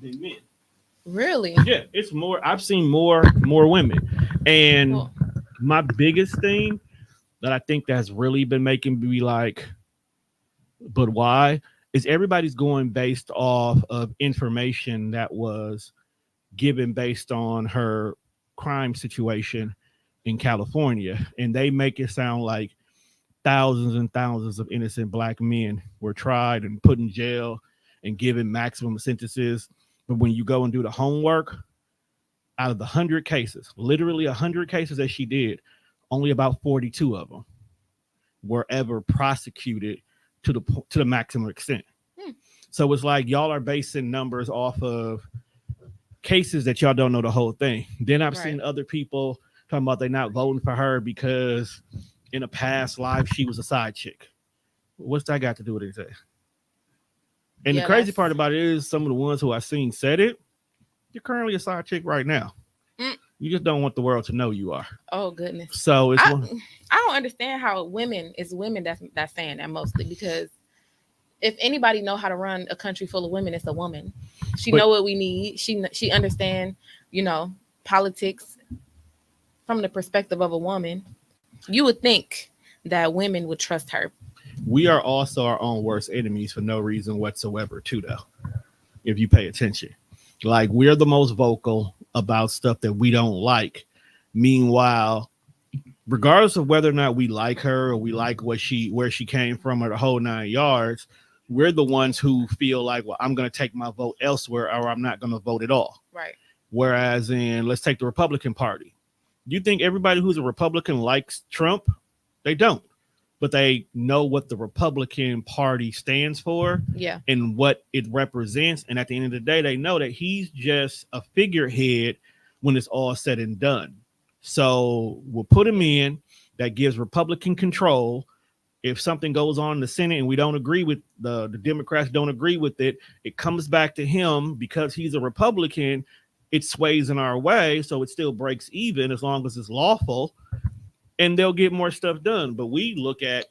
than men. Really? Yeah, it's more. I've seen more women, and Well, my biggest thing that I think that's really been making me like, but why? Is everybody's going based off of information that was given based on her crime situation in California, and they make it sound like thousands and thousands of innocent black men were tried and put in jail and given maximum sentences. But when you go and do the homework, out of the 100 cases, literally 100 cases that she did, only about 42 of them were ever prosecuted to the maximum extent. hmm, So it's like y'all are basing numbers off of cases that y'all don't know the whole thing. Then I've right. seen other people talking about they not voting for her because in a past life she was a side chick. What's that got to do with anything? And the Yeah, crazy that's. part about it is some of the ones who I seen said it. You're currently a side chick right now. Mm, You just don't want the world to know you are. oh goodness. So it's I one. I don't understand how women that's saying that mostly because if anybody know how to run a country full of women, it's a woman. She But know what we need. She understand, you know, politics from the perspective of a woman. You would think that women would trust her. we are also our own worst enemies for no reason whatsoever, too, though, if you pay attention. Like, we're the most vocal about stuff that we don't like. Meanwhile, regardless of whether or not we like her or we like where she came from or the whole 9 yards, we're the ones who feel like, well, I'm going to take my vote elsewhere or I'm not going to vote at all. Right. Whereas in, let's take the Republican Party. You think everybody who's a Republican likes Trump? They don't. But they know what the Republican Party stands for Yeah. and what it represents. And at the end of the day, they know that he's just a figurehead when it's all said and done. So we'll put him in. That gives Republican control. If something goes on in the Senate and we don't agree with the Democrats don't agree with it, it comes back to him because he's a Republican. It sways in our way, so it still breaks even as long as it's lawful, and they'll get more stuff done. But we look at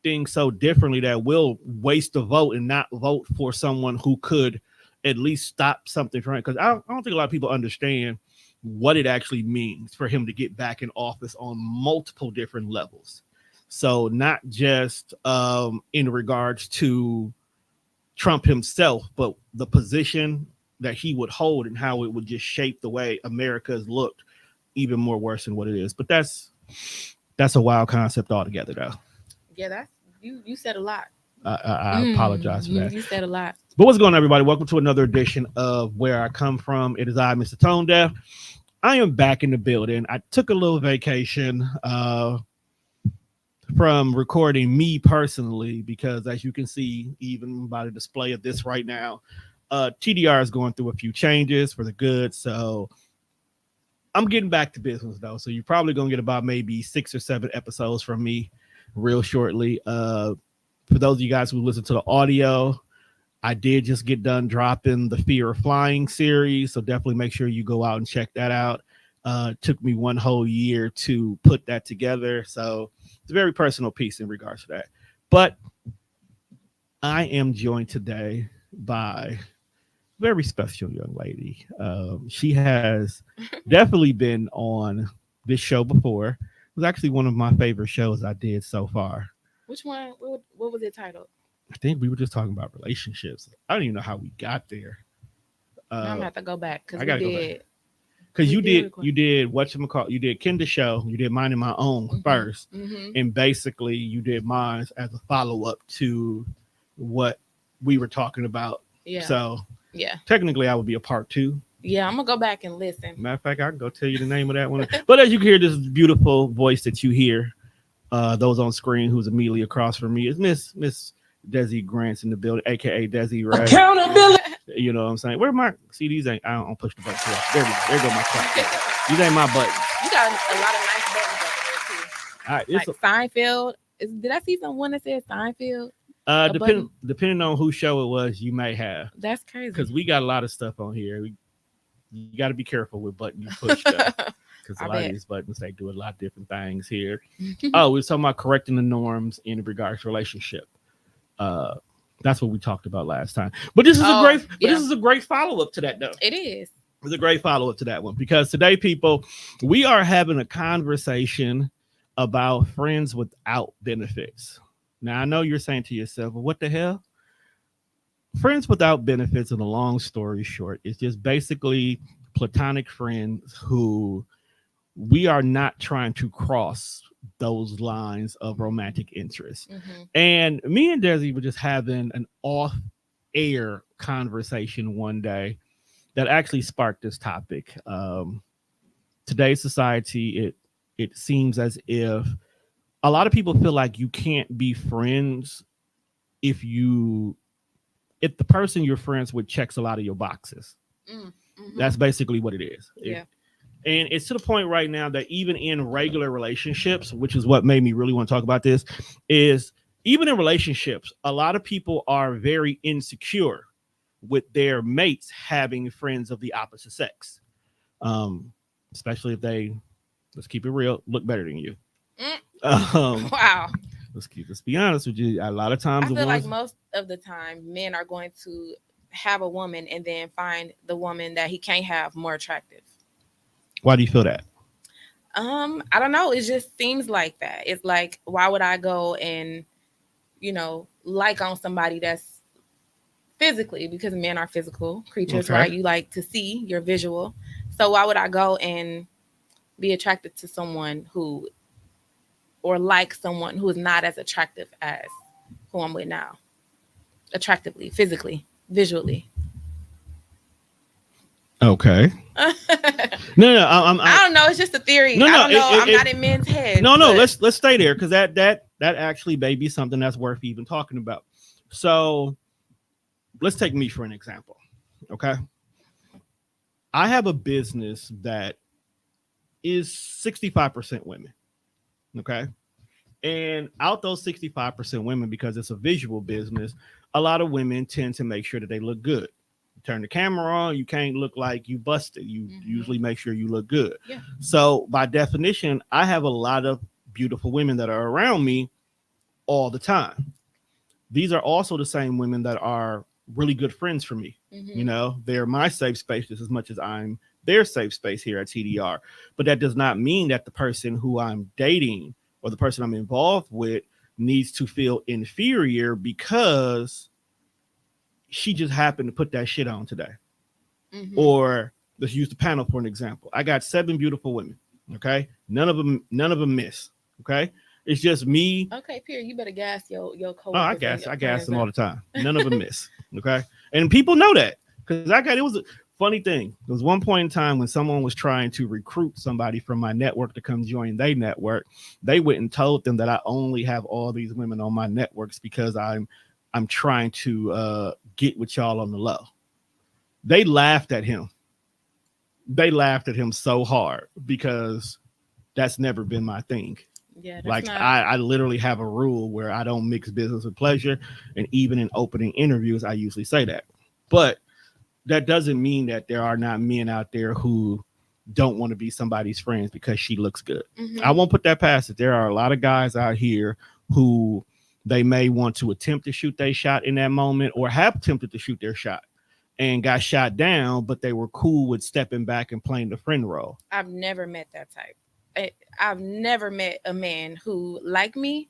things so differently that we'll waste a vote and not vote for someone who could at least stop something from it. Because I don't think a lot of people understand what it actually means for him to get back in office on multiple different levels. So not just in regards to Trump himself, but the position that he would hold and how it would just shape the way America has looked even more worse than what it is. But that's a wild concept altogether, though. Yeah, that's you said a lot. I apologize for that. You said a lot. But what's going on, everybody? Welcome to another edition of Where I Come From. It is I, Mr. Tone Deaf. I am back in the building. I took a little vacation from recording me personally because, as you can see, even by the display of this right now, TDR is going through a few changes for the good. So I'm getting back to business, though. So you're probably going to get about maybe 6 or 7 episodes from me real shortly. For those of you guys who listen to the audio, I did just get done dropping the Fear of Flying series, so definitely make sure you go out and check that out. It took me 1 whole year to put that together, so it's a very personal piece in regards to that. But I am joined today by a very special young lady. She has definitely been on this show before. It was actually one of my favorite shows I did so far. Which one? What was it titled? I think we were just talking about relationships. I don't even know how we got there. Now I'm gonna have to go back because I we gotta go did. back because We you did did record. you did whatchamacallit, you did Kenda's show, you did mine and my own first, Mm-hmm. and basically you did mine as a follow up to what we were talking about. Yeah. So Yeah. technically, I would be a part 2. Yeah. I'm gonna go back and listen. Matter of fact, I can go tell you the name of that one. But as you can hear, this beautiful voice that you hear, those on screen, who's immediately across from me, is Miss Desi Grants in the building, aka Desi Ray. Accountability. You know what I'm saying? Where my see these ain't I don't push the button. There go my clap. These ain't my buttons. You got a lot of nice buttons up there too. All right, Like it's Seinfeld. Did I see someone that said Seinfeld? A depending on whose show it was, you may have, That's crazy. because we got a lot of stuff on here. You got to be careful with button you push stuff, because a I lot of bet. these buttons they do a lot of different things here. Oh, we were talking about correcting the norms in regards to relationship. That's what we talked about last time. But this is Yeah. this is a great follow up to that, though. It is. It's a great follow up to that one because today, people, we are having a conversation about friends without benefits. Now, I know you're saying to yourself, well, what the hell? Friends without benefits, in a long story short, is just basically platonic friends who we are not trying to cross those lines of romantic interest. Mm-hmm. And me and Desi were just having an off air conversation one day that actually sparked this topic. Today's society, it seems as if a lot of people feel like you can't be friends if the person you're friends with checks a lot of your boxes. Mm-hmm. That's basically what it is. Yeah. And it's to the point right now that even in regular relationships, which is what made me really want to talk about this, is even in relationships, a lot of people are very insecure with their mates having friends of the opposite sex. Especially if they, let's keep it real, look better than you. Wow. Let's be honest with you. A lot of times, I feel like most of the time, men are going to have a woman and then find the woman that he can't have more attractive. Why do you feel that? I don't know. It just seems like that. It's like, why would I go and, like on somebody that's physically, because men are physical creatures, Okay. right? You like to see, you're visual. So why would I go and be attracted to someone or like someone who is not as attractive as who I'm with now? Attractively, physically, visually. Okay. No, I don't know. It's just a theory. No, I don't know. I'm it- not in men's head. No, but let's stay there because that actually may be something that's worth even talking about. So let's take me for an example. Okay. I have a business that is 65% women. Okay. And out those 65% women, because it's a visual business, a lot of women tend to make sure that they look good. Turn the camera on, you can't look like you busted. You usually make sure you look good. Yeah. So by definition, I have a lot of beautiful women that are around me all the time. These are also the same women that are really good friends for me. Mm-hmm. They're my safe space just as much as I'm their safe space here at TDR. But that does not mean that the person who I'm dating or the person I'm involved with needs to feel inferior because she just happened to put that shit on today. Mm-hmm. Or let's use the panel for an example. I got 7 beautiful women. Okay. None of them miss. Okay. It's just me. Okay, Pierre, you better gas your coworkers. Oh, I gas them all the time. None of them miss. Okay. And people know that because it was a funny thing. There was one point in time when someone was trying to recruit somebody from my network to come join their network. They went and told them that I only have all these women on my networks because I'm trying to get with y'all on the low. They laughed at him. They laughed at him so hard because that's never been my thing. Yeah, like I literally have a rule where I don't mix business with pleasure. And even in opening interviews, I usually say that. But that doesn't mean that there are not men out there who don't want to be somebody's friends because she looks good. Mm-hmm. I won't put that past it. There are a lot of guys out here who they may want to attempt to shoot their shot in that moment or have attempted to shoot their shot and got shot down, but they were cool with stepping back and playing the friend role. I've never met that type. I've never met a man who, like me,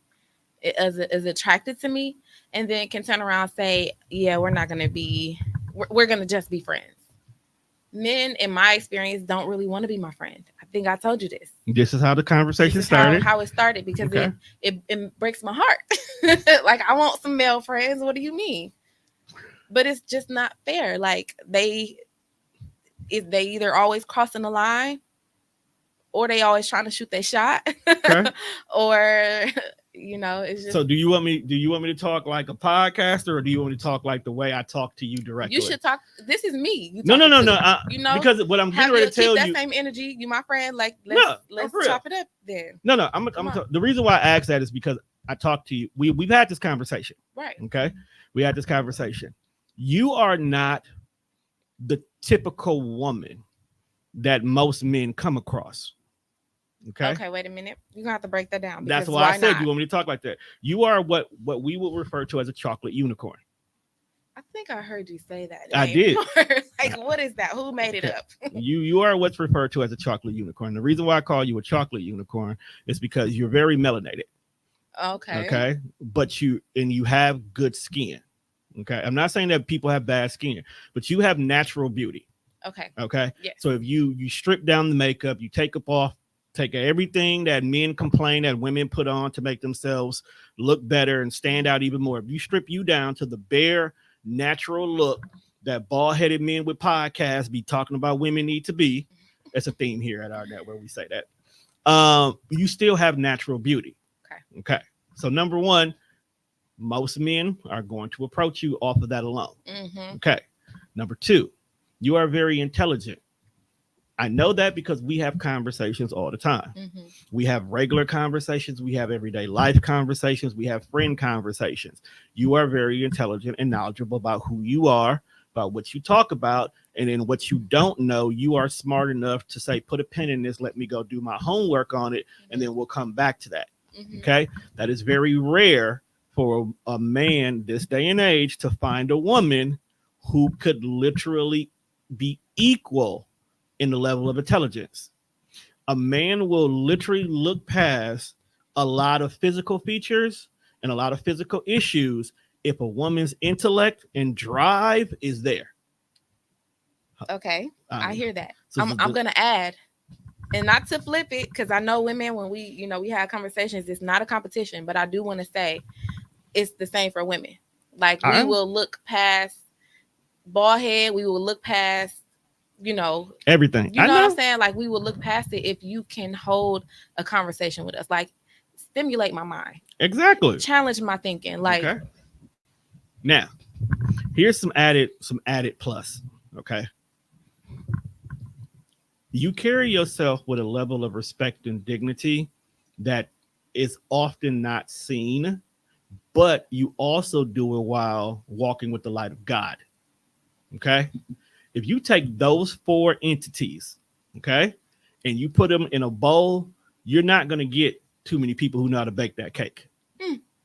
is attracted to me, and then can turn around and say, yeah, we're not going to be, we're going to just be friends. Men, in my experience, don't really want to be my friend. I think I told you this. This is how the conversation started. How it started, because Okay. it breaks my heart. Like, I want some male friends. What do you mean? But it's just not fair. Like, they either always crossing the line, or they always trying to shoot their shot. Okay. Or, it's just. So do you want me to talk like a podcaster, or do you want me to talk like the way I talk to you directly? You should talk. This is me. No. Because what I'm getting ready to tell that you. same energy. You my friend. Like, let's chop it up then. No. The reason why I asked that is because I talked to you. We've had this conversation. Right. Okay. We had this conversation. You are not the typical woman that most men come across. Okay, wait a minute. You're gonna have to break that down. That's why I said you want me to talk like that. You are what we would refer to as a chocolate unicorn. I think I heard you say that I name did. before. Like, what is that? Who made it Okay. up? You are what's referred to as a chocolate unicorn. The reason why I call you a chocolate unicorn is because you're very melanated. Okay. Okay. But you have good skin. Okay. I'm not saying that people have bad skin, but you have natural beauty. Okay. Okay. Yes. So if you strip down the makeup, you take everything that men complain that women put on to make themselves look better and stand out even more. If you strip you down to the bare natural look that bald headed men with podcasts be talking about women need to be, it's a theme here at our network. We say that. You still have natural beauty. Okay. Okay. So number one, most men are going to approach you off of that alone. Mm-hmm. Okay. Number two, you are very intelligent. I know that because we have conversations all the time. Mm-hmm. We have regular conversations. We have everyday life conversations. We have friend conversations. You are very intelligent and knowledgeable about who you are, about what you talk about. And then what you don't know, you are smart enough to say, put a pin in this, let me go do my homework on it, and then we'll come back to that. Mm-hmm. Okay. That is very rare for a man this day and age to find a woman who could literally be equal in the level of intelligence. A man will literally look past a lot of physical features and a lot of physical issues if a woman's intellect and drive is there. Okay. I hear that. So I'm gonna add, and not to flip it, because I know women, when we have conversations, it's not a competition, but I do want to say it's the same for women. Like, we will look past bald head, we will look past everything. You know what I'm saying? Like, we will look past it if you can hold a conversation with us. Like, stimulate my mind. Exactly. Challenge my thinking. Like, okay. Now, here's some added plus. Okay. You carry yourself with a level of respect and dignity that is often not seen, but you also do it while walking with the light of God. Okay. If you take those four entities, okay, and you put them in a bowl, you're not going to get too many people who know how to bake that cake.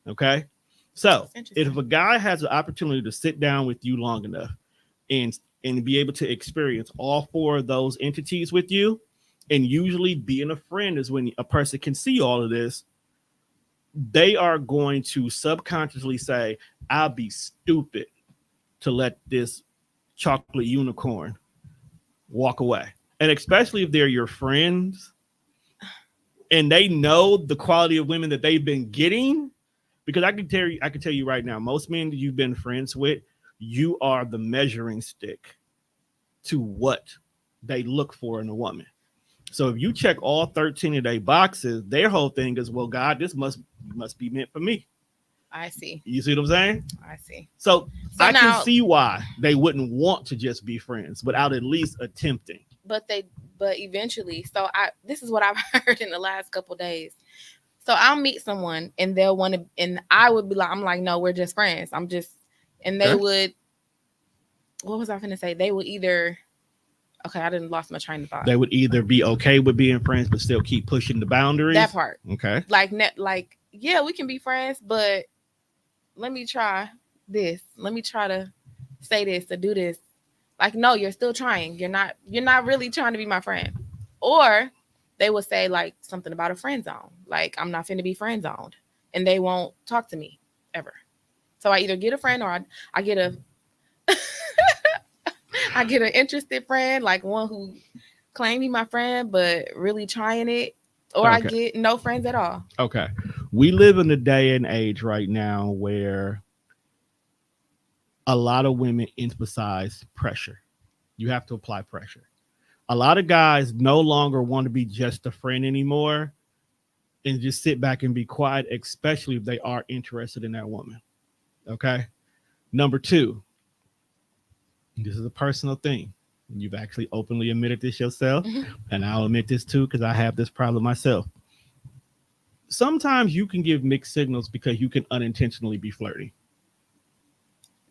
Okay. So if a guy has the opportunity to sit down with you long enough and be able to experience all four of those entities with you, and usually being a friend is when a person can see all of this, they are going to subconsciously say, I'll be stupid to let this chocolate unicorn walk away. And especially if they're your friends and they know the quality of women that they've been getting, because I can tell you right now, most men that you've been friends with, you are the measuring stick to what they look for in a woman. So if you check all 13 of their boxes, their whole thing is, well, God, this must be meant for me. I see. You see what I'm saying? I see. So I now, can see why they wouldn't want to just be friends without at least attempting. But eventually, so this is what I've heard in the last couple of days. So I'll meet someone and they'll want to, and I would be like, I'm like, no, we're just friends. And they would, what was I going to say? They would either, okay, I didn't lost my train of thought. They would either be okay with being friends, but still keep pushing the boundaries. That part. Okay. Like, yeah, we can be friends, but let me try this. Let me try to say this, to do this. Like, no, you're still trying. You're not really trying to be my friend. Or they would say like something about a friend zone. Like, I'm not finna be friend zoned, and they won't talk to me ever. So I either get a friend or I get a I get an interested friend, like one who claim he my friend, but really trying it. Or I get no friends at all. Okay. We live in a day and age right now where a lot of women emphasize pressure. You have to apply pressure. A lot of guys no longer want to be just a friend anymore and just sit back and be quiet, especially if they are interested in that woman. Okay. Number two, this is a personal thing. You've actually openly admitted this yourself, and I'll admit this too because I have this problem myself. Sometimes you can give mixed signals because you can unintentionally be flirty.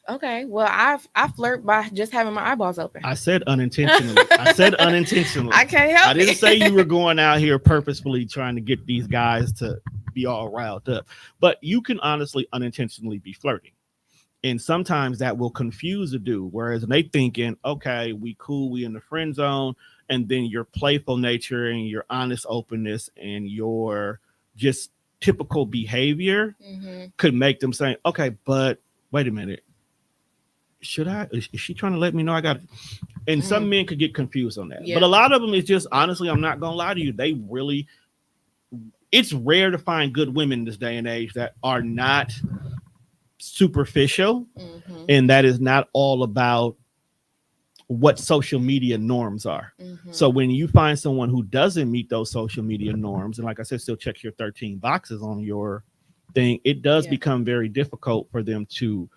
Okay, well, I flirt by just having my eyeballs open. I said unintentionally. I said unintentionally. I can't help it. I didn't say you were going out here purposefully trying to get these guys to be all riled up, but you can honestly unintentionally be flirting. And sometimes that will confuse a dude. Whereas they thinking, okay, we cool, we in the friend zone, and then your playful nature and your honest openness and your just typical behavior Mm-hmm. could make them say, okay, but wait a minute, should I? Is she trying to let me know I got it? And some Mm-hmm. men could get confused on that. But a Yeah. lot of them is just honestly, I'm not gonna lie to you, they really. It's rare to find good women in this day and age that are not superficial, Mm-hmm. and that is not all about what social media norms are. Mm-hmm. So when you find someone who doesn't meet those social media norms, and like I said, still check your 13 boxes on your thing, it does Yeah. become very difficult for them to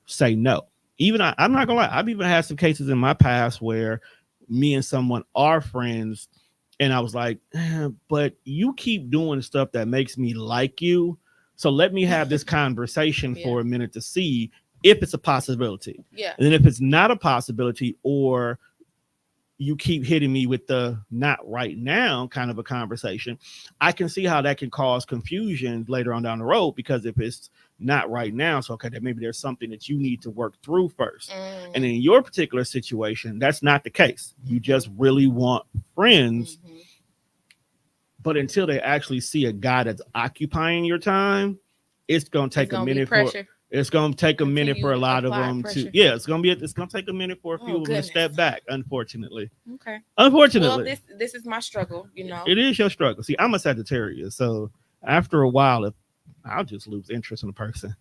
say no. Even I'm not gonna lie, I've even had some cases in my past where me and someone are friends, and I was like, but you keep doing stuff that makes me like you. So let me have this conversation Yeah. for a minute to see if it's a possibility. Yeah. And then if it's not a possibility, or you keep hitting me with the not right now kind of a conversation, I can see how that can cause confusion later on down the road. Because if it's not right now, so okay, then maybe there's something that you need to work through first. And Mm-hmm. in your particular situation, that's not the case. You just really want friends, Mm-hmm. but until they actually see a guy that's occupying your time, it's gonna It's take a gonna be minute for pressure. it's gonna take a minute for Continue a to lot of apply them to pressure. yeah, it's gonna take a minute for a few Oh of them to goodness. step back, unfortunately. Okay. Well, Unfortunately. this is my struggle. It is your struggle. See, I'm a Sagittarius, so after a while, if I'll just lose interest in a person.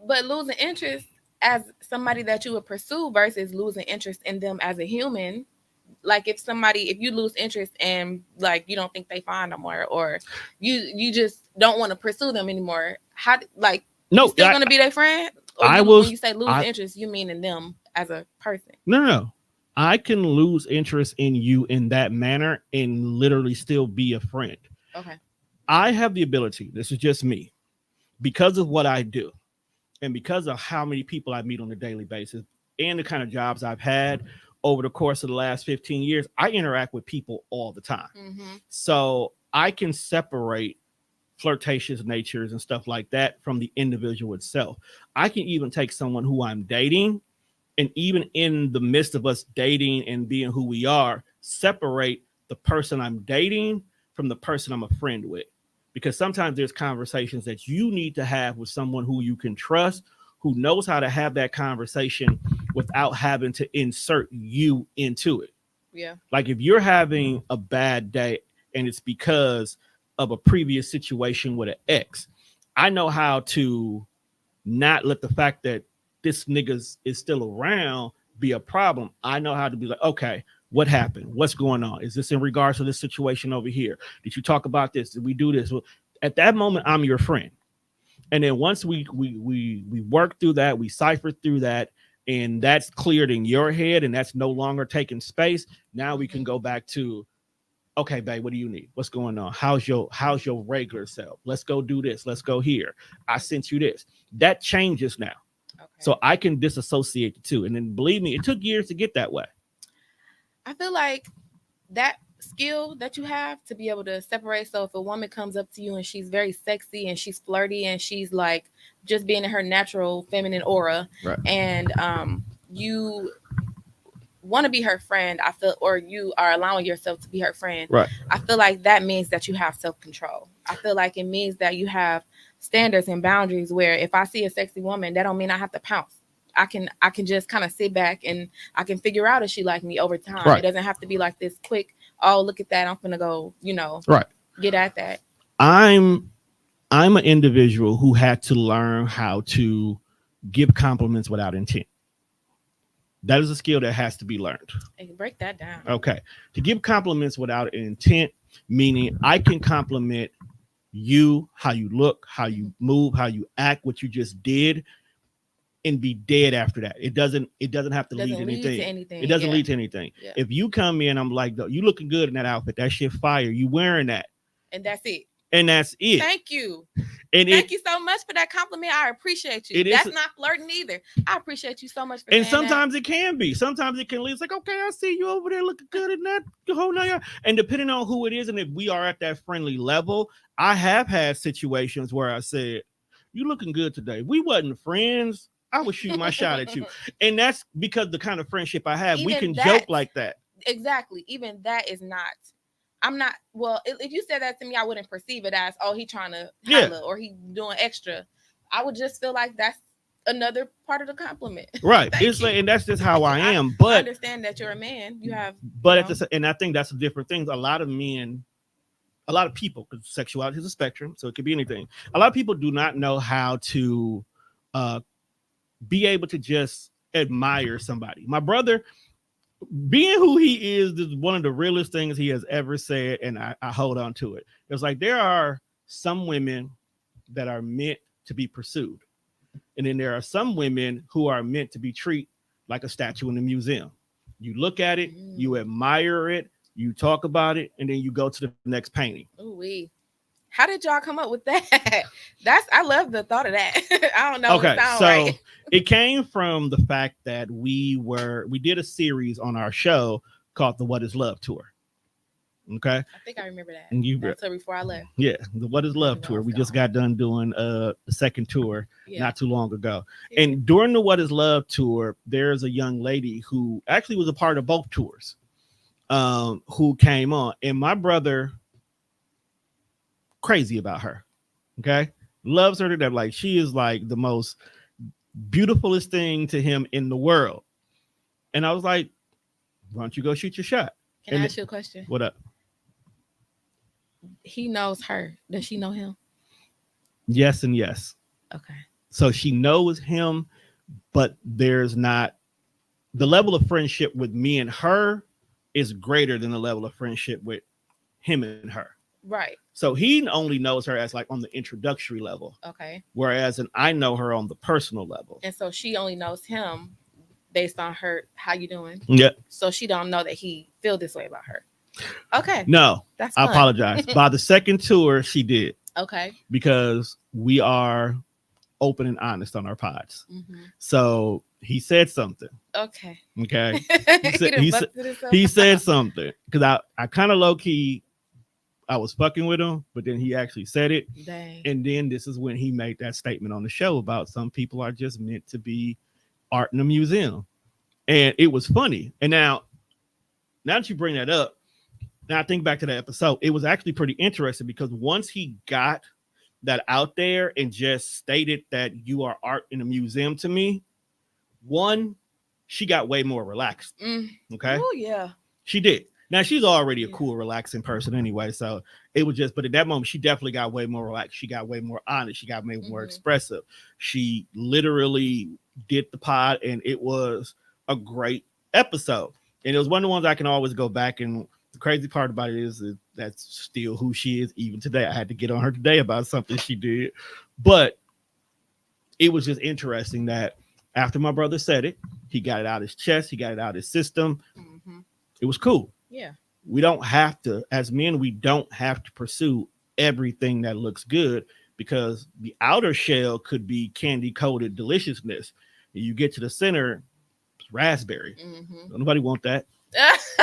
But losing interest as somebody that you would pursue versus losing interest in them as a human. Like if you lose interest and like you don't think they fine no more, or you just don't want to pursue them anymore, how like you No, still gonna be their friend? Or I you when was you say lose I interest, you mean in them as a person? no. I can lose interest in you in that manner and literally still be a friend. Okay. I have the ability, this is just me, because of what I do and because of how many people I meet on a daily basis and the kind of jobs I've had over the course of the last 15 years, I interact with people all the time. Mm-hmm. So I can separate flirtatious natures and stuff like that from the individual itself. I can even take someone who I'm dating, and even in the midst of us dating and being who we are, separate the person I'm dating from the person I'm a friend with. Because sometimes there's conversations that you need to have with someone who you can trust, who knows how to have that conversation without having to insert you into it. Yeah. Like if you're having a bad day and it's because of a previous situation with an ex, I know how to not let the fact that this nigga is still around be a problem. I know how to be like, okay, what happened? What's going on? Is this in regards to this situation over here? Did you talk about this? Did we do this? Well, at that moment, I'm your friend. And then once we work through that, we cipher through that, and that's cleared in your head, and that's no longer taking space. Now we can Mm-hmm. go back to, okay, babe, what do you need? What's going on? How's your regular self? Let's go do this. Let's go here. I sent you this. That changes now. Okay. So I can disassociate the two. And then believe me, it took years to get that way. I feel like that skill that you have to be able to separate. So if a woman comes up to you and she's very sexy and she's flirty and she's like just being in her natural feminine aura, Right. and you want to be her friend, I feel, or you are allowing yourself to be her friend, Right. I feel like that means that you have self-control. I feel like it means that you have standards and boundaries where if I see a sexy woman, that don't mean I have to pounce. I can just kind of sit back and I can figure out if she like me over time. Right. It doesn't have to be like this quick, oh, look at that, I'm gonna go, Right. get at that. I'm I'm an individual who had to learn how to give compliments without intent. That is a skill that has to be learned. Hey, break that down. Okay. To give compliments without intent, meaning I can compliment you, how you look, how you move, how you act, what you just did, and be dead after that. It doesn't have to lead to Doesn't lead to anything. anything. It doesn't Yeah. lead to anything. Yeah. If you come in, I'm like, you looking good in that outfit. That shit fire. You wearing that. And that's it. And that's it. Thank you. And Thank you so much for that compliment. I appreciate you. That's not flirting either. I appreciate you so much for and saying sometimes it can be. Sometimes it can lead. It's like, okay, I see you over there looking good in that whole night. And depending on who it is, and if we are at that friendly level, I have had situations where I said, "You looking good today." We wasn't friends, I would shoot my shot at you. And that's because the kind of friendship I have, we Even can that, joke like that. exactly. Even that is not. I'm not. Well, if you said that to me, I wouldn't perceive it as, oh, he trying to Yeah. holla or he doing extra. I would just feel like that's another part of the compliment. Right. Thank It's you. like, and that's just how Thank you. I am. I But understand that you're a man. You have, at the and I think that's a different thing. A lot of men, a lot of people, because sexuality is a spectrum, so it could be anything. A lot of people do not know how to uh, be able to just admire somebody. My brother, being who he is one of the realest things he has ever said, and I hold on to it. It's like there are some women that are meant to be pursued, and then there are some women who are meant to be treated like a statue in a museum. You look at it, you admire it, you talk about it, and then you go to the next painting. Ooh wee. How did y'all come up with that? I love the thought of that. I don't know. Okay, It sound so right. it came from the fact that we did a series on our show called the What Is Love Tour. Okay, I think I remember that. and That's before I left. yeah, the What Is Love Tour. We just got done doing the second tour not too long ago. And during the What Is Love Tour, there's a young lady who actually was a part of both tours, who came on, and my brother crazy about her. Okay, loves her to death. Like she is like the most beautifulest thing to him in the world. And I was like, why don't you go shoot your shot? Can I ask you a question? What up? He knows her. Does she know him? Yes and yes. Okay. So she knows him, but there's not the level of friendship with me and her is greater than the level of friendship with him and her. Right. So he only knows her as like on the introductory level. Okay. Whereas I know her on the personal level. And so she only knows him based on her, how you doing? Yeah. So she don't know that he feel this way about her. Okay. No. That's I fun. apologize. By the second tour, she did. Okay. Because we are open and honest on our pods. Mm-hmm. So he said something. Okay. Okay. He said something. Because I kind of low key, I was fucking with him, but then he actually said it. Dang. And then this is when he made that statement on the show about some people are just meant to be art in a museum. And it was funny. And now that you bring that up, now I think back to that episode, it was actually pretty interesting because once he got that out there and just stated that you are art in a museum to me, one, she got way more relaxed. Okay. Oh yeah. She did. Now she's already a cool, relaxing person anyway. So it was just, but at that moment, she definitely got way more relaxed. She got way more honest. She got way more expressive. She literally did the pod, and it was a great episode. And it was one of the ones I can always go back. And the crazy part about it is that that's still who she is even today. I had to get on her today about something she did, but it was just interesting that after my brother said it, he got it out his chest. He got it out his system. Mm-hmm. It was cool. Yeah. We don't have to, as men, we don't have to pursue everything that looks good because the outer shell could be candy coated deliciousness. And you get to the center, it's raspberry. Mm-hmm. Nobody want that.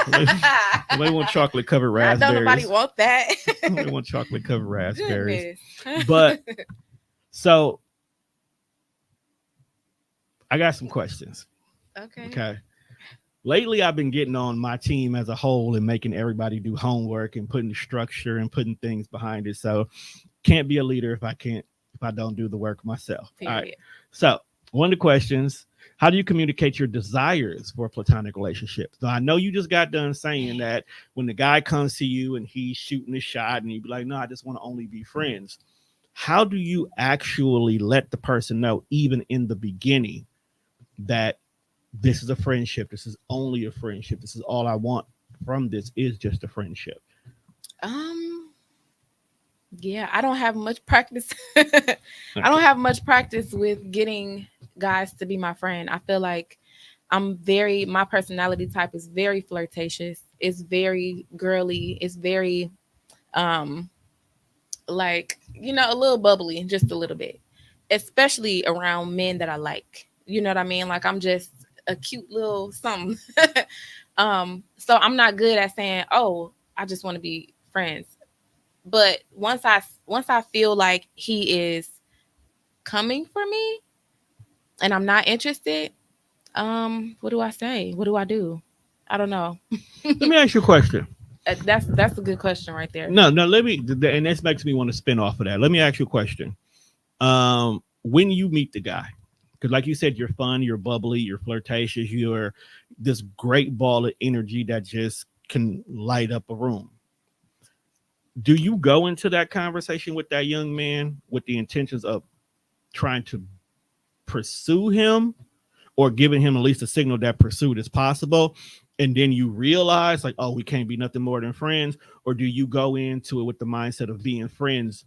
Nobody want chocolate covered raspberries. Nobody want that. Nobody want chocolate covered raspberries. But so I got some questions. Okay. Lately, I've been getting on my team as a whole and making everybody do homework and putting structure and putting things behind it. So can't be a leader if I don't do the work myself. Period. All right. So one of the questions, how do you communicate your desires for a platonic relationship? So I know you just got done saying that when the guy comes to you and he's shooting a shot and you be like, no, I just want to only be friends. How do you actually let the person know, even in the beginning, that this is a friendship? This is only a friendship. This is all I want from this is just a friendship. Yeah, I don't have much practice. I don't have much practice with getting guys to be my friend. I feel like my personality type is very flirtatious. It's very girly. It's very, like, a little bubbly, just a little bit, especially around men that I like. You know what I mean? Like I'm just a cute little something. So I'm not good at saying, oh, I just want to be friends. But once I feel like he is coming for me, and I'm not interested, what do I say? What do I do? I don't know. Let me ask you a question. That's a good question right there. No, no, let me, and this makes me want to spin off of that. Let me ask you a question. When you meet the guy, because like you said, you're fun, you're bubbly, you're flirtatious, you're this great ball of energy that just can light up a room. Do you go into that conversation with that young man with the intentions of trying to pursue him, or giving him at least a signal that pursuit is possible, and then you realize like, oh, we can't be nothing more than friends? Or do you go into it with the mindset of being friends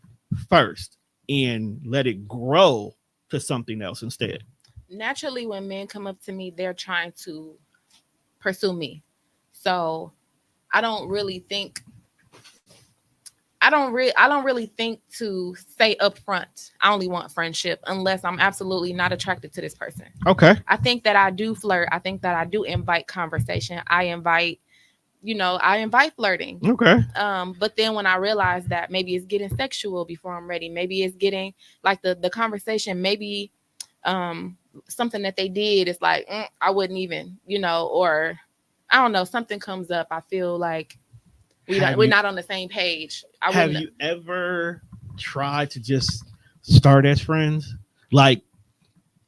first and let it grow to something else instead? Naturally, when men come up to me, they're trying to pursue me. So I don't really think I don't really think to say upfront I only want friendship unless I'm absolutely not attracted to this person. Okay. I think that I do flirt. I think that I do invite conversation. I invite, I invite flirting. Okay. But then when I realize that maybe it's getting sexual before I'm ready, maybe it's getting like the conversation, maybe um something that they did is like, I wouldn't even, or I don't know, something comes up. I feel like Have we're you not on the same page. I have wouldn't. you ever tried to just start as friends? Like,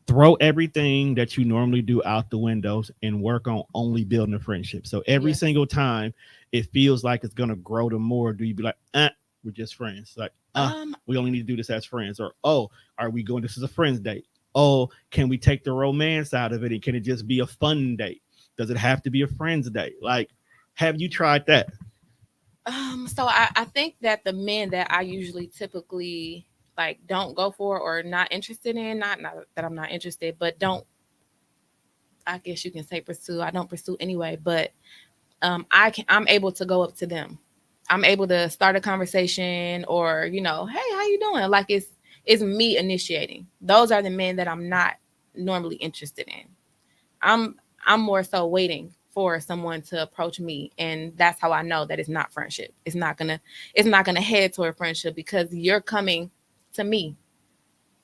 throw everything that you normally do out the windows and work on only building a friendship. So every Yes. single time it feels like it's gonna grow to more, do you be like, we're just friends? Like, Um, we only need to do this as friends. Or, oh, are we going, this is a friends date? Oh, can we take the romance out of it? And can it just be a fun date? Does it have to be a friends date? Like, have you tried that? so I think that the men that I usually typically like don't go for or not interested in, not that I'm not interested, but don't, I guess you can say pursue. I don't pursue anyway, but I'm able to go up to them. I'm able to start a conversation or, hey, how you doing? Like it's me initiating. Those are the men that I'm not normally interested in. I'm I'm more so waiting for someone to approach me, and that's how I know that it's not friendship. It's not gonna head toward friendship because you're coming to me.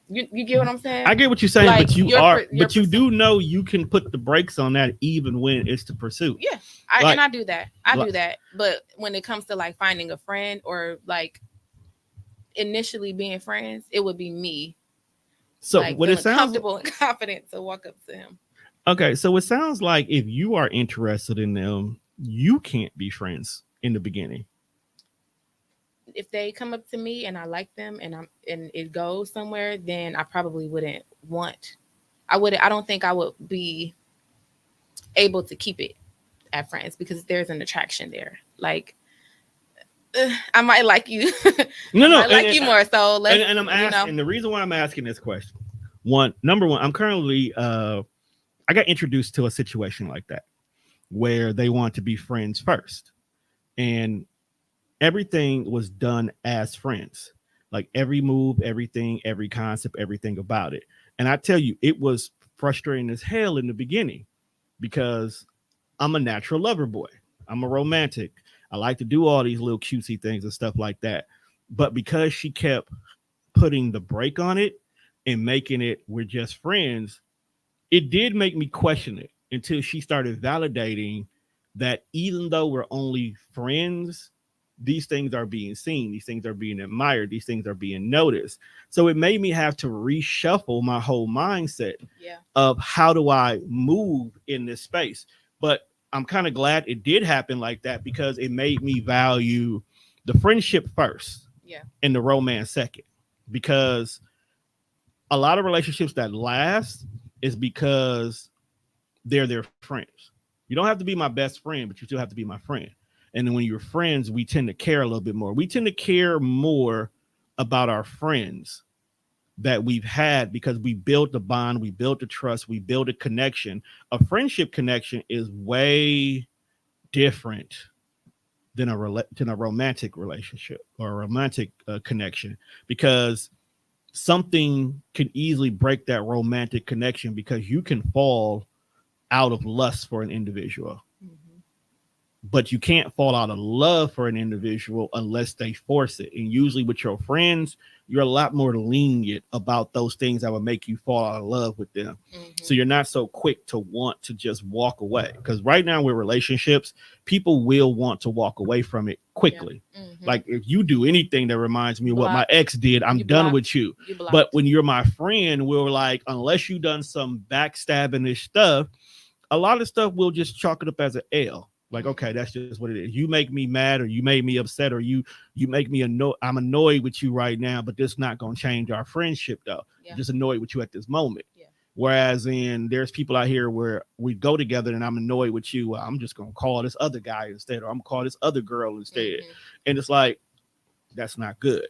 You get what I'm saying? I get what you're saying, Like but you're you pursuing. do know you can put the brakes on that even when it's the pursuit. Yeah, Like, I do that. I like do that. But when it comes to like finding a friend or like initially being friends, it would be me so like what it feeling sounds comfortable and confident to walk up to him. okay, so it sounds like if you are interested in them, you can't be friends in the beginning. If they come up to me and I like them and it goes somewhere, then I probably wouldn't want. I don't think I would be able to keep it at friends because there's an attraction there. Like I might like you. No, I no, might like you more. So let's, and I'm asking, the reason why I'm asking this question, number one, I'm currently I got introduced to a situation like that where they want to be friends first, and everything was done as friends, like every move, everything, every concept, everything about it. And I tell you, it was frustrating as hell in the beginning because I'm a natural lover boy. I'm a romantic. I like to do all these little cutesy things and stuff like that. But because she kept putting the brake on it and making it we're just friends, it did make me question it until she started validating that even though we're only friends, these things are being seen, these things are being admired, these things are being noticed. So it made me have to reshuffle my whole mindset yeah, of how do I move in this space. But I'm kind of glad it did happen like that because it made me value the friendship first yeah, and the romance second. Because a lot of relationships that last is because they're their friends. You don't have to be my best friend, but you still have to be my friend. And then when you're friends, we tend to care a little bit more. We tend to care more about our friends that we've had because we built a bond, we built a trust, we built a connection. A friendship connection is way different than a romantic relationship or a romantic connection because something can easily break that romantic connection because you can fall out of lust for an individual. hmm but you can't fall out of love for an individual unless they force it. And usually with your friends, you're a lot more lenient about those things that would make you fall out of love with them. So you're not so quick to want to just walk away. Because right now with relationships, people will want to walk away from it quickly. Yeah. Like if you do anything that reminds me of what my Block. ex did, I'm You done block. with you. You blocked. But when you're my friend, we're like, unless you done some backstabbing stuff, a lot of stuff we'll just chalk it up as an L. Like, okay, that's just what it is. You make me mad, or you made me upset, or you make me annoyed. I'm annoyed with you right now, but this not gonna change our friendship though. Yeah. I'm just annoyed with you at this moment. Yeah. Whereas there's people out here where we go together and I'm annoyed with you. Well, I'm just gonna call this other guy instead, or I'm gonna call this other girl instead. And it's like, that's not good.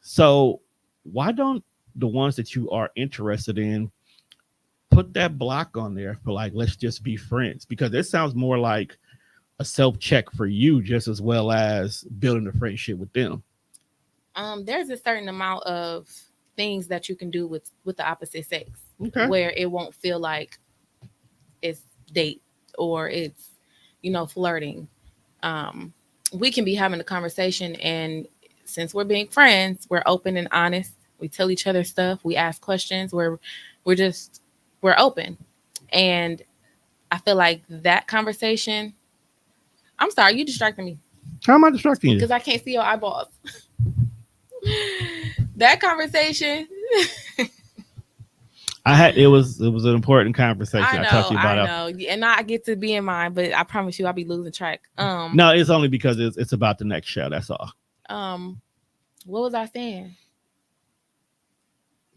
So why don't the ones that you are interested in put that block on there for like, let's just be friends? Because it sounds more like a self check for you just as well as building a friendship with them. There's a certain amount of things that you can do with the opposite sex, Okay. where it won't feel like it's date or it's flirting. We can be having a conversation, and since we're being friends, we're open and honest. We tell each other stuff. We ask questions. We're open, and I feel like that conversation. I'm sorry, you distracted me How am I distracting you? because I can't see your eyeballs. That conversation. It was an important conversation. I talked to you about. I know, and I get to be in mine, but I promise you, I'll be losing track. No, it's only because it's about the next show. That's all. What was I saying?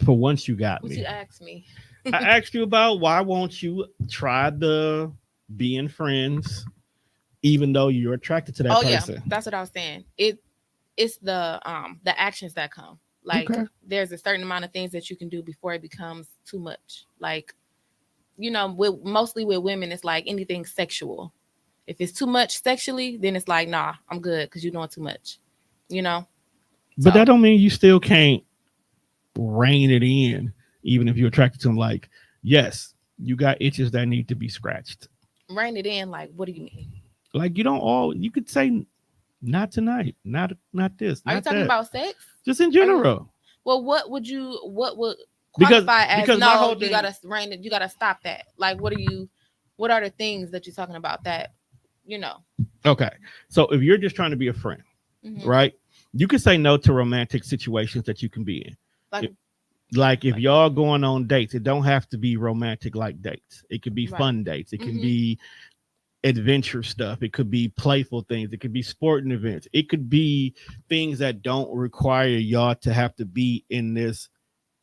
For once, you got What me. you asked me? I asked you about why won't you try the being friends, even though you're attracted to that person. Yeah, that's what I was saying. It's the actions that come. Like, Okay. there's a certain amount of things that you can do before it becomes too much. Like, mostly with women, it's like anything sexual. If it's too much sexually, then it's like, nah, I'm good because you're doing too much. But that don't mean you still can't rein it in, even if you're attracted to them. Like, yes, you got itches that need to be scratched. Rein it in, like, what do you mean? Like, you could say, not tonight, not this. Are you talking about sex? Just in general. Well, what would qualify as because no? my whole You thing, gotta rein it. You gotta stop that. Like, what are the things that you're talking about that? Okay, so if you're just trying to be a friend, right? You can say no to romantic situations that you can be in. Like if y'all going on dates, it don't have to be romantic like dates. It could be fun dates. It can be adventure stuff. It could be playful things. It could be sporting events. It could be things that don't require y'all to have to be in this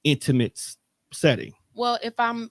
intimate setting. Well, if I'm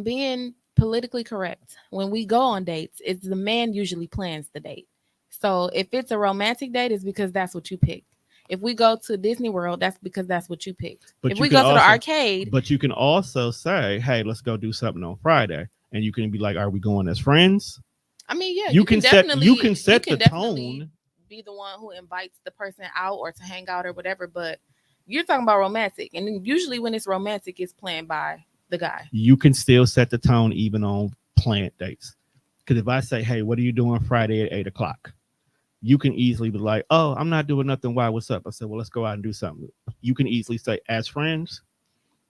being politically correct, when we go on dates, it's the man usually plans the date. So if it's a romantic date, it's because that's what you picked. If we go to Disney World, that's because that's what you picked. But if we go to the arcade. But you can also say, hey, let's go do something on Friday. And you can be like, are we going as friends? I mean, yeah, you can set the tone. Be the one who invites the person out or to hang out or whatever. But you're talking about romantic. And then usually when it's romantic, it's planned by the guy. You can still set the tone even on planned dates. Because if I say, hey, what are you doing Friday at 8:00? You can easily be like, oh, I'm not doing nothing. Why? What's up? I said, well, let's go out and do something. You can easily say, as friends,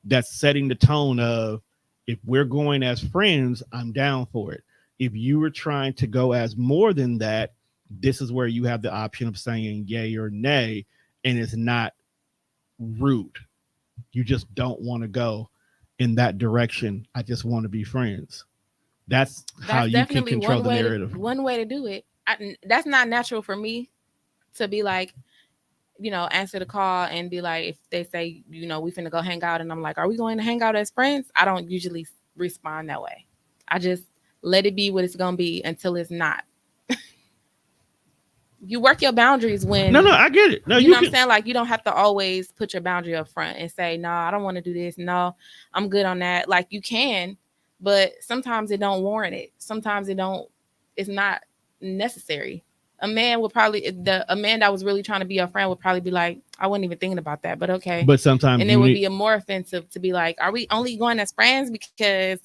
that's setting the tone of, if we're going as friends, I'm down for it. If you were trying to go as more than that, this is where you have the option of saying yay or nay, and it's not rude. You just don't want to go in that direction. I just want to be friends. That's how you can control the narrative. One way to do it. That's not natural for me to be like, answer the call and be like, if they say, we finna go hang out, and I'm like, are we going to hang out as friends? I don't usually respond that way. I just let it be what it's gonna be until it's not. You work your boundaries when. No, I get it. No, you know what I'm saying? Like, you don't have to always put your boundary up front and say, no, I don't want to do this. No, I'm good on that. Like, you can, but sometimes it don't warrant it. Sometimes it's not necessary. A man that was really trying to be your friend would probably be like, I wasn't even thinking about that, but okay. But sometimes it would be more offensive to be like, are we only going as friends because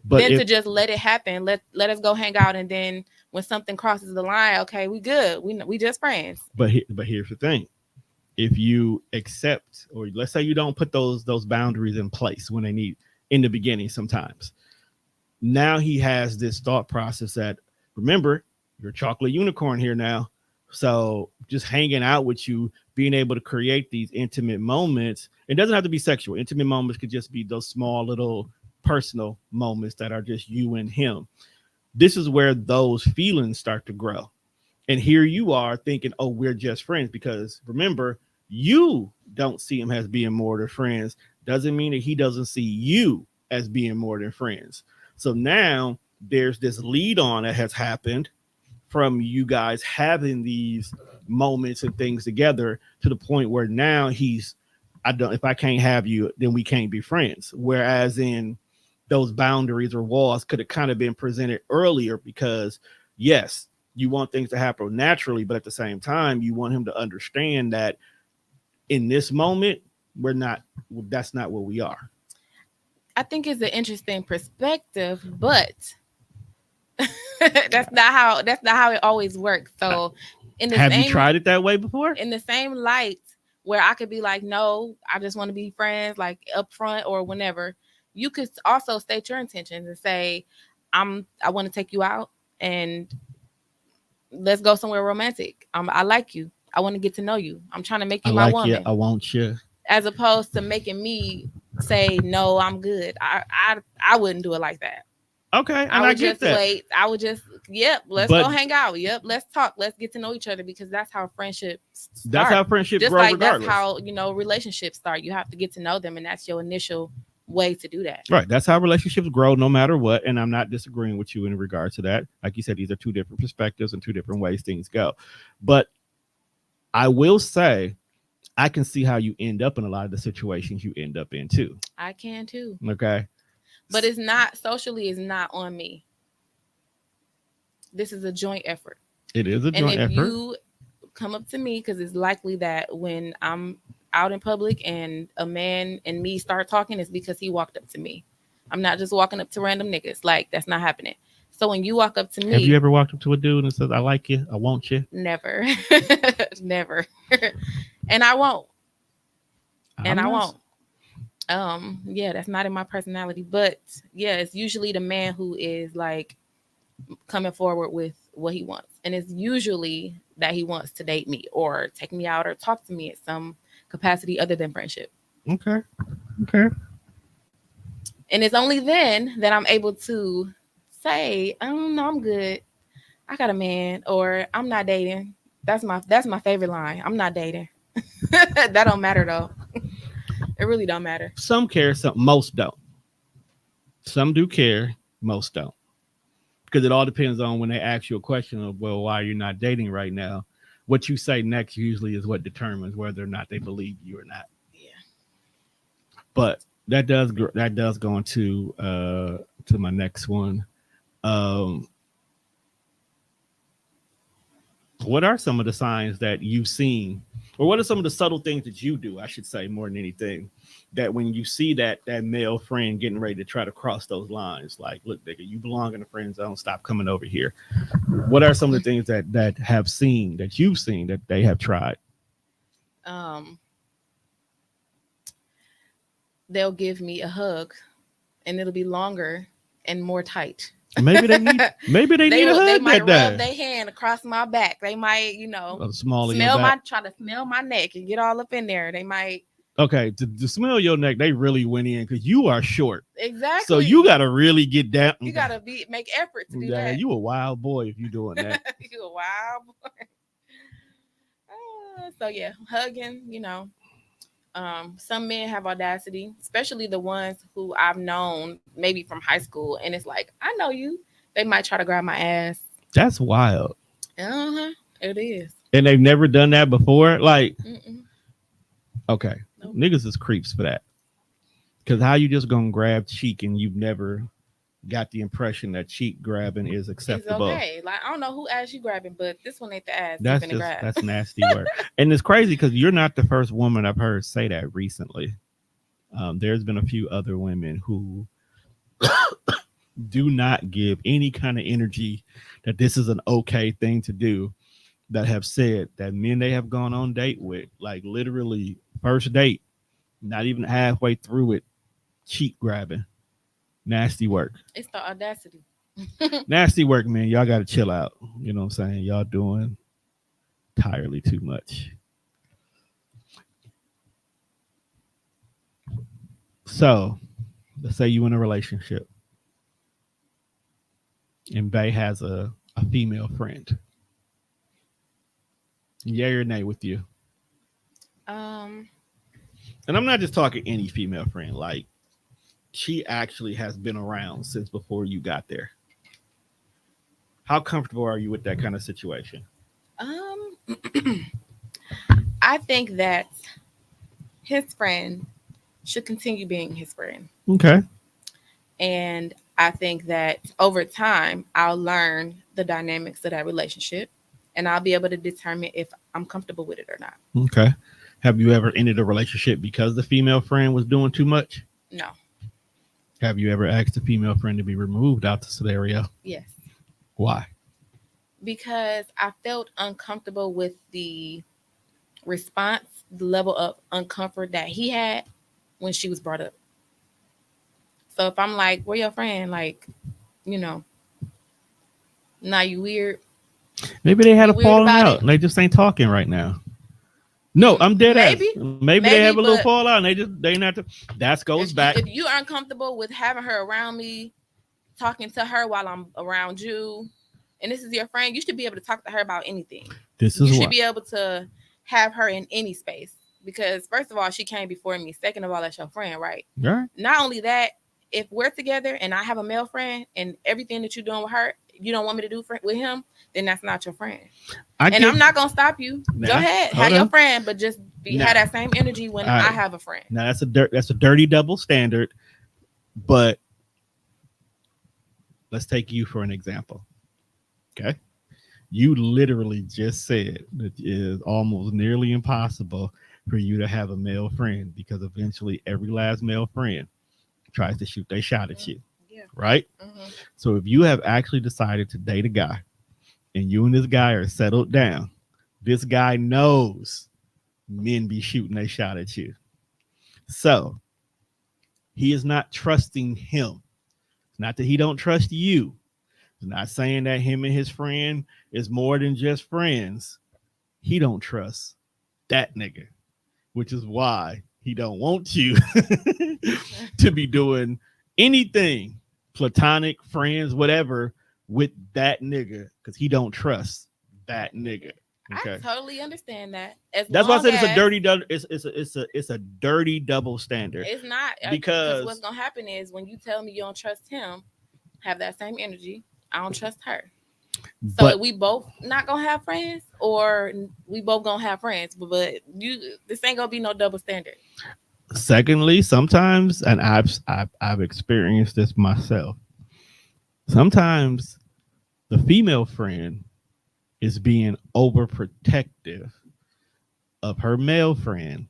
But Than if to just let it happen. Let us go hang out, and then when something crosses the line, okay, we good. We just friends. but here's the thing. If you accept, or let's say you don't put those boundaries in place when they need in the beginning sometimes. Now he has this thought process that, remember, you're a chocolate unicorn here now. So just hanging out with you, being able to create these intimate moments, it doesn't have to be sexual. Intimate moments could just be those small little personal moments that are just you and him. This is where those feelings start to grow. And here you are thinking, oh, we're just friends. Because remember, you don't see him as being more than friends. Doesn't mean that he doesn't see you as being more than friends. So now there's this lead on that has happened from you guys having these moments and things together to the point where now I don't, if I can't have you, then we can't be friends. Whereas in those boundaries or walls could have kind of been presented earlier because, yes, you want things to happen naturally, but at the same time, you want him to understand that in this moment, that's not what we are. I think it's an interesting perspective, but that's not how it always works. So Have you tried it that way before? in the same light where I could be like, no, I just want to be friends, like up front or whenever, you could also state your intentions and say, I want to take you out and let's go somewhere romantic. I like you. I want to get to know you. I'm trying to make I you my like you. woman. I want you. As opposed to making me say no, I'm good. I wouldn't do it like that. Okay, and I I would get just that. wait. I would just, yep, let's But go hang out. Yep, let's talk. Let's get to know each other because that's how friendships that's start. how friendships Just grow like regardless. that's how, relationships start. You have to get to know them, and that's your initial way to do that. Right. That's how relationships grow no matter what. And I'm not disagreeing with you in regard to that. Like you said, these are two different perspectives and two different ways things go. But I will say, I can see how you end up in a lot of the situations you end up in too. I can too. Okay. But it's not socially, it's not on me. This is a joint effort. It is a And joint if effort. you come up to me, because it's likely that when I'm out in public and a man and me start talking, it's because he walked up to me. I'm not just walking up to random niggas. Like, that's not happening. So when you walk up to me, Have you ever walked up to a dude and said, I like you, I want you? never, never, and I won't, and I won't. Yeah, that's not in my personality. But yeah, it's usually the man who is like coming forward with what he wants, and it's usually that he wants to date me or take me out or talk to me at some capacity other than friendship. Okay. Okay. And it's only then that I'm able to say, no, I'm good. I got a man, or I'm not dating. That's my favorite line. I'm not dating. That don't matter though. It really don't matter. Some care, most don't. Some do care, most don't. Because it all depends on when they ask you a question of, well, why are you not dating right now? What you say next usually is what determines whether or not they believe you or not. Yeah. But that does go into to my next one. What are some of the signs that you've seen, or what are some of the subtle things that you do, I should say, more than anything, that when you see that male friend getting ready to try to cross those lines, like, look, nigga, you belong in the friend zone, stop coming over here. What are some of the things that you've seen that they have tried? They'll give me a hug, and it'll be longer and more tight. Maybe they need a hug. They might rub their hand across my back. They might, try to smell my neck and get all up in there. They might. Okay, to smell your neck, they really went in because you are short. Exactly. So you gotta really get down. You gotta make effort to do that. You a wild boy if you doing that. You a wild boy. So yeah, hugging. Some men have audacity, especially the ones who I've known maybe from high school, and it's like, I know you. They might try to grab my ass. That's wild. It is. And they've never done that before. Like, okay, nope. Niggas is creeps for that. Because how you just gonna grab cheek and you've never got the impression that cheek grabbing is acceptable? It's okay. Like, I don't know who ass you grabbing, but this one ain't the ass. That's nasty work. And it's crazy because you're not the first woman I've heard say that recently. There's been a few other women who Do not give any kind of energy that this is an okay thing to do. That have said that men they have gone on date with, like literally first date, not even halfway through it, cheek grabbing, nasty work, It's the audacity. nasty work, man. Y'all got to chill out. You know what I'm saying? Y'all doing entirely too much. So let's say you in a relationship and Bay has a female friend. Yay or nay with you? Um, And I'm not just talking any female friend. Like she actually has been around since before you got there. How comfortable are you with that kind of situation? um, I think that his friend should continue being his friend. Okay. And I think that over time, I'll learn the dynamics of that relationship and I'll be able to determine if I'm comfortable with it or not. Okay. Have you ever ended a relationship because the female friend was doing too much? No. Have you ever asked the female friend to be removed out the scenario? Yes. Why? Because I felt uncomfortable with the response, the level of uncomfort that he had when she was brought up. So if I'm like, where your friend? Like, you know, now you weird. Maybe they had You a weird falling about out it? and they just ain't talking right now. No, I'm dead ass. Maybe, Maybe they have maybe, a little but fallout and they not. That goes back. if you're uncomfortable with having her around me, talking to her while I'm around you, and this is your friend, you should be able to talk to her about anything. This You is should why. be able to have her in any space because first of all, she came before me. Second of all, that's your friend, right? All right. Not only that, if we're together and I have a male friend and everything that you're doing with her, you don't want me to do with him, then that's not your friend. I And I'm give not gonna stop you. Go now. ahead, have Hold your on. friend, but just be Now, have that same energy when all I right. have a friend. Now that's a dirty double standard. But let's take you for an example. Okay. You literally just said that it is almost nearly impossible for you to have a male friend because eventually every last male friend tries to shoot their shot at you, Yeah. right? Mm-hmm. So if you have actually decided to date a guy and you and this guy are settled down, this guy knows men be shooting their shot at you. So he is not trusting him. It's not that he don't trust you. It's not saying that him and his friend is more than just friends. He don't trust that nigga, which is why he don't want you to be doing anything platonic, friends, whatever with that nigga because he don't trust that nigga. I Okay, totally understand that. As that's why I long said it's a as dirty. It's a dirty double standard it's not, because what's because gonna happen is when you tell me you don't trust him, have that same energy. I don't trust her. So but we both not gonna have friends, or we both gonna have friends. But you, this ain't gonna be no double standard. secondly, sometimes, and I've experienced this myself. Sometimes the female friend is being overprotective of her male friend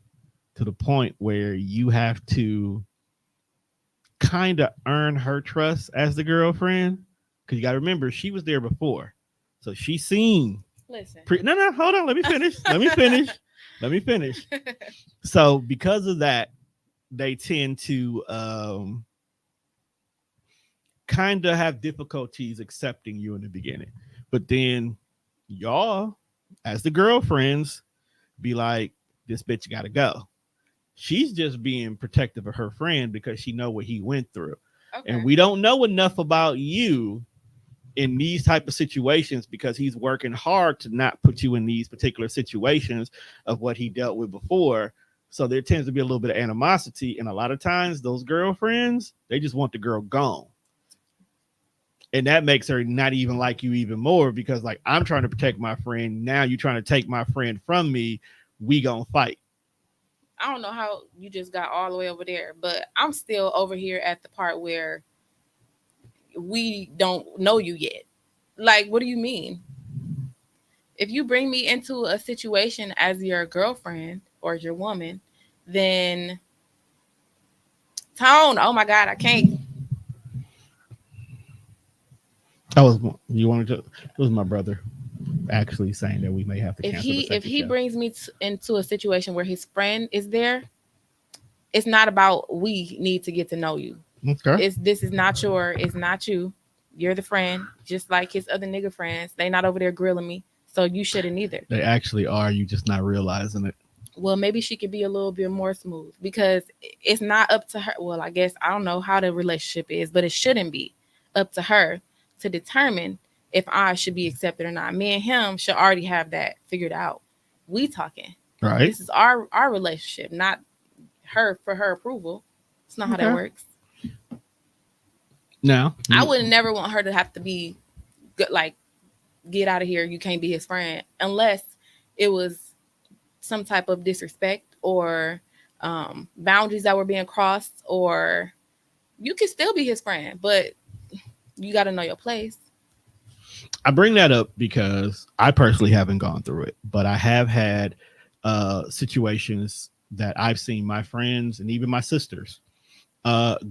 to the point where you have to kind of earn her trust as the girlfriend because you got to remember she was there before, so she seen. Listen. No, hold on. Let me finish. Let me finish. Let me finish. So because of that, they tend to kind of have difficulties accepting you in the beginning. But then y'all, as the girlfriends, be like, this bitch gotta go. She's just being protective of her friend because she know what he went through. Okay. And we don't know enough about you in these type of situations because he's working hard to not put you in these particular situations of what he dealt with before. So there tends to be a little bit of animosity. And a lot of times those girlfriends, they just want the girl gone. And that makes her not even like you even more because like I'm trying to protect my friend. Now you're trying to take my friend from me. We gonna fight. I don't know how you just got all the way over there, but I'm still over here at the part where we don't know you yet. Like, what do you mean? If you bring me into a situation as your girlfriend or your woman, then Tone, oh my God, I can't. I was you wanted to. It was my brother actually saying that we may have to cancel the If second he show. brings me into a situation where his friend is there, it's not about we need to get to know you. Okay. This is not it's not you. You're the friend, just like his other nigga friends. They not over there grilling me, so you shouldn't either. They actually are. You just not realizing it. Well, maybe she could be a little bit more smooth because it's not up to her. Well, I guess I don't know how the relationship is, but it shouldn't be up to her to determine if I should be accepted or not. Me and him should already have that figured out. We talking. Right. This is our relationship, not her for her approval. It's not how that Okay. works. Now, I would never want her to have to be good, like get out of here. You can't be his friend unless it was some type of disrespect or boundaries that were being crossed, or you can still be his friend, but you got to know your place. I bring that up because I personally haven't gone through it, but I have had situations that I've seen my friends and even my sisters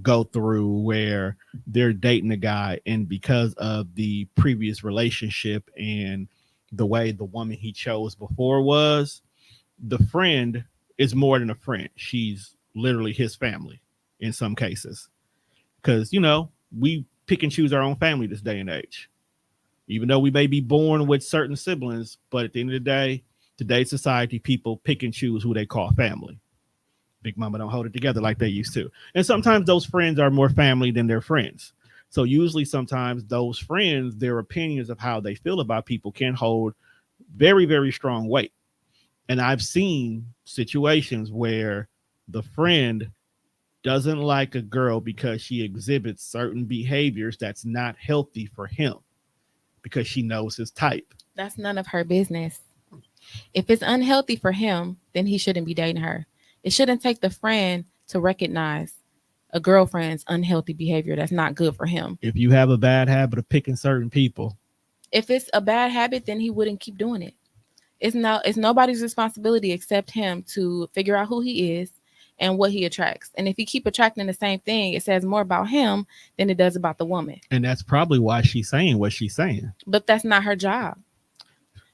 go through where they're dating a guy, and because of the previous relationship and the way the woman he chose before was, the friend is more than a friend. She's literally his family in some cases. Because, we pick and choose our own family this day and age. Even though we may be born with certain siblings, but at the end of the day, today's society, people pick and choose who they call family. Big Mama don't hold it together like they used to. And sometimes those friends are more family than their friends. So usually sometimes those friends, their opinions of how they feel about people can hold very, very strong weight. And I've seen situations where the friend doesn't like a girl because she exhibits certain behaviors that's not healthy for him because she knows his type. That's none of her business. If it's unhealthy for him, then he shouldn't be dating her. It shouldn't take the friend to recognize a girlfriend's unhealthy behavior that's not good for him. If you have a bad habit of picking certain people, if it's a bad habit, then he wouldn't keep doing it. It's nobody's responsibility except him to figure out who he is and what he attracts. And if he keep attracting the same thing, it says more about him than it does about the woman. And that's probably why she's saying what she's saying. But that's not her job.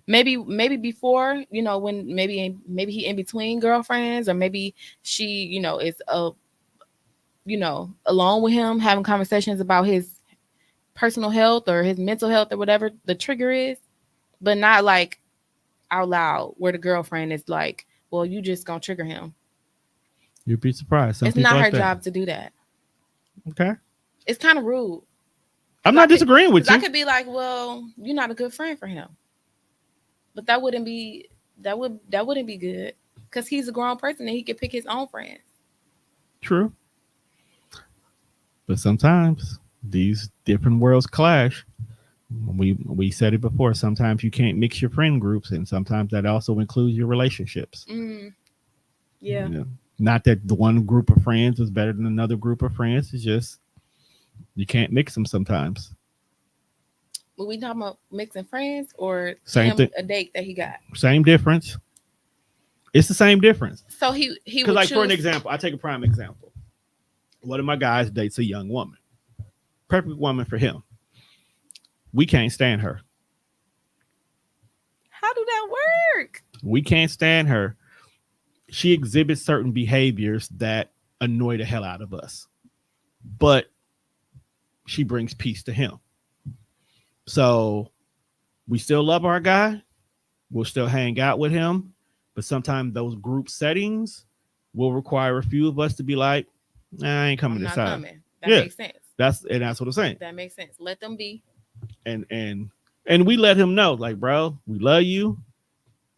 Maybe before, when maybe he in between girlfriends, or maybe she, is alone with him having conversations about his personal health or his mental health or whatever the trigger is, but not like out loud where the girlfriend is like, well, you just gonna trigger him. You'd be surprised. It's not her job to do that. Okay. It's kind of rude. I'm not disagreeing with you. I could be like, well, you're not a good friend for him. But that wouldn't be good because he's a grown person and he can pick his own friends. True. But sometimes these different worlds clash. We said it before. Sometimes you can't mix your friend groups, and sometimes that also includes your relationships. Yeah. Not that the one group of friends is better than another group of friends. It's just you can't mix them sometimes. Were we talking about mixing friends or same thing? A date that he got? Same difference. It's the same difference. So he because like for an example, I take a prime example. One of my guys dates a young woman, perfect woman for him. We can't stand her. How do that work? We can't stand her. She exhibits certain behaviors that annoy the hell out of us, but she brings peace to him. So we still love our guy. We'll still hang out with him, but sometimes those group settings will require a few of us to be like, nah, I ain't coming this time. That makes sense. That's what I'm saying. That makes sense. Let them be. And we let him know, like, bro, we love you,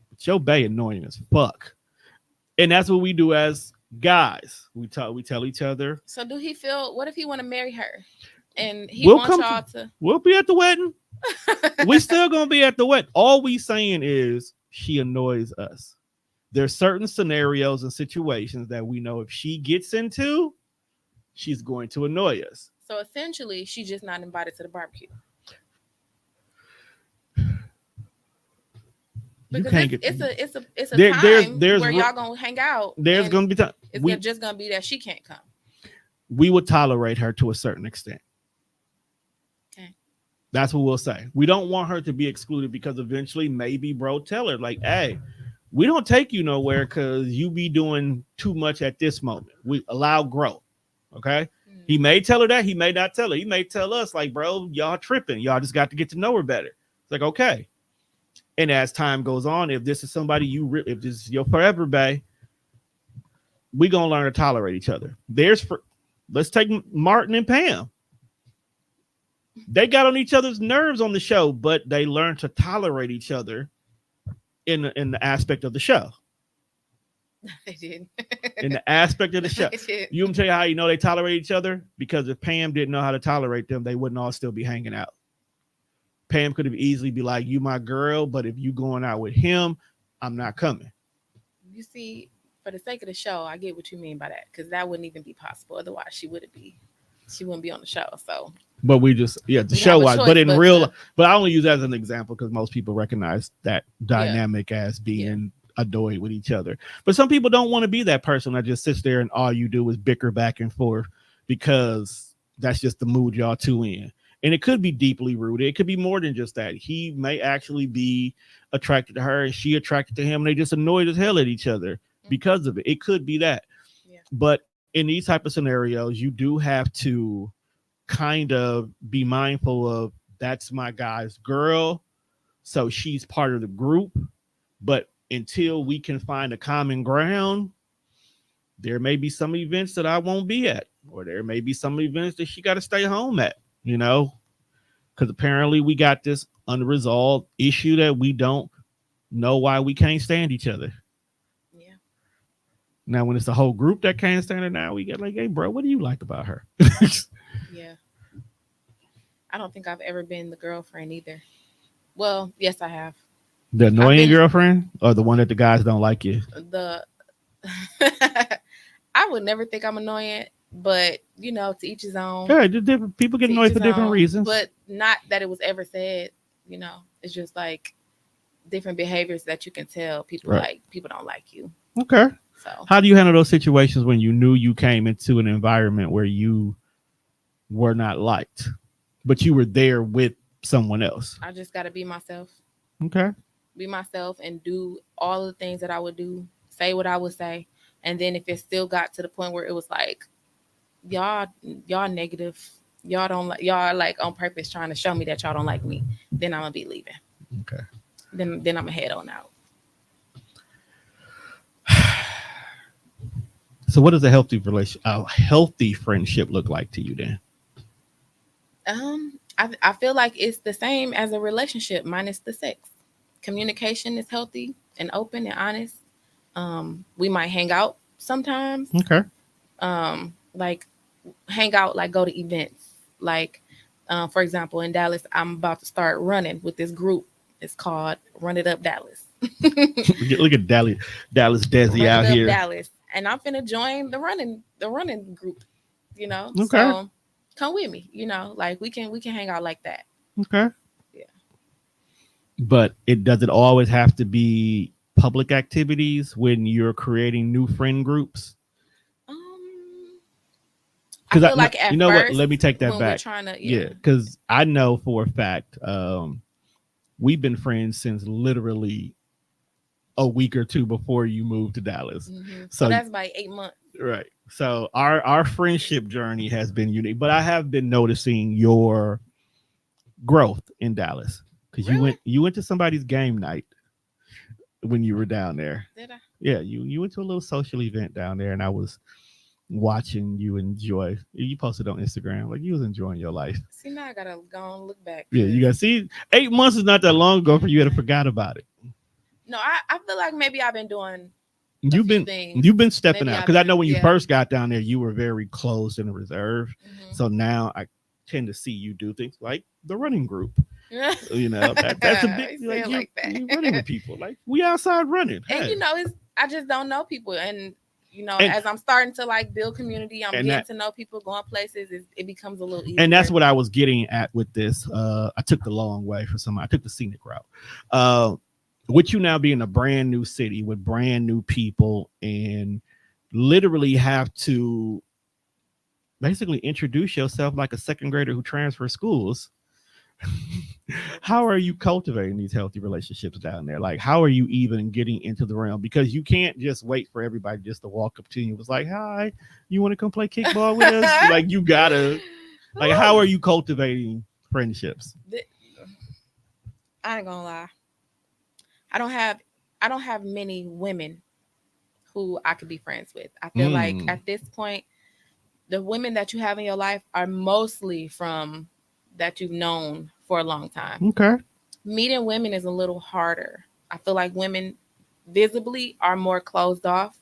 but your bae annoying as fuck. And that's what we do as guys. We tell each other. So do he feel? What if he want to marry her, and he wants y'all to? We'll be at the wedding. We still gonna be at the wedding. All we saying is she annoys us. There's certain scenarios and situations that we know if she gets into, she's going to annoy us. So essentially, she's just not invited to the barbecue. Because it's a time where y'all gonna hang out. There's gonna be time. It's just gonna be that she can't come. We would tolerate her to a certain extent. Okay. That's what we'll say. We don't want her to be excluded because eventually, maybe, bro, tell her like, "Hey, we don't take you nowhere because you be doing too much at this moment. We allow growth." Okay. He Mm. may tell her that. He may not tell her. He may tell us like, "Bro, y'all tripping. Y'all just got to get to know her better." It's like, okay. And as time goes on, if this is somebody if this is your forever bae, we gonna learn to tolerate each other. Let's take Martin and Pam. They got on each other's nerves on the show, but they learned to tolerate each other in the aspect of the show. They did. In the aspect of the show, They did. you can tell you how you know they tolerate each other because if Pam didn't know how to tolerate them, they wouldn't all still be hanging out. Pam could have easily be like, "You my girl, but if you going out with him, I'm not coming." You see, for the sake of the show, I get what you mean by that because that wouldn't even be possible. Otherwise, she wouldn't be on the show. So But we just, yeah, the we have show a wise, choice, but in but real, to, but I only use that as an example because most people recognize that yeah, dynamic as yeah, being annoyed with each other. But some people don't want to be that person that just sits there and all you do is bicker back and forth because that's just the mood y'all two in. And it could be deeply rooted. It could be more than just that. He may actually be attracted to her and she attracted to him and they just annoyed as hell at each other mm, because of it. It could be that. yeah, But in these type of scenarios, you do have to kind of be mindful of that's my guy's girl. So she's part of the group. But until we can find a common ground, there may be some events that I won't be at, or there may be some events that she got to stay home at, you know, because apparently we got this unresolved issue that we don't know why we can't stand each other. yeah, Now, when it's the whole group that can't stand her, now we get like, "Hey, bro, what do you like about her?" yeah. I don't think I've ever been the girlfriend either. Well, yes, I have. The I've annoying been girlfriend or the one that the guys don't like you? the. I would never think I'm annoying, but to each his own. Yeah, different people get To each annoyed for his different own. reasons. But not that it was ever said. It's just like different behaviors that you can tell people Right. like people don't like you. Okay. So How do you handle those situations when you knew you came into an environment where you were not liked, but you were there with someone else? I just got to Okay. be myself, and do all the things that I would do, say what I would say, and then if it still got to the point where it was like y'all y'all negative, y'all like on purpose trying to show me that y'all don't like me, then I'm gonna be leaving. Okay. Then I'm gonna head on out. So, what does a healthy friendship look like to you then? I feel like it's the same as a relationship minus the sex. Communication is healthy and open and honest. We might hang out sometimes. Okay. Like hang out, like go to events. Like for example, in Dallas, I'm about to start running with this group. It's called Run It Up Dallas. Look at Dallas Desi Run It out Up here. Dallas, and I'm finna join the running group. Okay. So come with me. Like we can hang out like that. Okay. Yeah. But it always have to be public activities when you're creating new friend groups. Um, I Because feel like you at know what? first Let me take that when we're back. trying to, Yeah, because I know for a fact we've been friends since literally a week or two before you moved to Dallas. So So that's like 8 months. right. So our friendship journey has been unique, but I have been noticing your growth in Dallas because Really? you went to somebody's game night when you were down there. Did I? Yeah, you went to a little social event down there, and I was watching you enjoy. You posted on Instagram like you was enjoying your life. See, now I gotta go and look back. Yeah, you got see 8 months is not that long ago for you to forgot about it. No, I feel like maybe I've been doing a You've few been things. you've been stepping Maybe out I've because I know been, when you yeah. first got down there, you were very closed and reserved. Hmm. So now I tend to see you do things like the running group. Yeah. You know that's a big You say like it you like that. you running with people like we outside running. And Hey, I just don't know people, and and as I'm starting to like build community, I'm and getting that to know people, going places. It becomes a little and that's easier. what I was getting at with this. I took the long way for some. I took the scenic route. Uh, with you now being a brand new city with brand new people and literally have to basically introduce yourself like a second grader who transfers schools. How Focus. are you cultivating these healthy relationships down there? Like, how are you even getting into the realm? Because you can't just wait for everybody just to walk up to you and was like, "Hi, you want to come play kickball with us?" Like, you gotta, like, how are Woo. you cultivating friendships? Th- I ain't gonna lie. I don't have I don't have many women who I could be friends with. I feel like Mm, at this point, the women that you have in your life are mostly from that you've known for a long time. okay, Meeting women is a little harder. I feel like women visibly are more closed off,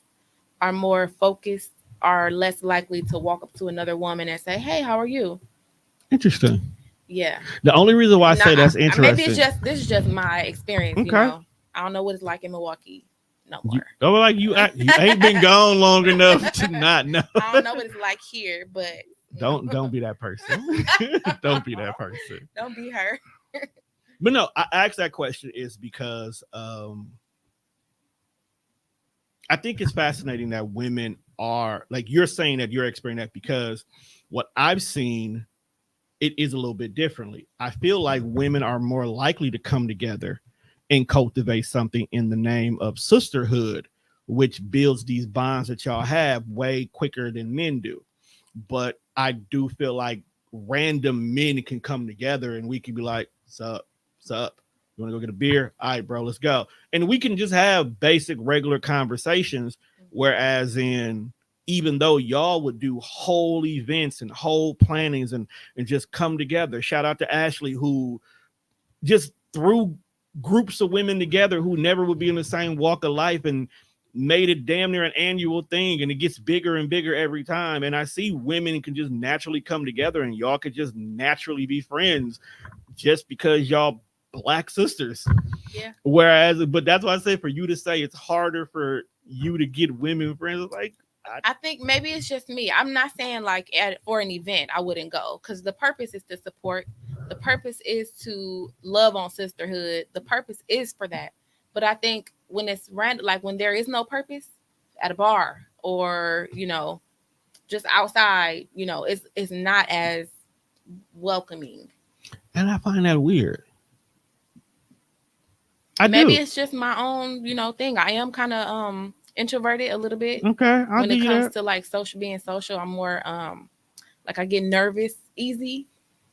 are more focused, are less likely to walk up to another woman and say, "Hey, how are you?" interesting. Yeah. The only reason why I Not say that's maybe it's interesting. just this is just my experience, you Okay, know. I don't know what it's like in Milwaukee no you, more. oh, like you ain't been gone long enough to not know. I don't know what it's like here, but Don't be that person. Don't be that person. don't be her. But no, I asked that question is because I think it's fascinating that women are like you're saying that you're experiencing that because what I've seen it is a little bit differently. I feel like women are more likely to come together and cultivate something in the name of sisterhood, which builds these bonds that y'all have way quicker than men do. But I do feel like random men can come together and we can be like, sup, sup. You want to go get a beer? All right, bro, let's go. And we can just have basic, regular conversations. Whereas in even though y'all would do whole events and whole plannings and just come together. Shout out to Ashley who just threw groups of women together who never would be in the same walk of life and made it damn near an annual thing and it gets bigger and bigger every time and I see women can just naturally come together and y'all could just naturally be friends just because y'all black sisters. Yeah. Whereas but that's why I say for you to say it's harder for you to get women friends like I think maybe it's just me. I'm not saying like for an event I wouldn't go because the purpose is to support. The purpose is to love on sisterhood. The purpose is for that. But I think when it's random, like when there is no purpose at a bar or just outside, it's not as welcoming. and I find that weird. I Maybe do. it's just my own thing. I am kind of introverted a little bit Okay, I'll when give it you comes that. to like being social. I'm more like I get nervous easy.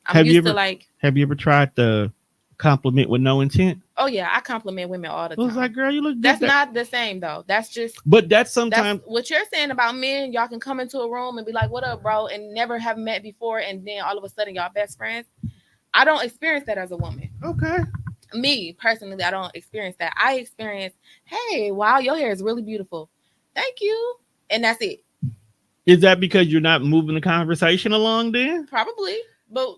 I'm Have you used to ever like, have you ever tried the compliment with no intent? oh yeah, I compliment women all the It was time. like, girl, you look good. That's That, not the same though. but that's That's sometimes what you're saying about men. Y'all can come into a room and be like, "What up, bro?" and never have met before, and then all of a sudden y'all best friends. I don't experience that as a woman. okay. Me personally, I don't experience that. I experience, hey, wow, your hair is really beautiful. Thank you, and that's it. Is that because you're not moving the conversation along then? Probably, but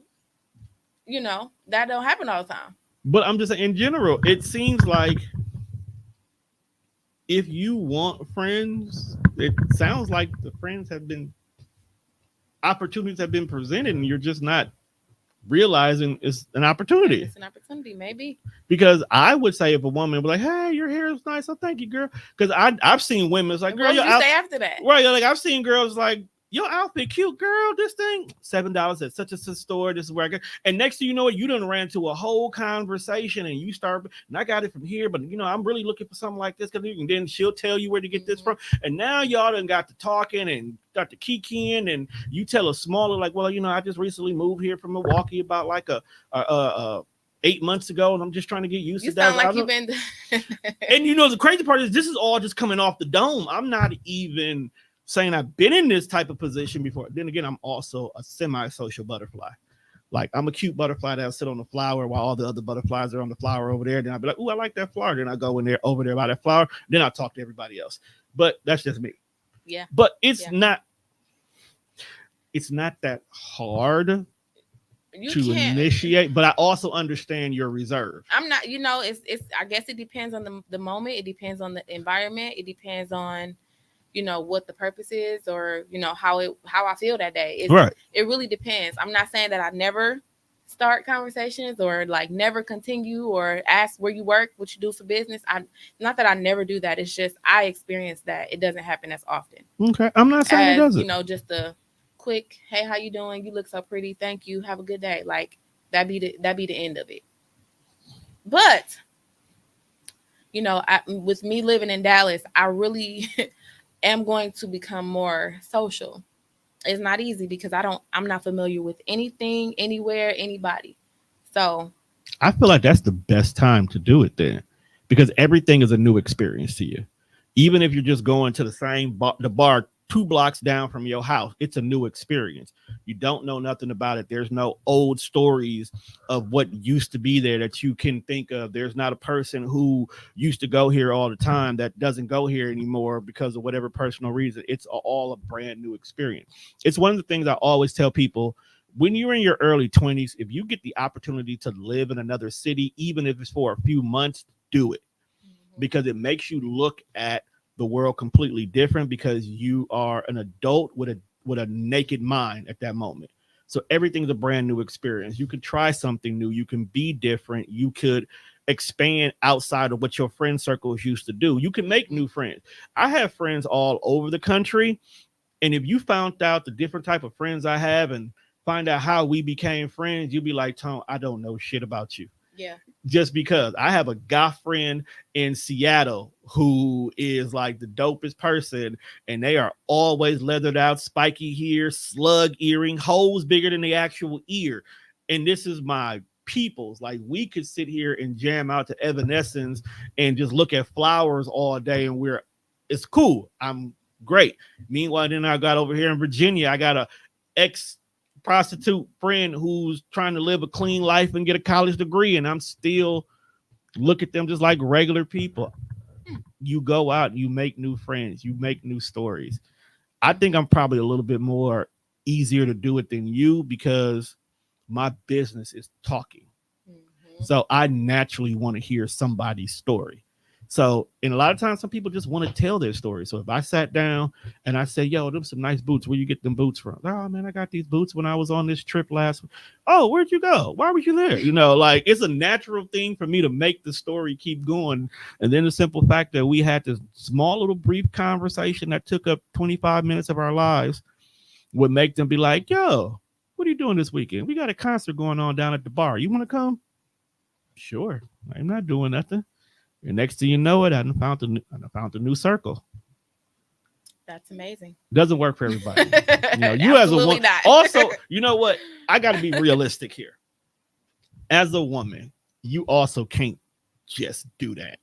that don't happen all the time. But I'm just saying, in general, it seems like if you want friends, it sounds like the friends have been opportunities have been presented, and you're just not realizing it's an That opportunity. it's an opportunity, maybe. Because I would say if a woman was like, "Hey, your hair is nice," oh, thank you, girl. Because I've seen women it's like, And "Girl, what your would you out say after that? right." Like I've seen girls like, "Your outfit cute, girl. This thing $7 at such and such store. This is where I get." And next thing you know, it you done ran to a whole conversation, and you start. And I got it from here, but I'm really looking for something like this. And then she'll tell you where to get this Hmm. from. And now y'all done got to talking and got to kikiing, and you tell a smaller like, "Well, I just recently moved here from Milwaukee about like a 8 months ago, and I'm just trying to get used You to that." sound like you've been. And the crazy part is this is all just coming off the dome. I'm not even saying I've been in this type of position before. Then again, I'm also a semi-social butterfly. Like I'm a cute butterfly that'll sit on the flower while all the other butterflies are on the flower over there. Then I'll be like, "Ooh, I like that flower." Then I go in there over there by that flower. Then I talk to everybody else. But that's just me. Yeah, But it's yeah. not. It's not that hard You to can't. initiate. But I also understand your reserve. I'm not. It's. I guess it depends on the moment. It depends on the environment. It depends on what the purpose is, or how I feel that day. Right. It really depends. I'm not saying that I never start conversations or like never continue or ask where you work, what you do for business. I Not that I never do that. It's just I experience that it doesn't happen as often Okay. I'm not saying it as doesn't. just a quick, hey, how you doing? You look so pretty. Thank you. Have a good day. Like, That be the end of it. But with me living in Dallas, I really am going to become more social. It's not easy because I'm not familiar with anything, anywhere, anybody. So I feel like that's the best time to do it then, because everything is a new experience to you. Even if you're just going to the same the bar 2 blocks down from your house, it's a new experience. You don't know nothing about it. There's no old stories of what used to be there that you can think of. There's not a person who used to go here all the time that doesn't go here anymore because of whatever personal reason. It's all a brand new experience. It's one of the things I always tell people: when you're in your early 20s, if you get the opportunity to live in another city, even if it's for a few months, do it, because it makes you look at the world completely different, because you are an adult with a naked mind at that moment. So everything's a brand new experience. You could try something new. You can be different. You could expand outside of what your friend circles used to do. You can make new friends. I have friends all over the country, and if you found out the different type of friends I have and find out how we became friends, you'd be like, Tone, I don't know shit about you. yeah. Just because I have a guy friend in Seattle who is like the dopest person, and they are always leathered out, spiky hair, slug earring, holes bigger than the actual ear. And this is my people's. Like, we could sit here and jam out to Evanescence and just look at flowers all day, and it's cool. I'm great. Meanwhile, then I got over here in Virginia, I got a ex prostitute friend who's trying to live a clean life and get a college degree, and I'm still look at them just like regular people. You go out, you make new friends, you make new stories. I think I'm probably a little bit more easier to do it than you, because my business is talking. Mm-hmm. So I naturally want to hear somebody's story. So, and a lot of times, some people just want to tell their story. So if I sat down and I say, "Yo, them some nice boots. Where you get them boots from?" "Oh man, I got these boots when I was on this trip last week." "Oh, where'd you go? Why were you there?" Like, it's a natural thing for me to make the story keep going. And then the simple fact that we had this small little brief conversation that took up 25 minutes of our lives would make them be like, "Yo, what are you doing this weekend? We got a concert going on down at the bar. You want to come?" "Sure. I'm not doing nothing." And next thing you know it, I found a new circle. That's amazing. Doesn't work for everybody. You as a Absolutely woman. not. Also, you know what? I got to be realistic here. As a woman, you also can't just do that.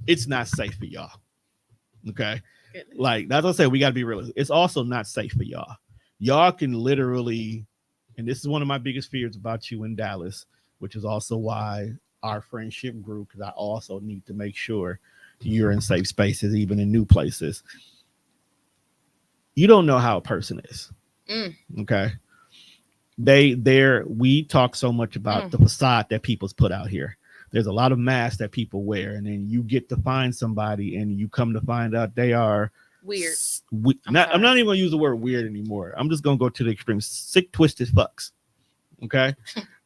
It's not safe for y'all. Okay. Goodness. Like, that's what I say. We got to be realistic. It's also not safe for y'all. Y'all can literally, and this is one of my biggest fears about you in Dallas, which is also why our friendship grew, because I also need to make sure you're in safe spaces, even in new places. You don't know how a person is. Okay. We talk so much about the facade that people's put out here. There's a lot of masks that people wear, and then you get to find somebody, and you come to find out they are weird. I'm not even gonna use the word weird anymore. I'm just gonna go to the extreme: sick, twisted fucks. Okay.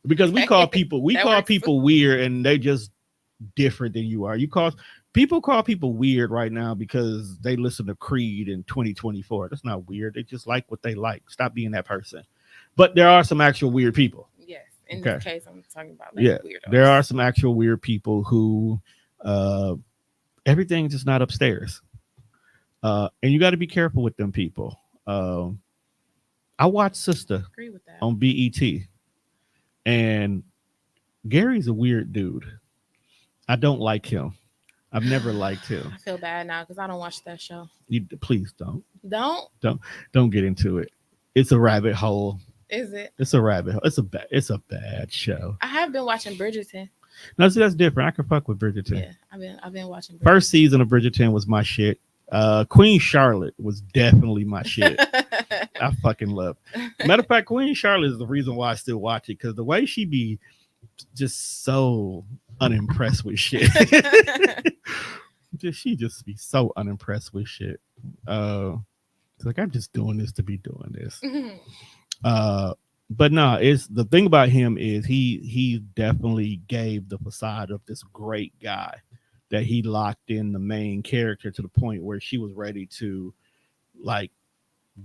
Because we call people weird, and they just different than you are. People call people weird right now because they listen to Creed in 2024. That's not weird. They just like what they like. Stop being that person. But there are some actual weird people. Yes. In this case, I'm talking about weirdos. There are some actual weird people who everything's just not upstairs. And you got to be careful with them people. I watched Sister on BET, and Gary's a weird dude. I don't like him. I've never liked him. I feel bad now because I don't watch that show. Please don't. Don't get into it. It's a rabbit hole. Is it? It's a rabbit hole. It's a bad show. I have been watching Bridgerton. No, see, that's different. I can fuck with Bridgerton. Yeah, I've been watching Bridgerton. First season of Bridgerton was my shit. Queen Charlotte was definitely my shit. I fucking love. Matter of fact, Queen Charlotte is the reason why I still watch it, because the way she be just so unimpressed with shit. She just be so unimpressed with shit. It's like, I'm just doing this to be doing this. But no, it's the thing about him is he definitely gave the facade of this great guy, that he locked in the main character to the point where she was ready to like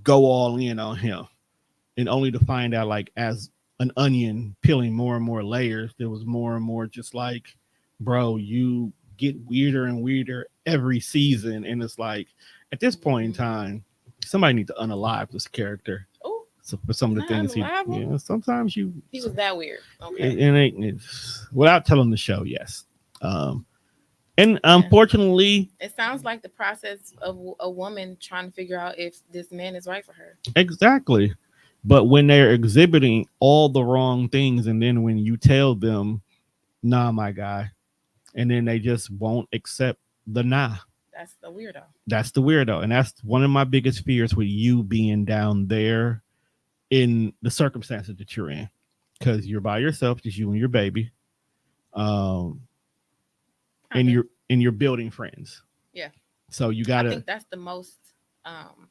go all in on him, and only to find out, like, as an onion peeling more and more layers. There was more and more just like, bro, you get weirder and weirder every season. And it's like, at this point in time, somebody need to unalive this character. Oh, So for some of the not things unalive. sometimes He was that weird. Okay. it's without telling the show, yes. Um, and Yeah. unfortunately, It sounds like the process of a woman trying to figure out if this man is right for her. exactly. But when they're exhibiting all the wrong things, and then when you tell them, nah, my guy, and then they just won't accept the nah. That's the weirdo. That's the weirdo. And that's one of my biggest fears with you being down there in the circumstances that you're in. Because you're by yourself, just you and your baby. Um, and Okay. you're building friends. Yeah. So you I gotta think that's the most, um,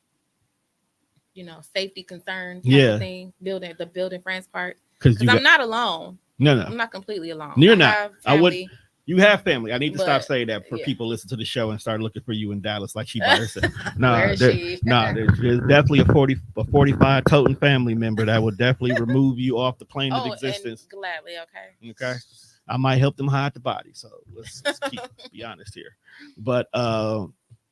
safety concern type of yeah, thing. Building friends part. because Because you got I'm not alone. no. I'm not completely alone. You're I not. have I would. family, You have family. I need to stop but saying that for yeah. people listen to the show and start looking for you in Dallas like she by herself. Where Nah, is she? there's definitely a 45 toting family member that would definitely remove you off the plane of Oh, and existence. gladly, okay. Okay. I might help them hide the body. So let's be honest here. But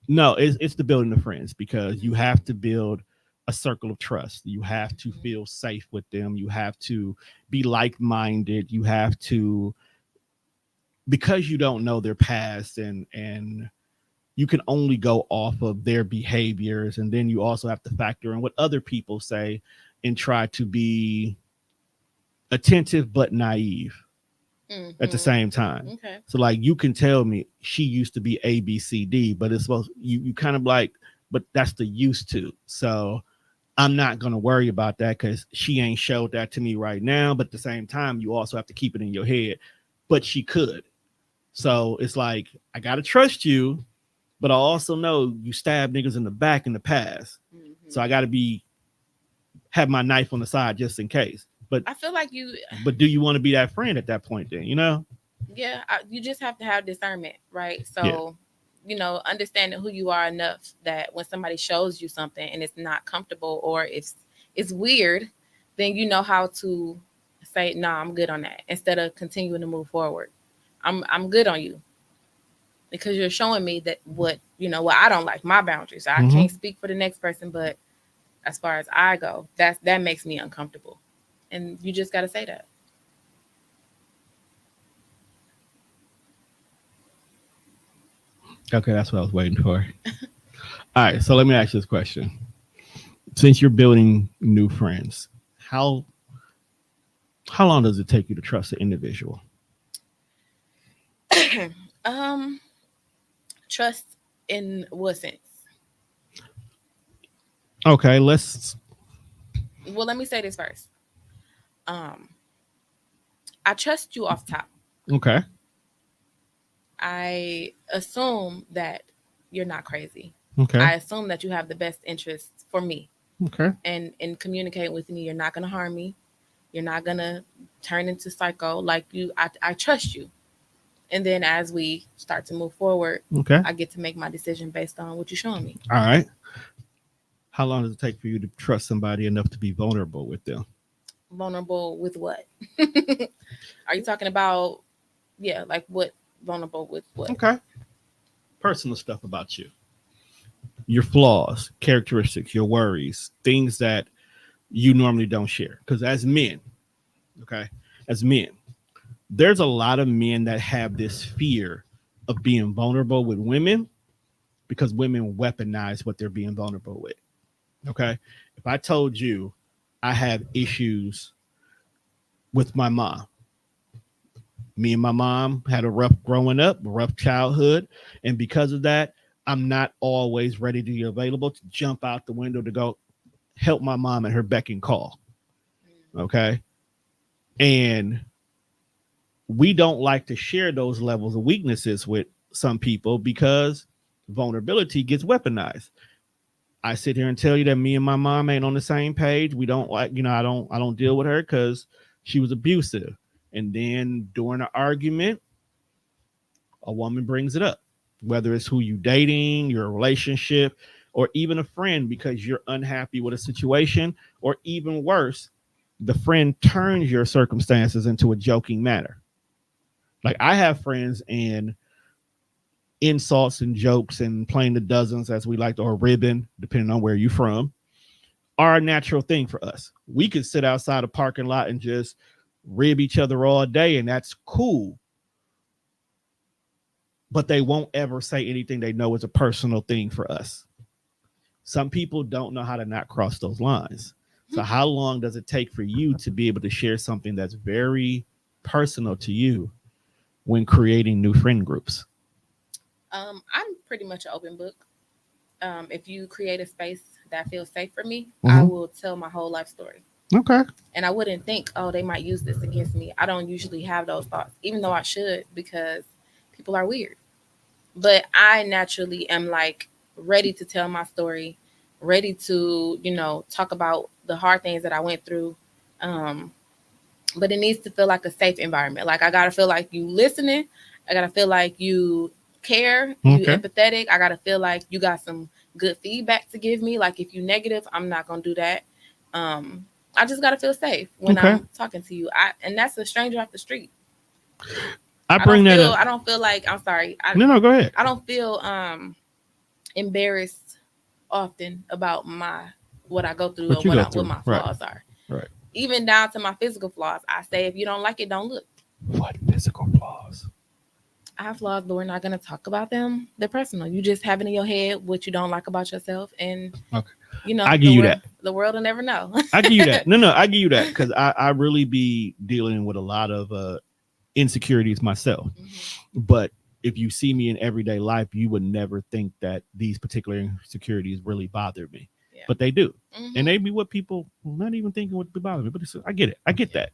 no, it's the building of friends because you have to build a circle of trust. You have to Mhm. feel safe with them. You have to be like minded. You have to, because you don't know their past, and you can only go off of their behaviors, and then you also have to factor in what other people say and try to be attentive but naive at the Mhm. same time. Okay. So like you can tell me she used to be ABCD, but it's supposed you kind of like, but that's the used to. So I'm not gonna worry about that because she ain't showed that to me right now. But at the same time, you also have to keep it in your head. But she could. So it's like I gotta trust you, but I also know you stab niggas in the back in the past. So I Mhm. gotta be have my knife on the side just in case. I feel like you, But do you want to be that friend at that point then, you know? yeah, you just have to have discernment, right? Yeah. So, understanding who you are enough that when somebody shows you something and it's not comfortable or it's weird, then you know how to say, "Nah, I'm good on that," instead of continuing to move forward. I'm good on you because you're showing me that what I don't like my boundaries. I Mm-hmm. can't speak for the next person, but as far as I go, that makes me uncomfortable, and you just got to say that. Okay, that's what I was waiting for. All right, so let me ask you this question. Since you're building new friends, how how long does it take you to trust an individual? um, Trust in what sense? Okay, let's Well, let me say this first. Um, I trust you off top. okay. I assume that you're not crazy. Okay. I assume that you have the best interests for me, Okay. and in communicating with me, you're not gonna harm me. You're not gonna turn into psycho. Like you, I trust you. And then as we start to move forward, Okay. I get to make my decision based on what you're showing me. All right. How long does it take for you to trust somebody enough to be vulnerable with them? Vulnerable with what? Are you talking about? Yeah, like what? Vulnerable with what? Okay. Personal stuff about you. Your flaws, characteristics, your worries, things that you normally don't share. Because as men, okay, as men, there's a lot of men that have this fear of being vulnerable with women because women weaponize what they're being vulnerable with. Okay. If I told you I have issues with my mom, me and my mom had a rough growing up, a rough childhood. And because of that, I'm not always ready to be available to jump out the window to go help my mom at her beck and call. Okay. And we don't like to share those levels of weaknesses with some people because vulnerability gets weaponized. I sit here and tell you that me and my mom ain't on the same page. We don't like, I don't deal with her because she was abusive. And then during an argument, a woman brings it up, whether it's who you dating, your relationship, or even a friend because you're unhappy with a situation, or even worse, the friend turns your circumstances into a joking matter. Like I have friends and insults and jokes and playing the dozens, as we like to, or ribbon, depending on where you're from, are a natural thing for us. We could sit outside a parking lot and just rib each other all day, and that's cool. But they won't ever say anything they know is a personal thing for us. Some people don't know how to not cross those lines. So how long does it take for you to be able to share something that's very personal to you when creating new friend groups? I'm pretty much an open book. If you create a space that feels safe for me, I Mhm. will tell my whole life story. Okay. And I wouldn't think, oh, they might use this against me. I don't usually have those thoughts, even though I should, because people are weird. But I naturally am like ready to tell my story, ready to, talk about the hard things that I went through. Um, but it needs to feel like a safe environment. Like I gotta feel like you listening. I gotta feel like you care, you Okay. empathetic. I gotta feel like you got some good feedback to give me. Like if you negative, I'm not gonna do that. Um, I just gotta feel safe when Okay. I'm talking to you. And that's a stranger off the street. I bring that up. I don't feel like I'm sorry. No, no, go ahead. I don't feel embarrassed often about what I go through What or you go what through. my Right. flaws are. Right. Even down to my physical flaws. I say if you don't like it, don't look. What physical flaws? I have flaws, but we're not going to talk about them. They're personal. You just have it in your head what you don't like about yourself, and Okay. I give the you world, that. the world will never know. I give you that. No, no, I give you that because I really be dealing with a lot of insecurities myself. But if you see me in everyday life, you would never think that these particular insecurities really bother me. Yeah. But they do. And Mhm. they be what people not even thinking would be bothering me. But I get it. I get that.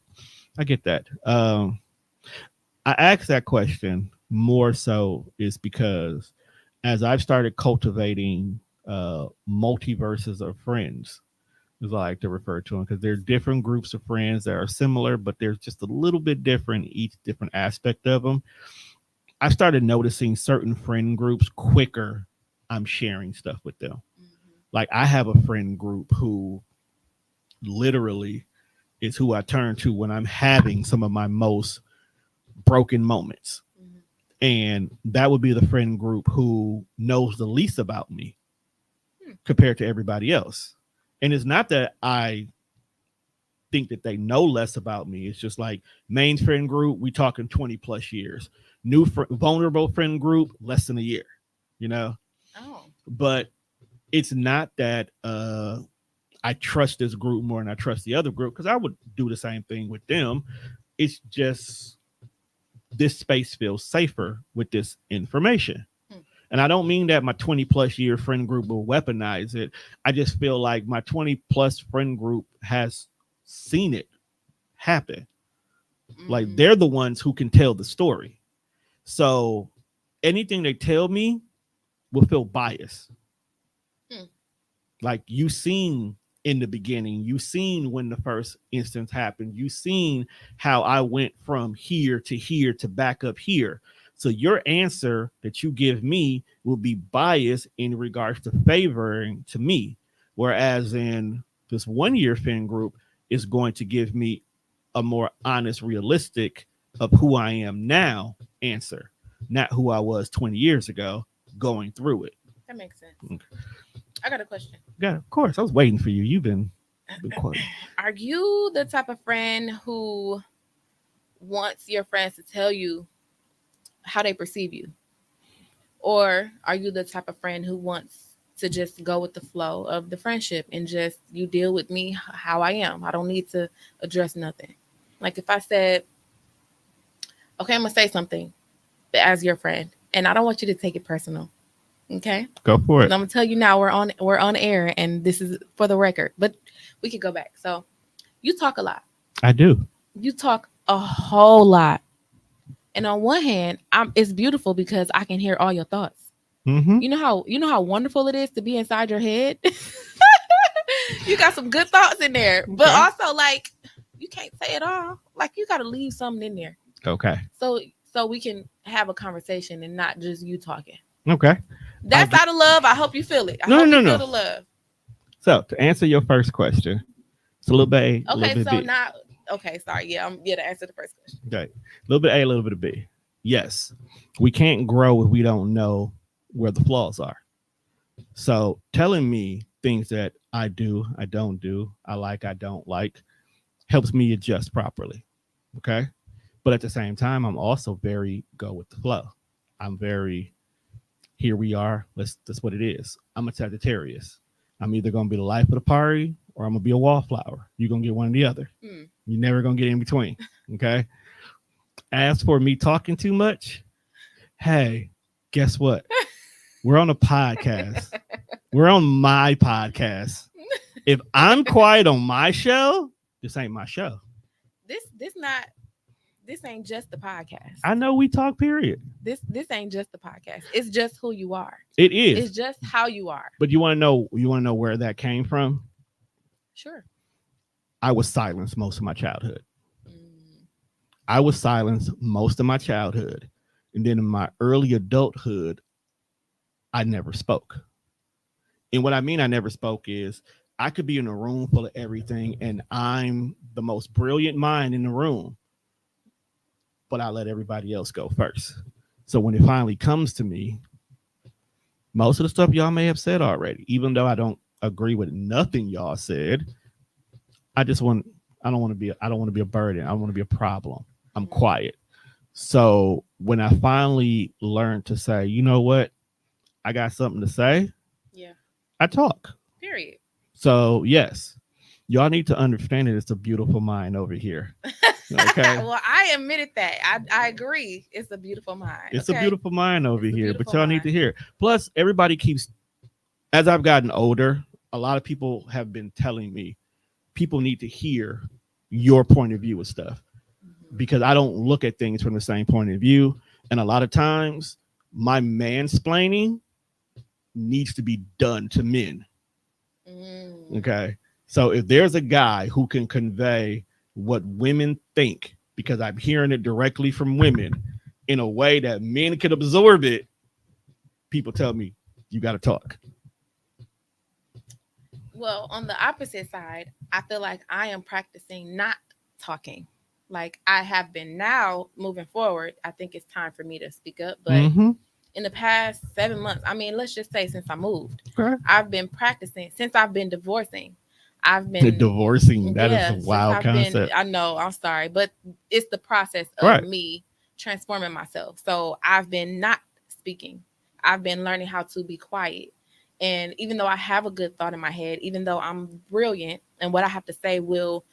I get that. I asked that question more so is because as I've started cultivating multiverses of friends, as I like to refer to them, because they're different groups of friends that are similar, but there's just a little bit different in each different aspect of them. I started noticing certain friend groups quicker. I'm sharing stuff with them. Mhm. Like I have a friend group who literally is who I turn to when I'm having some of my most broken moments. Mhm. And that would be the friend group who knows the least about me Hmm. compared to everybody else. And it's not that I think that they know less about me. It's just like main friend group, we talking 20 plus years. New vulnerable friend group, less than a year, you know? Oh. But it's not that I trust this group more than I trust the other group because I would do the same thing with them. It's just this space feels safer with this information. Hmm. And I don't mean that my 20 plus year friend group will weaponize it. I just feel like my 20 plus friend group has seen it happen. Like Mhm. they're the ones who can tell the story. So anything they tell me will feel biased. Hmm. Like you seen in the beginning, you seen when the first instance happened, you seen how I went from here to back up here. So your answer that you give me will be biased in regards to favoring to me. Whereas in this 1 year fan group is going to give me a more honest, realistic of who I am now answer, not who I was 20 years ago going through it. That makes sense. Okay. I got a question. Yeah, of course. I was waiting for you. You've been quiet. Are you the type of friend who wants your friends to tell you how they perceive you? Or are you the type of friend who wants to just go with the flow of the friendship and just you deal with me how I am? I don't need to address nothing. Like if I said, okay, I'm gonna say something as your friend, and I don't want you to take it personal. Okay, Go for and it. I'm gonna tell you now we're on air, and this is for the record. But we could go back. So you talk a lot. I do. You talk a whole lot, and on one hand, it's beautiful because I can hear all your thoughts. Mm-hmm. You know how wonderful it is to be inside your head. You got some good thoughts in there, but Okay. also like you can't say it all. Like you got to leave something in there, Okay. so we can have a conversation and not just you talking. Okay. That's out of love. I hope you feel it. I No, hope no, you no, feel no. the love. So to answer your first question, It's a little bit A, a little Okay, bit so B. now, okay, sorry. Yeah, to answer the first question. Okay. A little bit A, a little bit of B. Yes. We can't grow if we don't know where the flaws are. So telling me things that I do, I don't do, I don't like, helps me adjust properly. Okay. But at the same time, I'm also very go with the flow. I'm very, here we are. That's what it is. I'm a Sagittarius. I'm either gonna be the life of the party or I'm gonna be a wallflower. You're gonna get one or the other. Mm. You're never gonna get in between. Okay. As for me talking too much, hey, guess what? We're on a podcast. We're on my podcast. If I'm quiet on my show, this ain't my show. This not this ain't just the podcast. I know we talk, period. This ain't just the podcast. It's just who you are. It is. It's just how you are. But you wanna know where that came from? Sure. I was silenced most of my childhood. Mm. I was silenced most of my childhood. And then in my early adulthood, I never spoke. And what I mean I never spoke is I could be in a room full of everything and I'm the most brilliant mind in the room, but I let everybody else go first. So when it finally comes to me, most of the stuff y'all may have said already, even though I don't agree with nothing y'all said, I just want I don't want to be a burden. I don't want to be a problem. I'm quiet. So when I finally learned to say, you know what, I got something to say, Yeah. I talk. Period. So yes, y'all need to understand it. It's a beautiful mind over here. Okay. Well, I admitted that. I agree. It's a beautiful mind. It's okay? a beautiful mind over It's a here, but beautiful y'all need mind. to hear it. Plus, everybody keeps, as I've gotten older, a lot of people have been telling me people need to hear your point of view of stuff Mhm. because I don't look at things from the same point of view. And a lot of times, my mansplaining needs to be done to men. Mm. Okay. So if there's a guy who can convey what women think, because I'm hearing it directly from women in a way that men can absorb it, people tell me, you got to talk. Well, on the opposite side, I feel like I am practicing not talking. Like I have been now moving forward. I think it's time for me to speak up. But Mm-hmm. in the past 7 months, I mean, let's just say since I moved, Okay. I've been practicing since I've been divorcing. I've been, Divorcing, that is a yeah, since wild I've been, concept. I know, I'm sorry, but it's the process of Right. me transforming myself. So I've been not speaking. I've been learning how to be quiet. And even though I have a good thought in my head, even though I'm brilliant and what I have to say will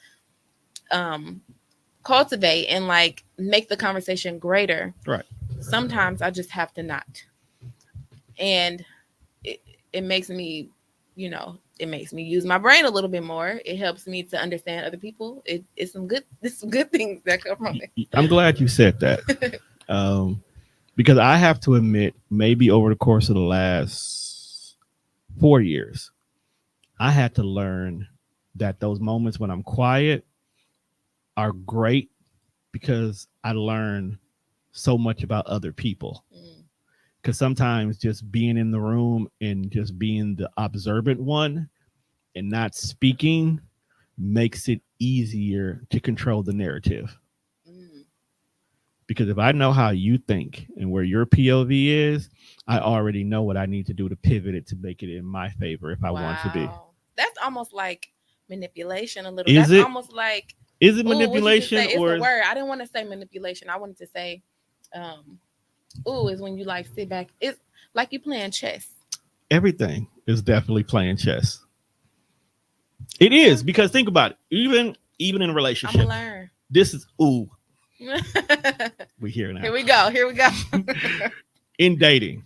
um, cultivate and like make the conversation greater, Right. sometimes I just have to not. And it, it makes me, it makes me use my brain a little bit more. It helps me to understand other people. It's some good things that come from I'm glad you said that. it. Um, because I have to admit, maybe over the course of the last 4 years, I had to learn that those moments when I'm quiet are great because I learn so much about other people. Mm, Because sometimes just being in the room and just being the observant one and not speaking makes it easier to control the narrative. mm. Because if I know how you think and where your POV is, I already know what I need to do to pivot it to make it in my favor if I want to be. Wow. That's almost like manipulation a little. Is That's it? almost like, Is it oh, what you just manipulation say? It's or a is word. I didn't want to say manipulation. I wanted to say, um, ooh, is when you like sit back. It's like you playing chess. everything is definitely playing chess? It Okay. is because think about it. Even in a I'm gonna relationship, learn. this is ooh, Here we here now. we go. Here we go. In dating,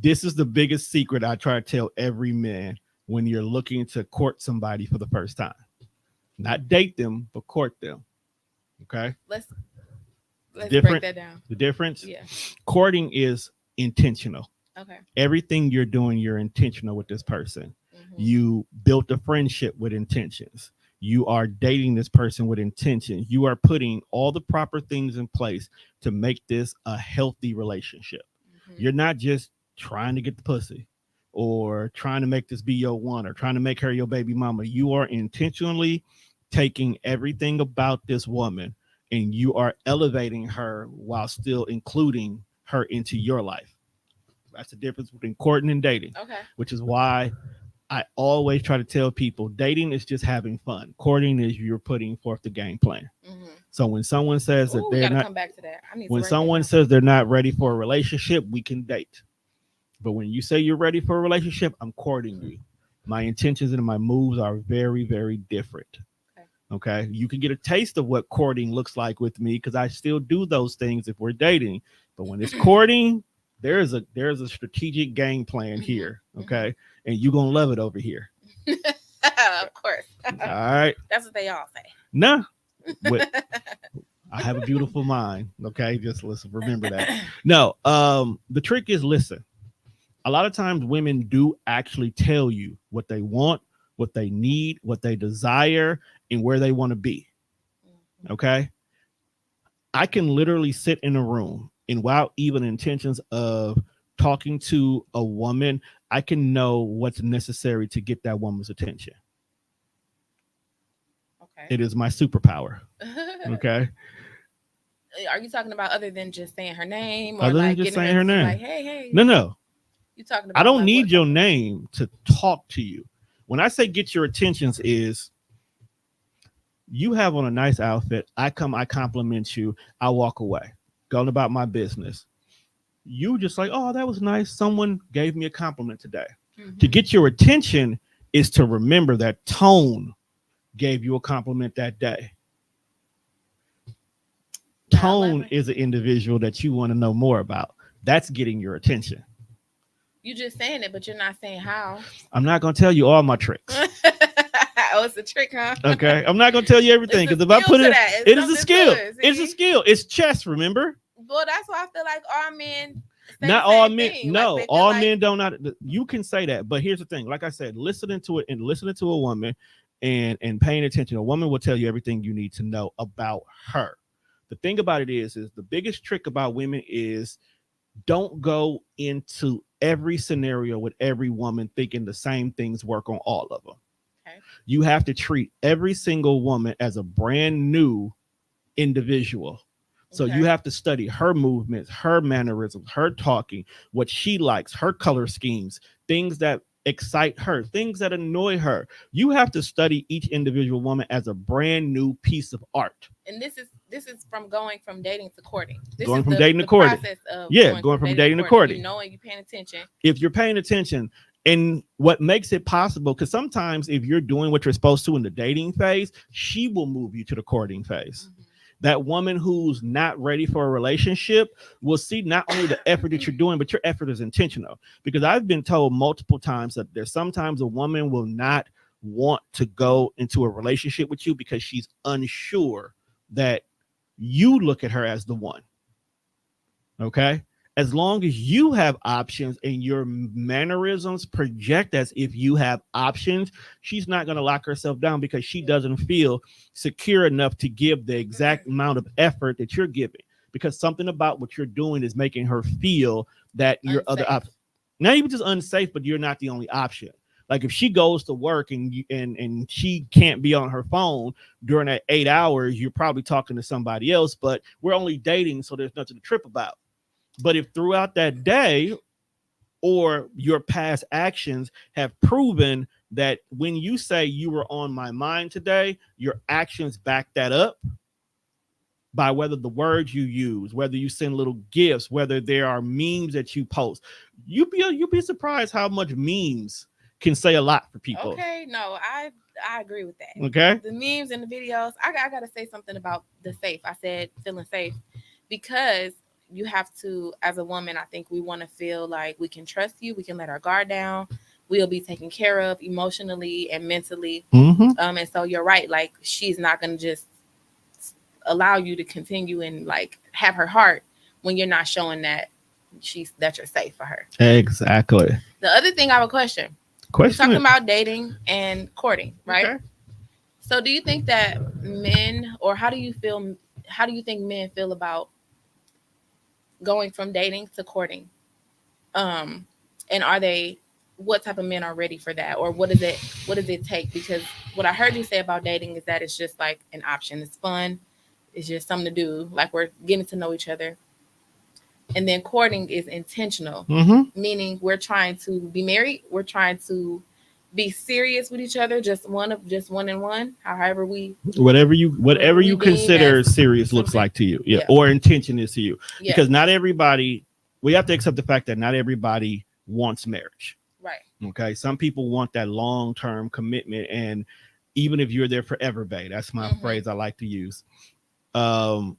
this is the biggest secret I try to tell every man when you're looking to court somebody for the first time. Not date them, but court them. Okay? Let's break Different. that down. The difference? Yeah. Courting is intentional. Okay. Everything you're doing, you're intentional with this person. Hmm. You built a friendship with intentions. You are dating this person with intentions. You are putting all the proper things in place to make this a healthy relationship. Hmm. You're not just trying to get the pussy or trying to make this be your one or trying to make her your baby mama. You are intentionally taking everything about this woman and you are elevating her while still including her into your life. That's the difference between courting and dating, Okay. which is why I always try to tell people dating is just having fun. Courting is you're putting forth the game plan. Mm-hmm. So when someone says that Ooh, we they're got to not, come back to that. I need to when write that someone down. says they're not ready for a relationship, we can date. But when you say you're ready for a relationship, I'm courting you. My intentions and my moves are very, very different. Okay. Okay. You can get a taste of what courting looks like with me because I still do those things if we're dating. But when it's courting, there's a strategic game plan here. Okay. And you're gonna love it over here. Of course. All right. That's what they all say. Nah. What I have a beautiful mind. Okay. Just listen, remember that. No, the trick is listen. A lot of times women do actually tell you what they want, what they need, what they desire, and where they want to be. Okay. I can literally sit in a room and without even intentions of talking to a woman, I can know what's necessary to get that woman's attention. Okay. It is my superpower. Okay. Are you talking about other than just saying her name or Other than like just getting saying her her to name. like, hey? No. You talking I about don't like need what your type of- name to talk to you. When I say get your attentions is you have on a nice outfit. I come, I compliment you. I walk away, going about my business. You just like, oh, that was nice. Someone gave me a compliment today. To Mhm. get your attention is to remember that tone gave you a compliment that day. Now Tone elaborate. is an individual that you want to know more about. That's getting your attention. You just saying it, but you're not saying how. I'm not going to tell you all my tricks. Oh, it's a trick, huh? Okay. I'm not going to tell you It's everything a because if I skill put to it, that. It's it is a something skill. to it. It's a See? skill. It's chess, remember? Well, that's why I feel like all men say Not the all same men. thing. Like No, they feel all like men don't. Not you can say that, but here's the thing. Like I said, listening to it and listening to a woman and paying attention. A woman will tell you everything you need to know about her. The thing about it is the biggest trick about women is don't go into every scenario with every woman thinking the same things work on all of them. okay. You have to treat every single woman as a brand new individual. So you Okay. have to study her movements, her mannerisms, her talking, what she likes, her color schemes, things that excite her, things that annoy her. You have to study each individual woman as a brand new piece of art. And this is from going from dating to courting. This Going is from the dating to the courting. process of Yeah, going going from from dating to dating to courting. You courting. knowing you paying attention. If you're paying attention, and what makes it possible, because sometimes if you're doing what you're supposed to in the dating phase, she will move you to the courting phase. Mm-hmm. That woman who's not ready for a relationship will see not only the effort that you're doing, but your effort is intentional. Because I've been told multiple times that there's sometimes a woman will not want to go into a relationship with you because she's unsure that you look at her as the one. Okay. As long as you have options and your mannerisms project as if you have options, she's not going to lock herself down because she doesn't feel secure enough to give the exact amount of effort that you're giving. Because something about what you're doing is making her feel that your other Unsafe. option, not even just unsafe, but you're not the only option. Like if she goes to work and she can't be on her phone during that 8 hours, you're probably talking to somebody else. But we're only dating, so there's nothing to trip about. But if throughout that day or your past actions have proven that when you say you were on my mind today, your actions back that up by whether the words you use, whether you send little gifts, whether there are memes that you post, you'll be surprised how much memes can say a lot for people. Okay, no, I agree with that. Okay. The memes and the videos. I gotta say something about the safe. I said feeling safe because you have to, as a woman, I think we want to feel like we can trust you. We can let our guard down. We'll be taken care of emotionally and mentally. Mm-hmm. And so you're right. Like she's not gonna just allow you to continue and like have her heart when you're not showing that you're safe for her. Exactly. The other thing I have a question. We're Question talking it. about dating and courting, right? Okay. So do you think that men, or how do you think men feel about going from dating to courting? And are they what type of men are ready for that, or what does it take? Because what I heard you say about dating is that it's just like an option. It's fun. It's just something to do. Like we're getting to know each other. And then courting is intentional, Mm-hmm. meaning we're trying to be married. We're trying to be serious with each other. Just one and one. However Whatever we you deem consider as serious looks something. like to you, yeah, Yeah. or intention is to you, Yeah. because not everybody. We have to accept the fact that not everybody wants marriage. Right. Okay, some people want that long term commitment, and even if you're there forever, babe, that's my Mm-hmm. phrase I like to use. Um,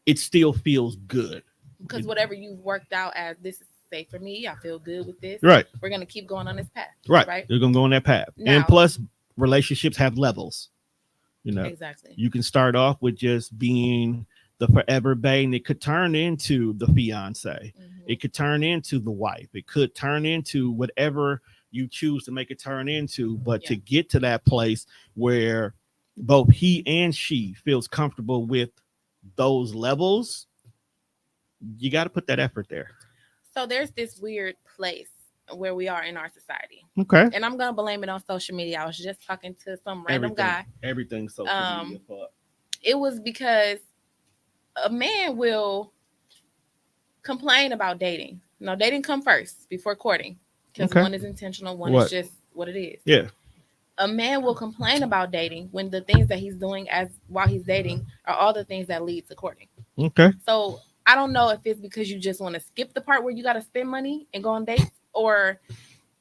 it still feels good. Because whatever you've worked out as, this is safe for me, I feel good with this. Right, We're gonna keep going on this path. right. Right. You're gonna go on that path, and Now, plus, relationships have levels. You know, exactly. you can start off with just being the forever bae, and it could turn into the fiance. Mm-hmm. It could turn into the wife. It could turn into whatever you choose to make it turn into. But Yeah. to get to that place where both he and she feels comfortable with those levels, you got to put that effort there. So there's this weird place where we are in our society, Okay. and I'm gonna blame it on social media. I was just talking to some random Everything, guy. everything social media. It was because a man will complain about dating. No, dating come first before courting, because Okay. one is intentional, one What? is just what it is. Yeah. A man will complain about dating when the things that he's doing as while he's dating are all the things that lead to courting. Okay. So I don't know if it's because you just want to skip the part where you got to spend money and go on dates, or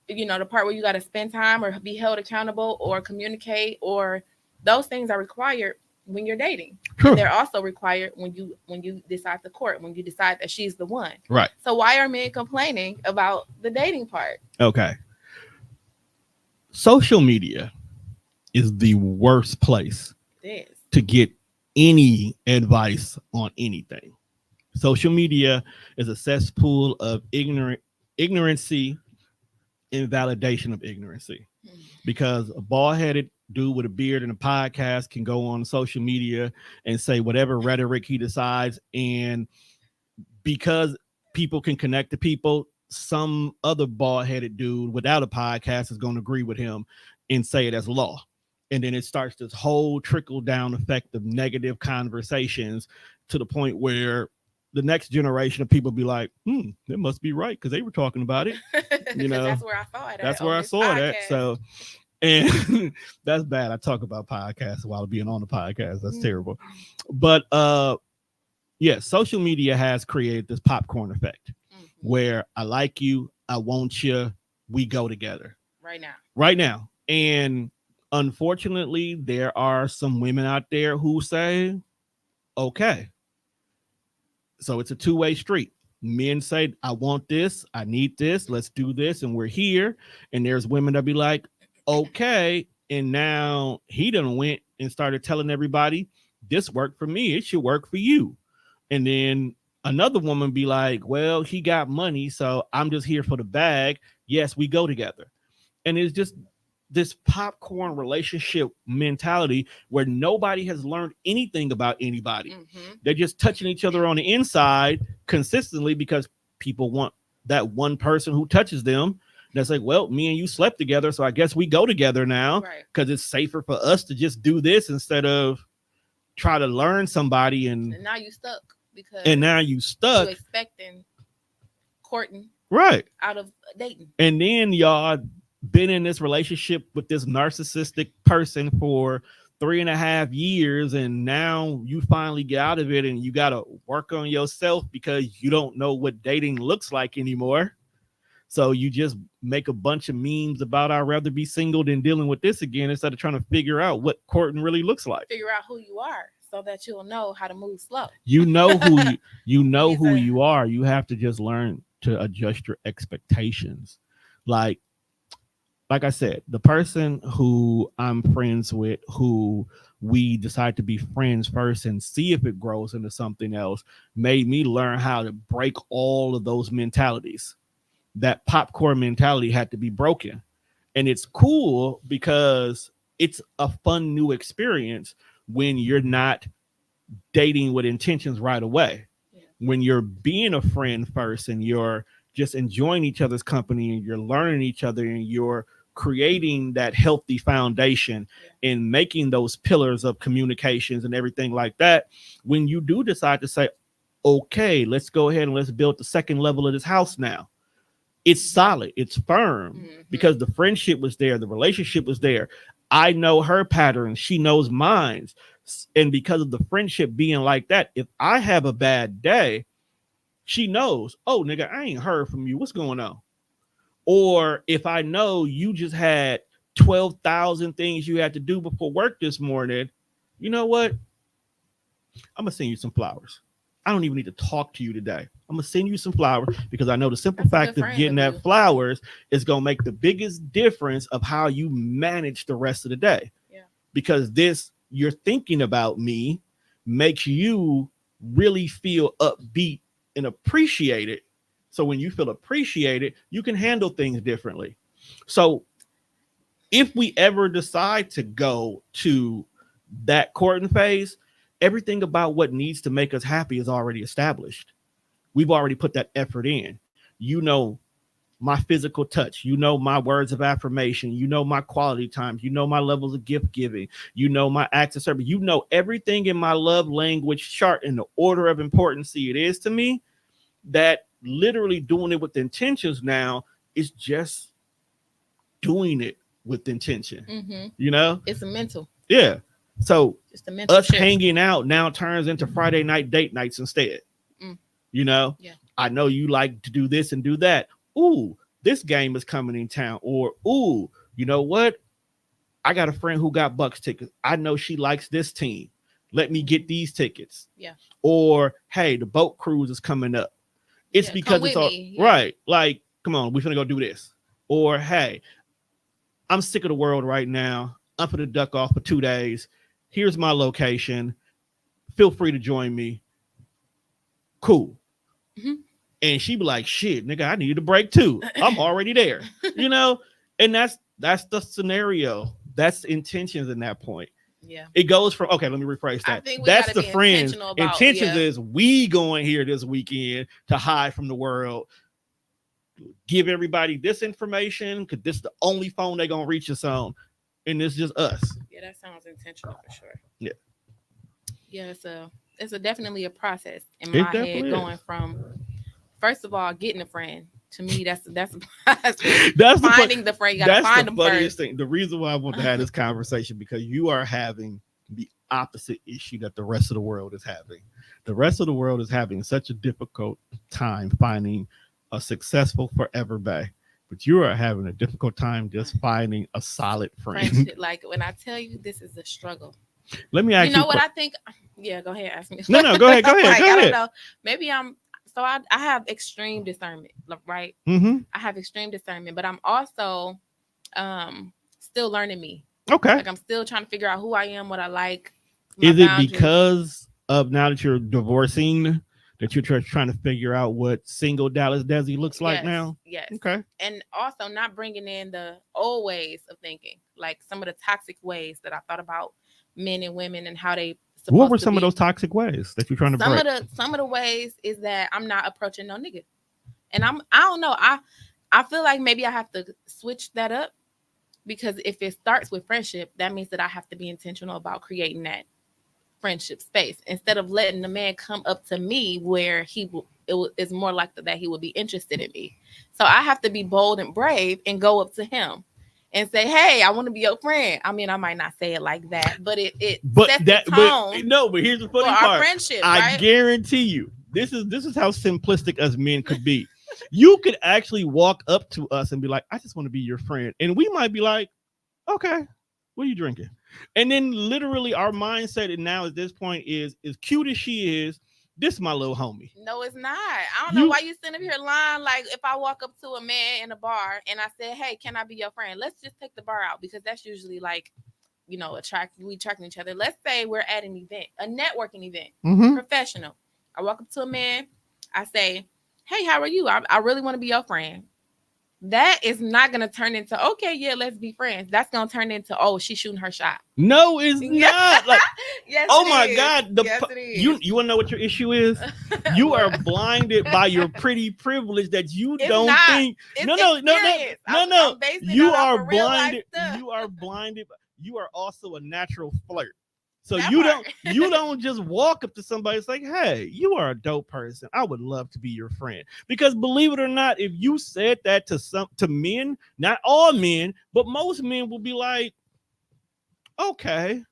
the part where you got to spend time or be held accountable or communicate, or those things are required when you're dating. Sure. And they're also required when you decide to court, when you decide that she's the one. Right. So why are men complaining about the dating part? Okay. Social media is the worst place It is. to get any advice on anything. Social media is a cesspool of ignorancy and validation of ignorancy. Because a bald-headed dude with a beard and a podcast can go on social media and say whatever rhetoric he decides, and because people can connect to people, some other bald-headed dude without a podcast is going to agree with him and say it as law. And then it starts this whole trickle down effect of negative conversations to the point where the next generation of people be like, that must be right because they were talking about it. That's where I saw it. That's where I saw it at. So, and that's bad. I talk about podcasts while being on the podcast. That's terrible. But yeah, social media has created this popcorn effect where I like you, I want you, we go together. Right now. And unfortunately, there are some women out there who say, okay. So it's a two-way street. Men say, I want this, I need this, let's do this, and we're here. And there's women that be like, okay. And now he done went and started telling everybody, this worked for me, it should work for you. And then another woman be like, well, he got money, so I'm just here for the bag. Yes, we go together. And it's just this popcorn relationship mentality where nobody has learned anything about anybody. They're just touching each other on the inside consistently because people want that one person who touches them. That's like, well, me and you slept together, so I guess we go together now because it's safer for us to just do this instead of try to learn somebody. And now you stuck you expecting courting right out of dating. And then y'all been in this relationship with this narcissistic person for 3.5 years, and now you finally get out of it and you got to work on yourself because you don't know what dating looks like anymore. So you just make a bunch of memes about I'd rather be single than dealing with this again instead of trying to figure out what courting really looks like. Figure out who you are so that you'll know how to move slow. You know who you are. You have to just learn to adjust your expectations. Like I said, the person who I'm friends with, who we decide to be friends first and see if it grows into something else, made me learn how to break all of those mentalities. That popcorn mentality had to be broken. And it's cool because it's a fun new experience when you're not dating with intentions right away. Yeah. When you're being a friend first and you're just enjoying each other's company, and you're learning each other, and you're creating that healthy foundation and making those pillars of communications and everything like that. When you do decide to say, okay, let's go ahead and let's build the second level of this house now, it's solid, it's firm, because the friendship was there, the relationship was there. I know her patterns, she knows mine. And because of the friendship being like that, if I have a bad day, she knows, oh, nigga, I ain't heard from you. What's going on? Or if I know you just had 12,000 things you had to do before work this morning, you know what? I'm going to send you some flowers. I don't even need to talk to you today. I'm going to send you some flowers because I know the simple fact of getting that flowers is going to make the biggest difference of how you manage the rest of the day. Yeah. Because this, you're thinking about me, makes you really feel upbeat and appreciated. So when you feel appreciated, you can handle things differently. So if we ever decide to go to that courting phase, everything about what needs to make us happy is already established. We've already put that effort in. You know my physical touch, you know my words of affirmation, you know my quality times, you know my levels of gift giving, you know my acts of service, you know everything in my love language chart in the order of importance it is to me. That literally doing it with intentions now is just doing it with intention. You know, it's a mental. Yeah. So just a mental us shift. hanging out now turns into Friday night date nights instead. You know, I know you like to do this and do that. Ooh, this game is coming in town. Or, ooh, you know what? I got a friend who got Bucks tickets. I know she likes this team. Let me get these tickets. Yeah. Or, hey, the boat cruise is coming up. It's because it's all right. Like, come on, we're going to go do this. Or, hey, I'm sick of the world right now. I'm going to duck off for 2 days. Here's my location. Feel free to join me. Cool. And she be like, shit, nigga, I need a break too. I'm already there. You know? And that's the scenario. That's intentions in that point. Yeah. It goes from, okay, let me rephrase that. That's the friends. Intentions is we going here this weekend to hide from the world. Give everybody this information because this is the only phone they're gonna reach us on. And it's just us. Yeah, that sounds intentional for sure. Yeah. Yeah, it's definitely a process in my head going from, first of all, getting a friend. To me, that's finding the friend. You gotta find them first. Thing. The reason why I want to have this conversation because you are having the opposite issue that the rest of the world is having. The rest of the world is having such a difficult time finding a successful forever bae, but you are having a difficult time just finding a solid friend. Friendship, like when I tell you, this is a struggle. Let me ask you. You know what I think? Yeah, go ahead. Ask me. No, go ahead. Go ahead. I don't know. Maybe I have extreme discernment, right? Mm-hmm. I have extreme discernment, but I'm also still learning me. Okay. Like I'm still trying to figure out who I am, what I like. Is it because of now that you're divorcing that you're trying to figure out what single Dallas Desi looks like now? Yes. Okay. And also not bringing in the old ways of thinking, like some of the toxic ways that I thought about men and women and how they. What were some of those toxic ways that you're trying to break? Some of the ways is that I'm not approaching no nigga, and I don't know. I feel like maybe I have to switch that up because if it starts with friendship, that means that I have to be intentional about creating that friendship space instead of letting the man come up to me where it's more likely that he will be interested in me. So I have to be bold and brave and go up to him and say, hey, I want to be your friend. I mean, I might not say it like that, but it sets the tone. But here's the funny part. Our friendship, I guarantee you, this is how simplistic us men could be. You could actually walk up to us and be like, I just want to be your friend. And we might be like, okay, what are you drinking? And then literally our mindset and now at this point is, as cute as she is, this is my little homie. No, it's not. I don't know why you sitting up here lying. Like if I walk up to a man in a bar and I said, hey, can I be your friend? Let's just take the bar out because that's usually like, we attracting each other. Let's say we're at an event, a networking event, professional. I walk up to a man. I say, hey, how are you? I really want to be your friend. that is not gonna turn into okay, yeah, let's be friends. That's gonna turn into oh, she's shooting her shot. No, it's Yeah. not. Like, Yes, oh it my is. God, Yes, it is. you want to know what your issue is? You are What? blinded by your pretty privilege that you It's don't not. think. It's No. experience. No. I'm basing it You on off are of real life blinded. stuff. You are blinded. You are also a natural flirt. So That you part. don't just walk up to somebody and say, "Hey, you are a dope person. I would love to be your friend." Because believe it or not, if you said that to men, not all men, but most men will be like, "Okay."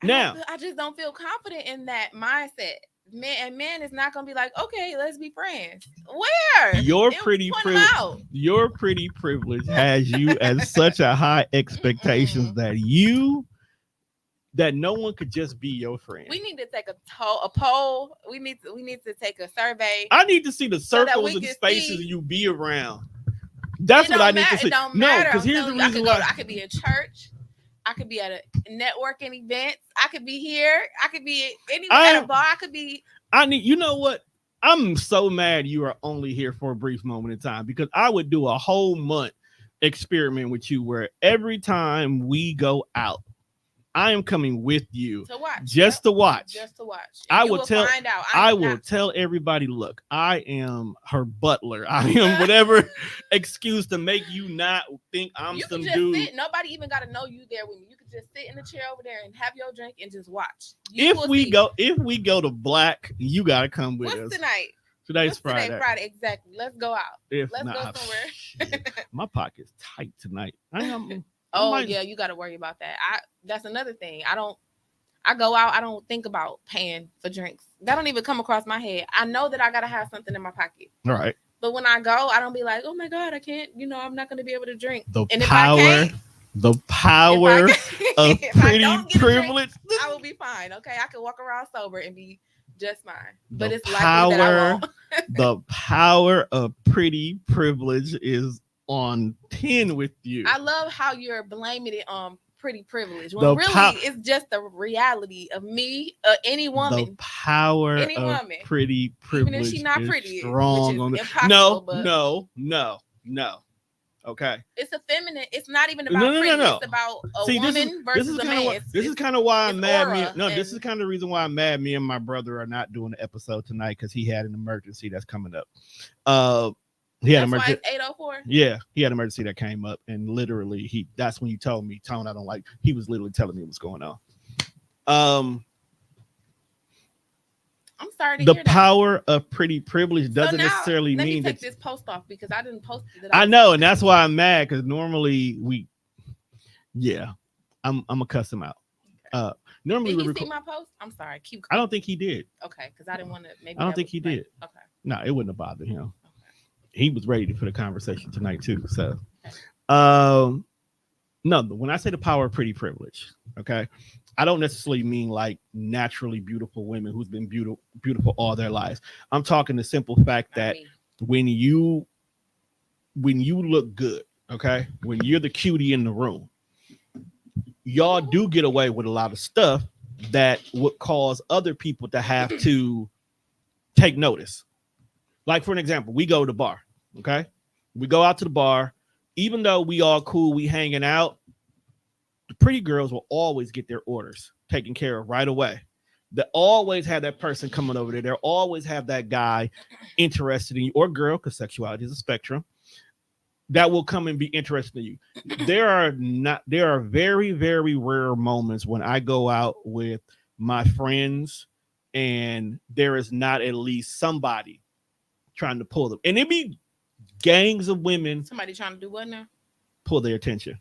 Now, I just don't feel confident in that mindset. Man is not gonna be like, okay, let's be friends. Where? your It pretty point them privilege out. your pretty privilege has you at such a high expectations Mm-mm. that no one could just be your friend. We need to take a poll. We need to take a survey I need to see the so that circles we and can spaces see. you be around. That's It what I don't need to matter. It see. don't No, matter. because I'm here's the telling you, I reason could go. why. I could be in church. I could be at a networking event. I could be here. I could be anywhere at a bar. I could be. I need, you know what? I'm so mad you are only here for a brief moment in time because I would do a whole month experiment with you where every time we go out, I am coming with you To watch, just to watch. just to watch. I And you will will tell. find out. I I'm will not. tell everybody, look, I am her butler. I am whatever excuse to make you not think I'm You can some just dude. sit. Nobody even got to know you there with me. You could just sit in the chair over there and have your drink and just watch. You will see. If we go to black, you gotta come with What's us. tonight? Today's What's Friday. today? Friday, exactly. Let's go out. If Let's not, go somewhere. my pocket's tight tonight. Oh yeah, you got to worry about that. That's another thing. I go out, I don't think about paying for drinks. That don't even come across my head. I know that I gotta have something in my pocket. All right. But when I go, I don't be like, oh my God, I can't, I'm not gonna be able to drink. And if I can't, the power of pretty privilege. I will be fine. Okay. I can walk around sober and be just fine. But The it's likely that I won't. The power of pretty privilege is on 10 with you. I love how you're blaming it on pretty privilege when really it's just the reality of me, any woman. The power any of woman, pretty privilege, even if she's not pretty, strong which on is impossible. No. Okay. It's a feminine. It's not even about pretty. It's about a woman versus a man. This is kind of why I'm mad. This is kind of the reason why I'm mad. Me and my brother are not doing the episode tonight because he had an emergency that's coming up. He had an emergency. 804. Yeah, he had an emergency that came up, and literally that's when you told me, Tone, I don't like. He was literally telling me what's going on. I'm sorry to hear that. The power of pretty privilege doesn't necessarily mean that. Let me take this post off because I didn't post it. I know, and that's why I'm mad because normally I'm gonna cuss him out. Okay. Normally did he see my post? I'm sorry. I don't think he did. Okay, because I didn't want to. Maybe I don't think he did. Okay. No, it wouldn't have bothered him. Okay. He was ready for the conversation tonight too. So, no, when I say the power of pretty privilege, okay, I don't necessarily mean like naturally beautiful women who's been beautiful all their lives. I'm talking the simple fact that when you look good, okay, when you're the cutie in the room, y'all do get away with a lot of stuff that would cause other people to have to take notice. Like, for an example, we go to the bar, okay? We go out to the bar. Even though we all cool, we hanging out, the pretty girls will always get their orders taken care of right away. They always have that person coming over there. They'll always have that guy interested in you, or girl, because sexuality is a spectrum, that will come and be interested in you. There are very, very rare moments when I go out with my friends and there is not at least somebody trying to pull them. And it be gangs of women. Somebody trying to do what now? Pull their attention.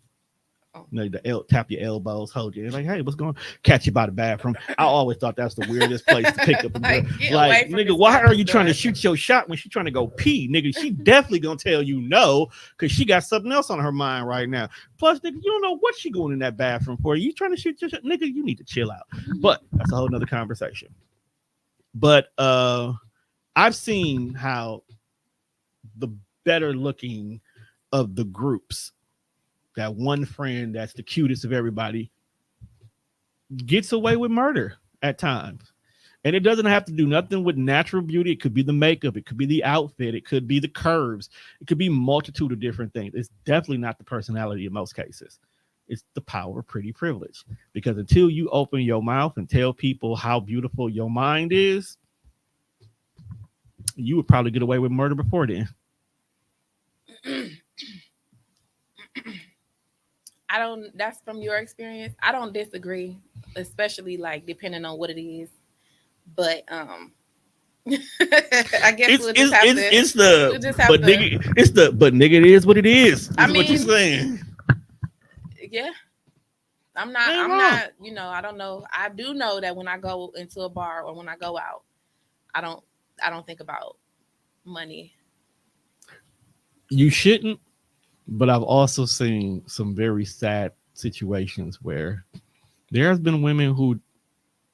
Oh. You know, tap your elbows, hold you. Like, hey, what's going on? Catch you by the bathroom. I always thought that's the weirdest place to pick up a girl. Like nigga, why are you trying to shoot your shot when she's trying to go pee? Nigga, she definitely gonna tell you no because she got something else on her mind right now. Plus, nigga, you don't know what she going in that bathroom for. You trying to shoot your shot? Nigga, you need to chill out. But that's a whole nother conversation. But I've seen how the better looking of the groups, that one friend that's the cutest of everybody, gets away with murder at times. And it doesn't have to do nothing with natural beauty. It could be the makeup, it could be the outfit, it could be the curves, it could be multitude of different things. It's definitely not the personality in most cases. It's the power of pretty privilege. Because until you open your mouth and tell people how beautiful your mind is, you would probably get away with murder before then. I don't. That's from your experience. I don't disagree, especially like depending on what it is. But I guess It's we'll just it's have it's, to. it's We'll the just have but to. nigga it's the but nigga it is what it is. I Is what you're mean, saying. yeah. I'm not. Ain't I'm wrong. not. I don't know. I do know that when I go into a bar or when I go out, I don't. I don't think about money. You shouldn't, but I've also seen some very sad situations where there has been women who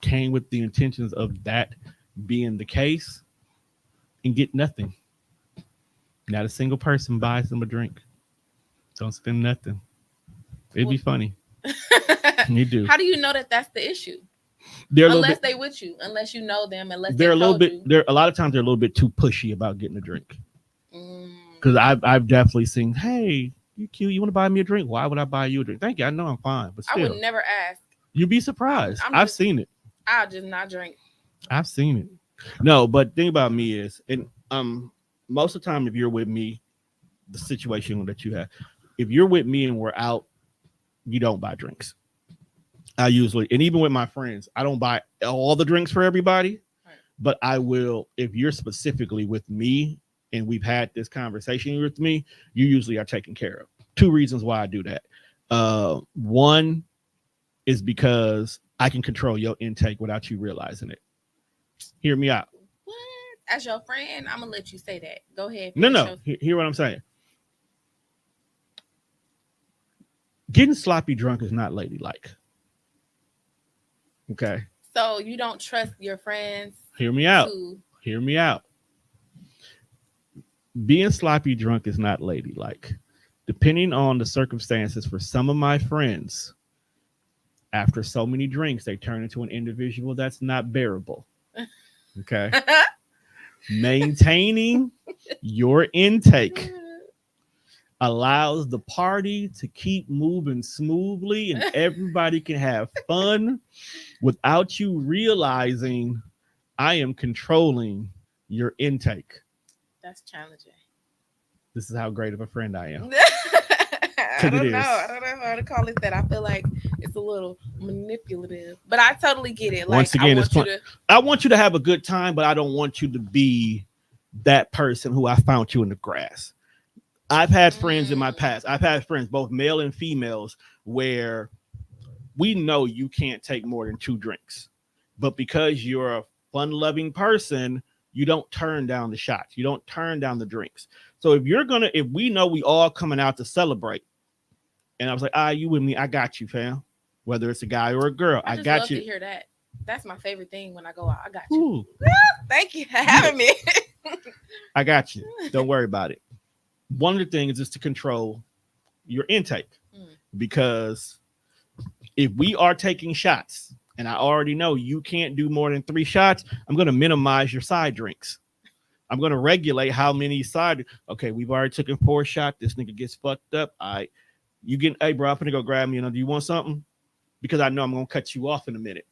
came with the intentions of that being the case and get nothing. Not a single person buys them a drink. Don't spend nothing. It'd be Well, funny. You do. how do you know that that's the issue? They're a little Unless bit. they with you, unless you know them, unless they They're a little told bit. you. They're a lot of times they're a little bit too pushy about getting a drink. Mm, Because I've definitely seen. Hey, you cute. You want to buy me a drink? Why would I buy you a drink? Thank you. I know I'm fine, but I would still, never ask. you'd be surprised. I'm I've just. seen it. I'll just not drink. I've seen it. No, but the thing about me is, and most of the time, if you're with me, the situation that you have, if you're with me and we're out, you don't buy drinks. I usually, and even with my friends, I don't buy all the drinks for everybody, Right. but I will if you're specifically with me and we've had this conversation with me, you usually are taken care of. Two reasons why I do that. One is because I can control your intake without you realizing it. Hear me out. What? As your friend, I'm gonna let you say that. Go ahead, No, finish no. your. Hear what I'm saying. Getting sloppy drunk is not ladylike. Okay. So you don't trust your friends Hear me out. to. Hear me out. Being sloppy drunk is not ladylike. Depending on the circumstances, for some of my friends, after so many drinks, they turn into an individual that's not bearable. Okay. Maintaining your intake allows the party to keep moving smoothly and everybody can have fun without you realizing I am controlling your intake. That's challenging. This is how great of a friend I am. I Because it don't know. is. I don't know how to call it that. I feel like it's a little manipulative, but I totally get it. Like Once again, I it's want you to. I want you to have a good time, but I don't want you to be that person who I found you in the grass. I've had friends in my Mm, past. I've had friends, both male and females, where we know you can't take more than two drinks. But because you're a fun loving person, you don't turn down the shots. You don't turn down the drinks. So if we know we all coming out to celebrate, and I was like, you with me? I got you, fam. Whether it's a guy or a girl, I I just got love to you. hear that. That's my favorite thing when I go out. I got you. Ooh, Thank you for yeah, having me. I got you. Don't worry about it. One of the things is to control your intake Mm. because if we are taking shots and I already know you can't do more than 3 shots, I'm going to minimize your side drinks. I'm going to regulate how many side. Okay, we've already taken 4 shots. This nigga gets fucked up. You get, hey, bro, I'm going to go grab me. Do you want something? Because I know I'm going to cut you off in a minute.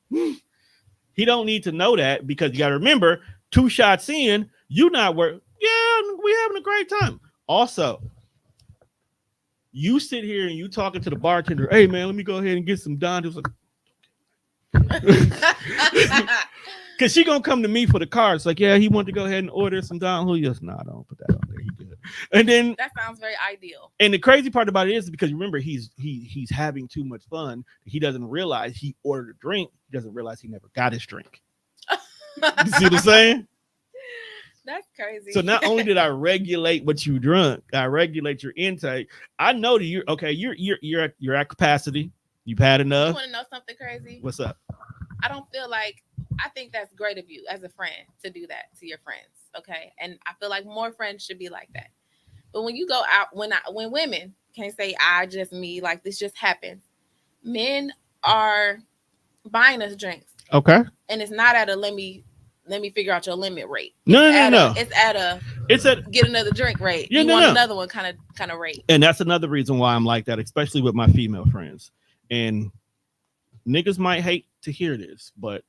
He don't need to know that because you got to remember, 2 shots in, you not work. Yeah, we having a great time. Also, you sit here and you talking to the bartender. Hey man, let me go ahead and get some Don. Because she gonna come to me for the card. It's like, yeah, he wanted to go ahead and order some Don Julio's. No, don't put that on there. He good. And then, That sounds very ideal. and the crazy part about it is because remember, he's having too much fun. He doesn't realize he ordered a drink. He doesn't realize he never got his drink. You see what I'm saying? That's crazy. So not only did I regulate what you drunk, I regulate your intake. I know that you're okay. You're at capacity. You've had You enough. want to know something crazy? What's up? I don't feel like I think that's great of you as a friend to do that to your friends. Okay. And I feel like more friends should be like that. But when you go out, when women can't say I just me, like this just happens, men are buying us drinks. Okay. and it's not at a let me figure out your limit rate. No, no, no, no. It's at a It's a get another drink rate. yeah, You no, want no. another one kind of rate. And that's another reason why I'm like that, especially with my female friends. And niggas might hate to hear this, but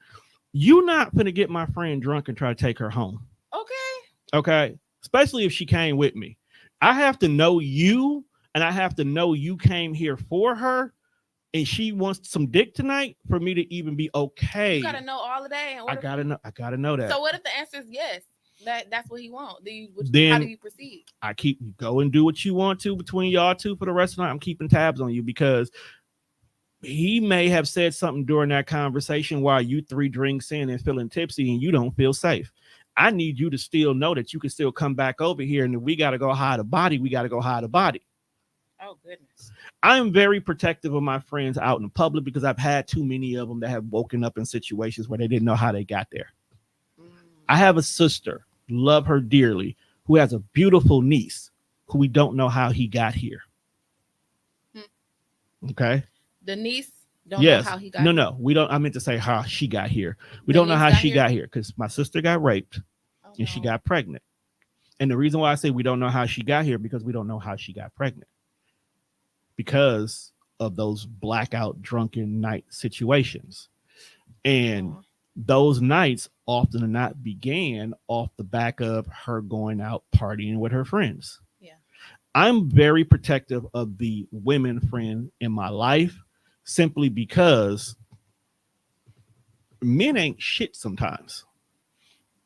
you not gonna get my friend drunk and try to take her home. Okay. Okay. Especially if she came with me. I have to know you, and I have to know you came here for her and she wants some dick tonight for me to even be okay. You gotta know all of that. I gotta know that. So what if the answer is yes? That's what he wants. How do Then you proceed? I keep go and do what you want to between y'all two for the rest of the night. I'm keeping tabs on you because he may have said something during that conversation while you 3 drinks in and feeling tipsy and you don't feel safe. I need you to still know that you can still come back over here, and if we got to go hide a body, we got to go hide a body. Oh, goodness. I am very protective of my friends out in public because I've had too many of them that have woken up in situations where they didn't know how they got there. I have a sister, love her dearly, who has a beautiful niece who we don't know how he got here. Okay. The niece don't know how he got here. No, we don't. I meant to say how she got here. We don't know how she got here because my sister got raped and she got pregnant. And the reason why I say we don't know how she got here because we don't know how she got pregnant. Because of those blackout drunken night situations. And those nights often or not began off the back of her going out partying with her friends. Yeah. I'm very protective of the women friend in my life simply because men ain't shit sometimes.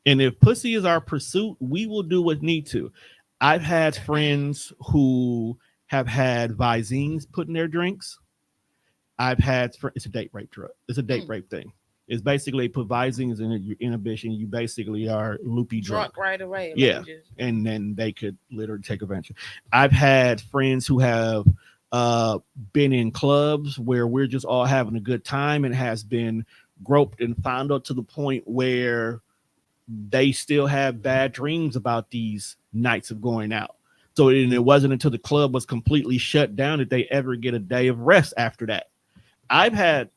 And if pussy is our pursuit, we will do what need to. I've had friends who have had Visines put in their drinks. It's a date rape drug. It's a date rape thing. It's basically put Visines in your inhibition. You basically are loopy drunk right away. Yeah. And then they could literally take advantage. I've had friends who have been in clubs where we're just all having a good time and has been groped and fondled to the point where they still have bad dreams about these nights of going out. So it wasn't until the club was completely shut down that they ever get a day of rest after that. I've had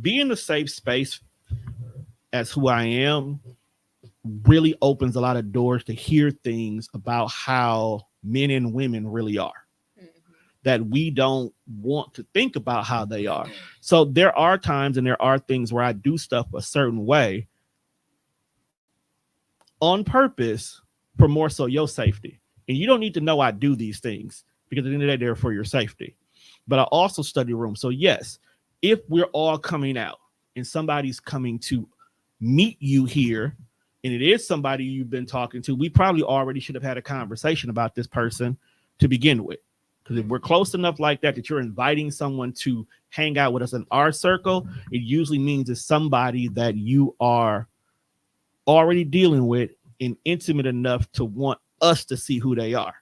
being a safe space as who I am really opens a lot of doors to hear things about how men and women really are that we don't want to think about how they are. So there are times and there are things where I do stuff a certain way on purpose for more so your safety. And you don't need to know I do these things because at the end of the day, they're for your safety. But I also study rooms. So yes, if we're all coming out and somebody's coming to meet you here, and it is somebody you've been talking to, we probably already should have had a conversation about this person to begin with. Because if we're close enough like that you're inviting someone to hang out with us in our circle, it usually means it's somebody that you are already dealing with and intimate enough to want us to see who they are.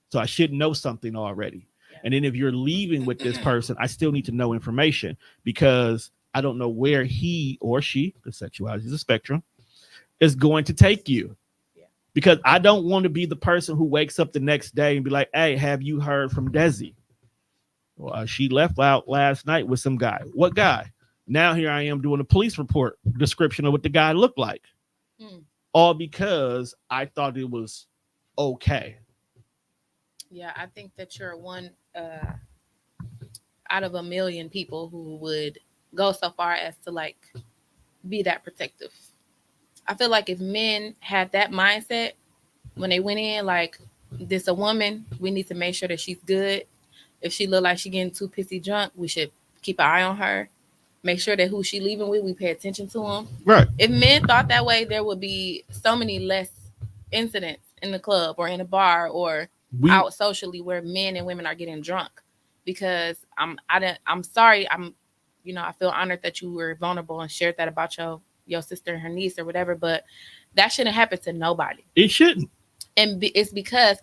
So I should know something already. And then if you're leaving with this person, I still need to know information because I don't know where he or she, because sexuality is a spectrum, is going to take you. Yeah. Because I don't want to be the person who wakes up the next day and be like, hey, have you heard from Desi? Well, she left out last night with some guy. What guy? Now here I am doing a police report description of what the guy looked like. All because I thought it was okay. Yeah, I think that you're one out of a million people who would go so far as to like be that protective. I feel like if men had that mindset when they went in, like this a woman, we need to make sure that she's good. If she look like she getting too pissy drunk, we should keep an eye on her. Make sure that who she leaving with, we pay attention to them. Right. If men thought that way, there would be so many less incidents in the club or in a bar or out socially where men and women are getting drunk. Because I'm sorry, I feel honored that you were vulnerable and shared that about your sister and her niece or whatever, but that shouldn't happen to nobody. It shouldn't. And it's because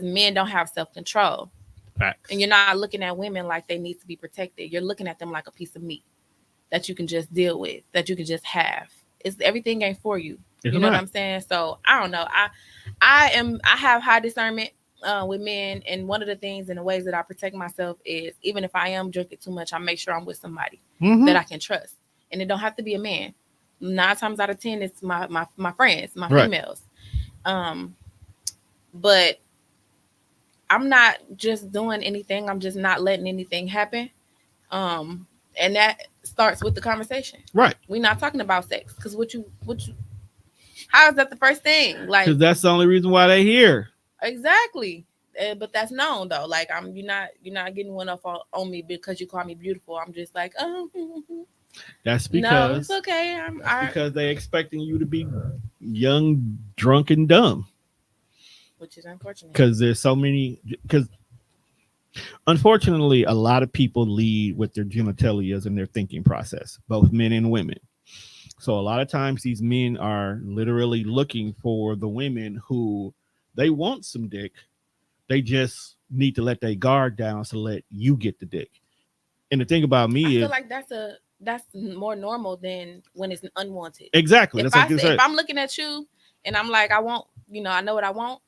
men don't have self-control. Facts. And you're not looking at women like they need to be protected. You're looking at them like a piece of meat that you can just deal with, that you can just have. Everything ain't for you. You know what I'm saying? So I don't know. I have high discernment with men, and one of the things and the ways that I protect myself is even if I am drinking too much, I make sure I'm with somebody. Mm-hmm. that I can trust. And it don't have to be a man. 9 times out of 10, it's my friends, my Right. females. Um, but I'm not just doing anything. I'm just not letting anything happen. Um, and that starts with the conversation. Right. We're not talking about sex because how is that the first thing? Like Because that's the only reason why they here. exactly. But that's known though. Like you're not getting one off on me because you call me beautiful. I'm just like, oh That's no, it's because okay. that's because they expecting you to be young, drunk, and dumb. which is unfortunate. Because there's so many. Because unfortunately, a lot of people lead with their genitalias in their thinking process, both men and women. So a lot of times these men are literally looking for the women who they want some dick. They just need to let their guard down to let you get the dick. And the thing about I me feel is like that's more normal than when it's unwanted. exactly If that's like you if said. I'm looking at you and I'm like, I want, I know what I want.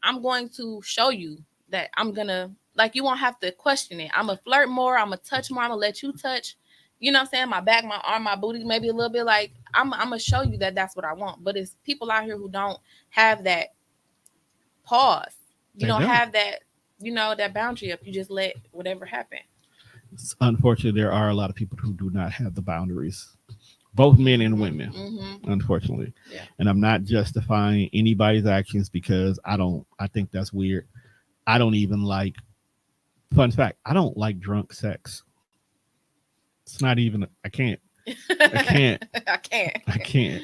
I'm going to show you that I'm gonna like you won't have to question it. I'm gonna flirt more. I'm gonna touch more. I'm gonna let you touch. You know what I'm saying? My back, my arm, my booty, maybe a little bit. Like I'm gonna show you that that's what I want. But it's people out here who don't have that pause. You They don't don't. have that. That boundary up. You just let whatever happen. Unfortunately, there are a lot of people who do not have the boundaries, both men and women. Mm-hmm. Unfortunately, Yeah. and I'm not justifying anybody's actions because I don't. I think that's weird. I don't even like. Fun fact: I don't like drunk sex. It's not even. I can't. I can't. I can't. I can't.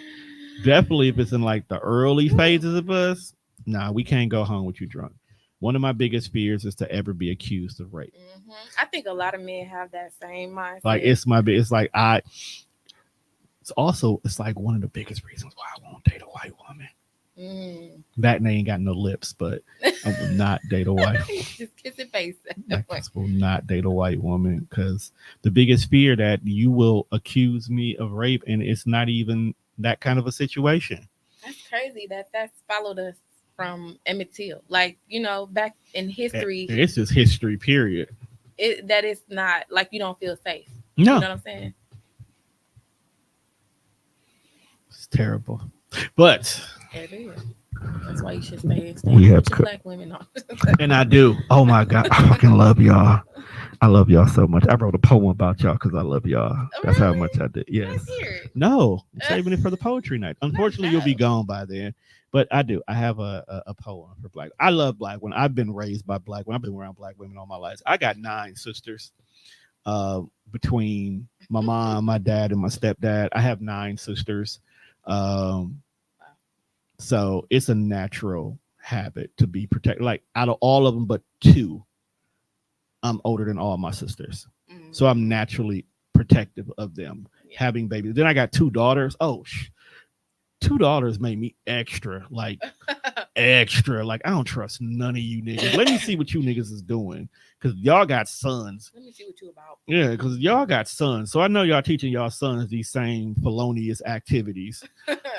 Definitely, if it's in like the early phases of us, nah, we can't go home with you drunk. One of my biggest fears is to ever be accused of rape. I think a lot of men have that same Like mindset. it's my it's like I it's also it's like one of the biggest reasons why I won't date a white woman. Mm. That and they ain't got no lips, but I will not date a white. Just kiss your face. I just will not date a white woman because the biggest fear that you will accuse me of rape, and it's not even that kind of a situation. That's crazy that that's followed us from Emmett Till. Like, back in history, It's just history, period. that is not like you don't feel safe. You No, know what I'm saying? it's terrible. But It is. That's why you should stay we have with your black women on. and I do. Oh my god, I fucking love y'all. I love y'all so much. I wrote a poem about y'all because I love y'all. That's how Really? much I did. Yes. Let's hear it. No, I'm saving it for the poetry night. Unfortunately, you'll be No. gone by then. But I do. I have a poem for black. I love black women. I've been raised by black women. I've been around black women all my life. I got 9 sisters. Between my mom, my dad, and my stepdad, I have 9 sisters. Um, so it's a natural habit to be protected. Like out of all of them, but 2, I'm older than all my sisters. So I'm naturally protective of them Yeah. having babies. Then I got 2 daughters. 2 daughters made me extra, like extra. Like I don't trust none of you niggas. Let me see what you niggas is doing. Cause y'all got sons. Let me see what you about. Yeah, because y'all got sons. So I know y'all teaching y'all sons these same felonious activities.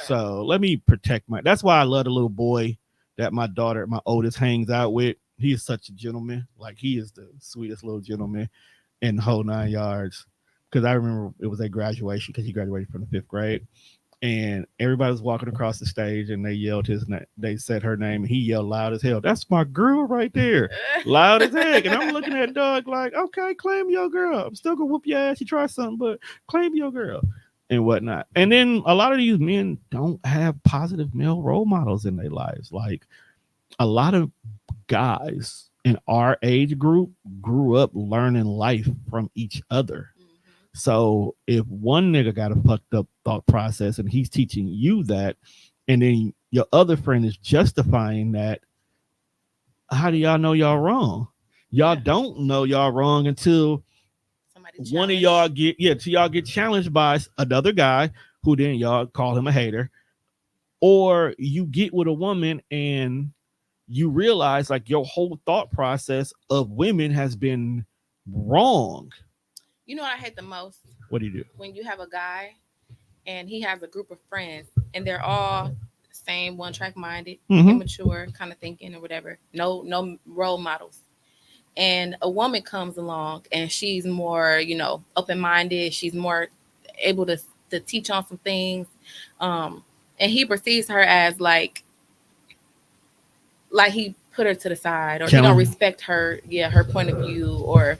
So let me protect that's why I love the little boy that my daughter, my oldest, hangs out with. He is such a gentleman. Like he is the sweetest little gentleman in the whole 9 yards. Because I remember it was at graduation because he graduated from the 5th grade. And everybody was walking across the stage and they yelled his name. They said her name and he yelled loud as hell. That's my girl right there. Loud as heck. And I'm looking at Doug like, okay, claim your girl. I'm still gonna whoop your ass. You try something, but claim your girl and whatnot. And then a lot of these men don't have positive male role models in their lives. Like a lot of guys in our age group grew up learning life from each other. So if one nigga got a fucked up thought process and he's teaching you that, and then your other friend is justifying that, how do y'all know y'all wrong? Y'all don't know y'all wrong until one of y'all till y'all get challenged by another guy who then y'all call him a hater, or you get with a woman and you realize like your whole thought process of women has been wrong. You know what I hate the most? What do you do? When you have a guy and he has a group of friends and they're all same one track minded, immature kind of thinking or whatever. No role models. and a woman comes along and she's more, open-minded, she's more able to teach on some things, um and he perceives her as like he put her to the side, or he don't Killing. respect her, yeah, her point of view, or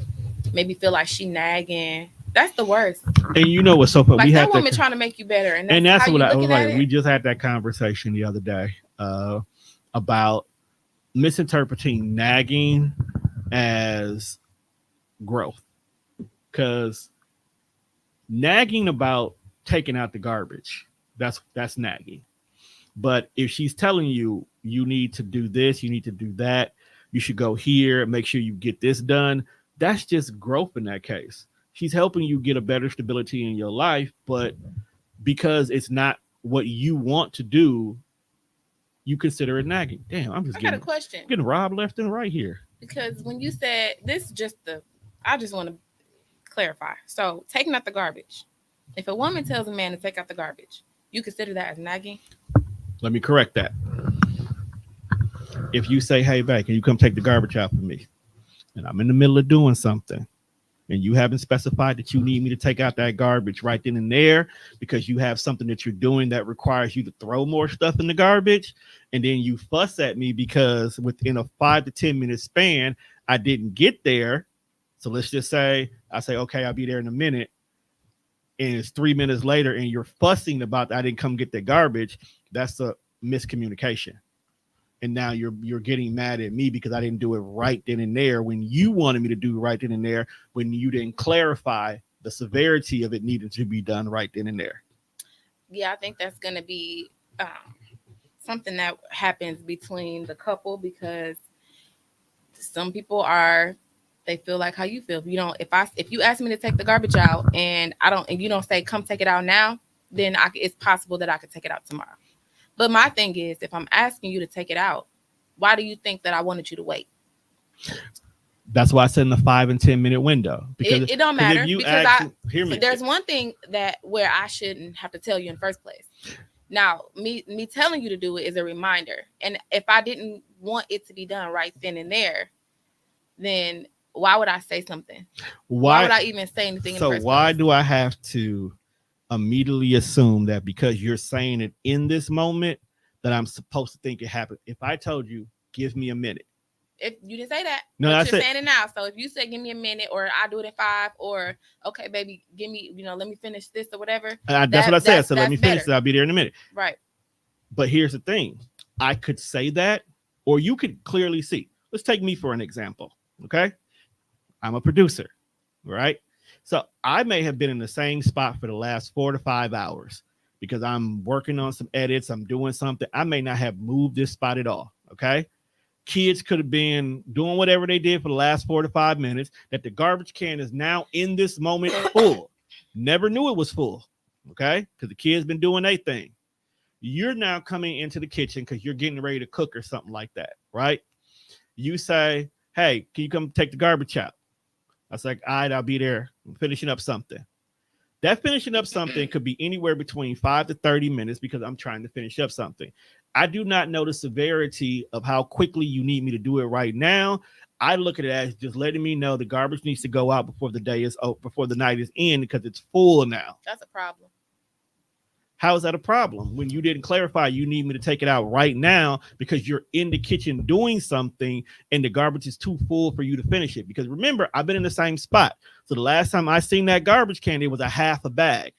maybe feel like she nagging. That's the worst. And you know what's so funny? We Like that had woman that, trying to make you better, and and that's that's how what you I was looking at like. it. We just had that conversation the other day about misinterpreting nagging as growth, because nagging about taking out the garbage, that's nagging. But if she's telling you you need to do this, you need to do that, you should go here, make sure you get this done, that's just growth in that case. She's helping you get a better stability in your life, but because it's not what you want to do, you consider it nagging. Damn, I'm just I got a getting question, getting robbed left and right here. because when you said this, I just want to clarify. So taking out the garbage. If a woman tells a man to take out the garbage, you consider that as nagging? Let me correct that. If you say, "Hey, babe, can you come take the garbage out for me?" and I'm in the middle of doing something, and you haven't specified that you need me to take out that garbage right then and there because you have something that you're doing that requires you to throw more stuff in the garbage, and then you fuss at me because within a 5 to 10 minute span I didn't get there. So let's just say I say, okay, I'll be there in a minute, and it's 3 minutes later and you're fussing about I didn't come get that garbage. That's a miscommunication, and now you're getting mad at me because I didn't do it right then and there when you wanted me to do right then and there, when you didn't clarify the severity of it needing to be done right then and there. Yeah, I think that's going to be something that happens between the couple, because some people are, they feel like how you feel. If you don't, if you ask me to take the garbage out and I don't, and you don't say come take it out now, then it's possible that I could take it out tomorrow. But my thing is, if I'm asking you to take it out, why do you think that I wanted you to wait? That's why I said in the 5 and 10 minute window, because It don't because if matter, you because ask, hear me, there's one thing that where I shouldn't have to tell you in the first place. Now, me telling you to do it is a reminder. And if I didn't want it to be done right then and there, then why would I say something? Why would I even say anything in the so first why place? do I have to immediately assume that because you're saying it in this moment that I'm supposed to think it happened? If I told you, give me a minute. If you didn't say that, No, but I you're said, saying it now. So if you say give me a minute, or I do it in 5, or okay, baby, give me, let me finish this or whatever. that's what I said. So let me finish better. it. I'll be there in a minute. Right. But here's the thing. I could say that, or you could clearly see. Let's take me for an example. Okay. I'm a producer, right? So I may have been in the same spot for the last 4 to 5 hours because I'm working on some edits. I'm doing something. I may not have moved this spot at all. Okay. Kids could have been doing whatever they did for the last 4 to 5 minutes, that the garbage can is now in this moment full. Never knew it was full. Okay. Because the kids been doing their thing. You're now coming into the kitchen because you're getting ready to cook or something like that, right? You say, hey, can you come take the garbage out? I was like, all right, I'll be there. I'm finishing up something. That finishing up something could be anywhere between 5 to 30 minutes because I'm trying to finish up something. I do not know the severity of how quickly you need me to do it right now. I look at it as just letting me know the garbage needs to go out before the day is over, before the night is in, because it's full now. That's a problem. How is that a problem when you didn't clarify you need me to take it out right now because you're in the kitchen doing something and the garbage is too full for you to finish it? Because remember, I've been in the same spot. So the last time I seen that garbage can, it was a half a bag.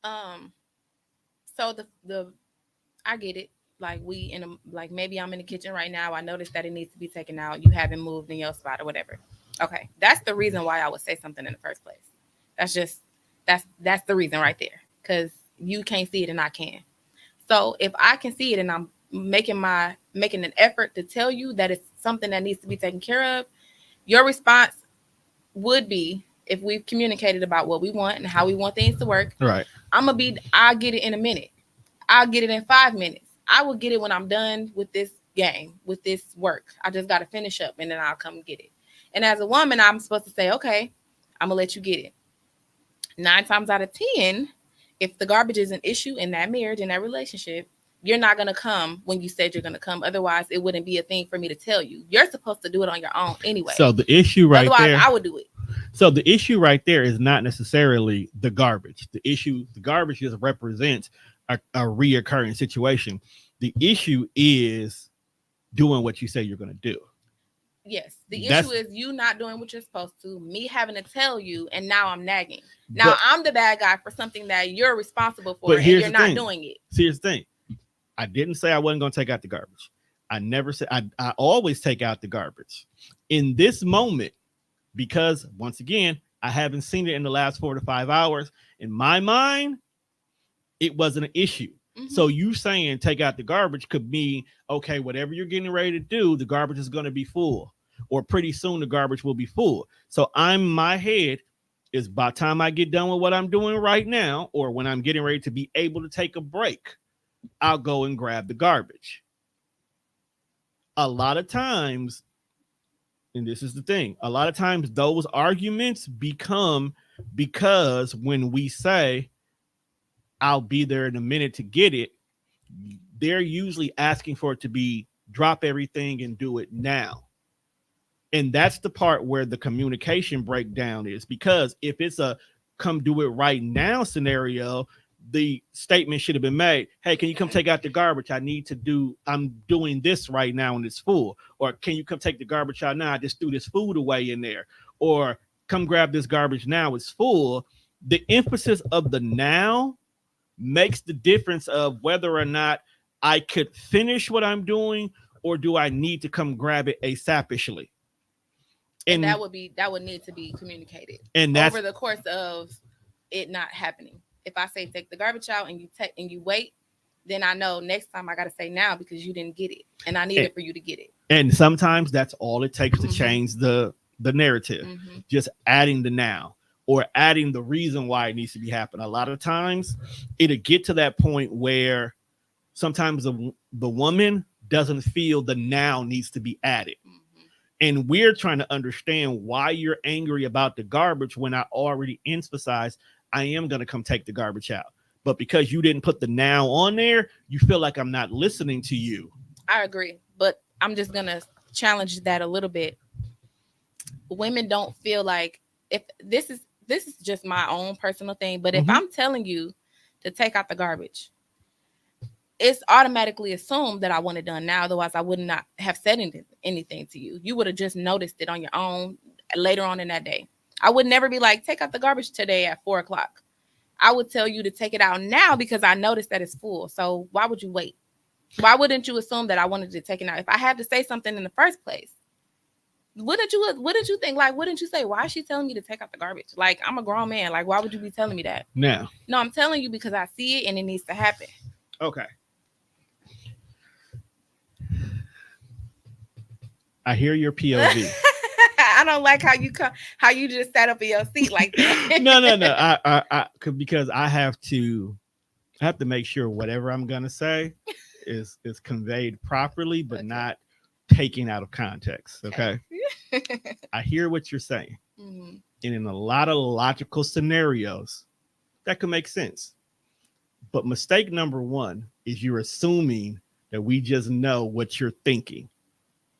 So the I get it. Like like maybe I'm in the kitchen right now. I noticed that it needs to be taken out. You haven't moved in your spot or whatever. Okay, that's the reason why I would say something in the first place. That's just that's the reason right there, because you can't see it and I can. So if I can see it and I'm making an effort to tell you that it's something that needs to be taken care of, your response would be, if we've communicated about what we want and how we want things to work, Right. I'll get it in a minute. I'll get it in 5 minutes. I will get it when I'm done with this game, with this work. I just got to finish up and then I'll come get it. And as a woman, I'm supposed to say, okay, I'm going to let you get it. 9 times out of 10, if the garbage is an issue in that marriage, in that relationship, you're not going to come when you said you're going to come. Otherwise, it wouldn't be a thing for me to tell you. You're supposed to do it on your own anyway. So the issue right Otherwise, there, I would do it. so the issue right there is not necessarily the garbage. The garbage just represents a reoccurring situation. The issue is doing what you say you're going to do. Yes, the That's issue is you not doing what you're supposed to, me having to tell you, and now I'm nagging. Now but, I'm the bad guy for something that you're responsible for, but and here's you're the not thing. doing it. Here's the thing. I didn't say I wasn't going to take out the garbage. I never said I always take out the garbage. In this moment, because once again, I haven't seen it in the last 4 to 5 hours. In my mind, it wasn't an issue. Mhm. So you saying take out the garbage could mean, okay, whatever you're getting ready to do, the garbage is going to be full, or pretty soon the garbage will be full. So my head is by the time I get done with what I'm doing right now, or when I'm getting ready to be able to take a break, I'll go and grab the garbage. A lot of times, and this is the thing, a lot of times those arguments become because when we say, I'll be there in a minute to get it, they're usually asking for it to be drop everything and do it now. And that's the part where the communication breakdown is, because if it's a come do it right now scenario, the statement should have been made, hey, can you come take out the garbage? I'm doing this right now and it's full. Or can you come take the garbage out now? I just threw this food away in there. Or come grab this garbage now, it's full. The emphasis of the now makes the difference of whether or not I could finish what I'm doing, or do I need to come grab it ASAPishly. And that would need to be communicated and that's over the course of it not happening. If I say take the garbage out and you wait, then I know next time I got to say now because you didn't get it, and I needed for you to get it. And sometimes that's all it takes to change the narrative. Just adding the now, or adding the reason why it needs to be happening. A lot of times it'll get to that point where sometimes the woman doesn't feel the now needs to be added. And we're trying to understand why you're angry about the garbage when I already emphasized I am going to come take the garbage out. But because you didn't put the now on there, you feel like I'm not listening to you. I agree. But I'm just going to challenge that a little bit. Women don't feel like, if this is just my own personal thing, but if I'm telling you to take out the garbage, it's automatically assumed that I want it done now. Otherwise, I would not have said anything to you. You would have just noticed it on your own later on in that day. I would never be like, take out the garbage today at 4:00. I would tell you to take it out now because I noticed that it's full. So why would you wait? Why wouldn't you assume that I wanted to take it out? If I had to say something in the first place, wouldn't you think, like, wouldn't you say, why is she telling me to take out the garbage? Like, I'm a grown man. Like, why would you be telling me that? No, I'm telling you because I see it and it needs to happen. Okay. I hear your POV. I don't like how you just sat up in your seat like that. No. I because I have to make sure whatever I'm gonna say is conveyed properly, but not taken out of context. Okay. I hear what you're saying, and in a lot of logical scenarios, that could make sense. But mistake number one is you're assuming that we just know what you're thinking.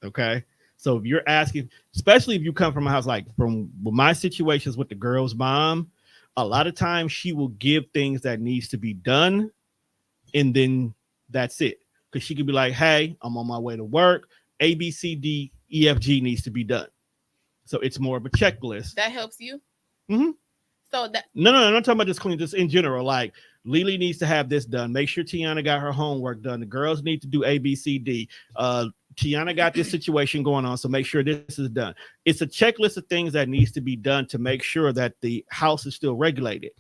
Okay. So if you're asking, especially if you come from a house like from my situations with the girl's mom, a lot of times she will give things that needs to be done, and then that's it. Because she could be like, hey, I'm on my way to work. A, B, C, D, E, F, G needs to be done. So it's more of a checklist. That helps you? Mm-hmm. So that No, I'm not talking about just cleaning, just in general. Like, Lily needs to have this done. Make sure Tiana got her homework done. The girls need to do A, B, C, D. Tiana got this situation going on, so make sure this is done. It's a checklist of things that needs to be done to make sure that the house is still regulated.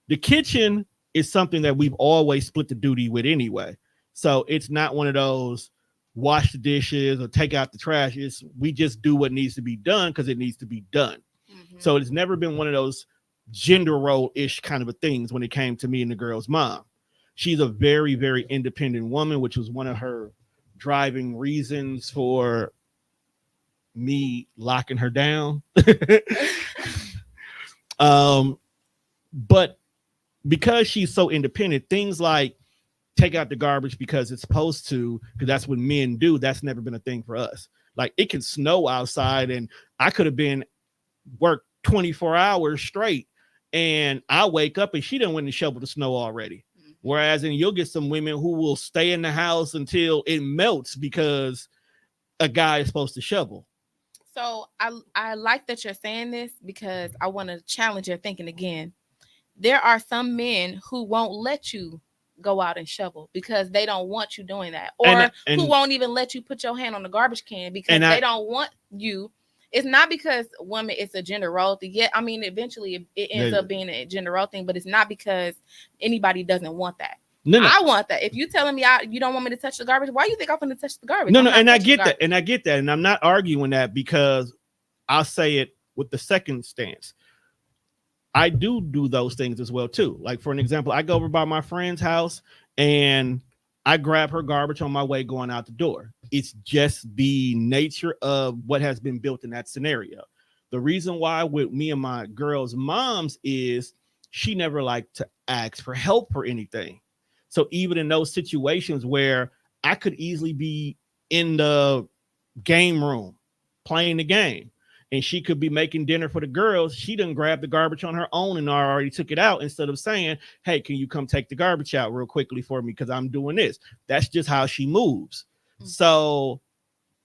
The kitchen is something that we've always split the duty with anyway. So it's not one of those wash the dishes or take out the trash. We just do what needs to be done because it needs to be done. So it's never been one of those gender role-ish kind of a things when it came to me and the girl's mom. She's a very, very independent woman, which was one of her driving reasons for me locking her down. But because she's so independent, things like take out the garbage because it's supposed to, because that's what men do. That's never been a thing for us. Like it can snow outside and I could have been worked 24 hours straight and I wake up and she done went and shoveled the snow already. Whereas, and you'll get some women who will stay in the house until it melts because a guy is supposed to shovel. So I like that you're saying this because I want to challenge your thinking again. There are some men who won't let you go out and shovel because they don't want you doing that, or who won't even let you put your hand on the garbage can because they don't want you. It's not because women, it's a gender role thing. Yeah, I mean, eventually it ends up being a gender role thing, but it's not because anybody doesn't want that. No. I want that. If you telling me you don't want me to touch the garbage, why do you think I'm going to touch the garbage? No, and I get that. And I get that. And I'm not arguing that because I'll say it with the second stance. I do those things as well, too. Like, for an example, I go over by my friend's house and I grab her garbage on my way going out the door. It's just the nature of what has been built in that scenario. The reason why with me and my girls' moms is she never liked to ask for help for anything. So even in those situations where I could easily be in the game room playing the game and she could be making dinner for the girls, she done grabbed the garbage on her own and already took it out instead of saying, hey, can you come take the garbage out real quickly for me because I'm doing this. That's just how she moves. Mm-hmm. So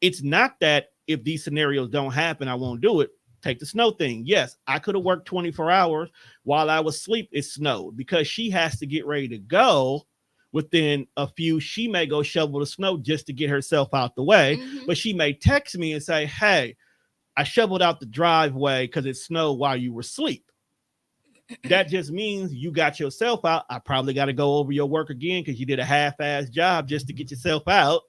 it's not that if these scenarios don't happen, I won't do it. Take the snow thing. Yes, I could have worked 24 hours while I was asleep. It snowed because she has to get ready to go. Within a few, she may go shovel the snow just to get herself out the way. Mm-hmm. But she may text me and say, hey, I shoveled out the driveway because it snowed while you were asleep. That just means you got yourself out. I probably got to go over your work again because you did a half-ass job just to get yourself out.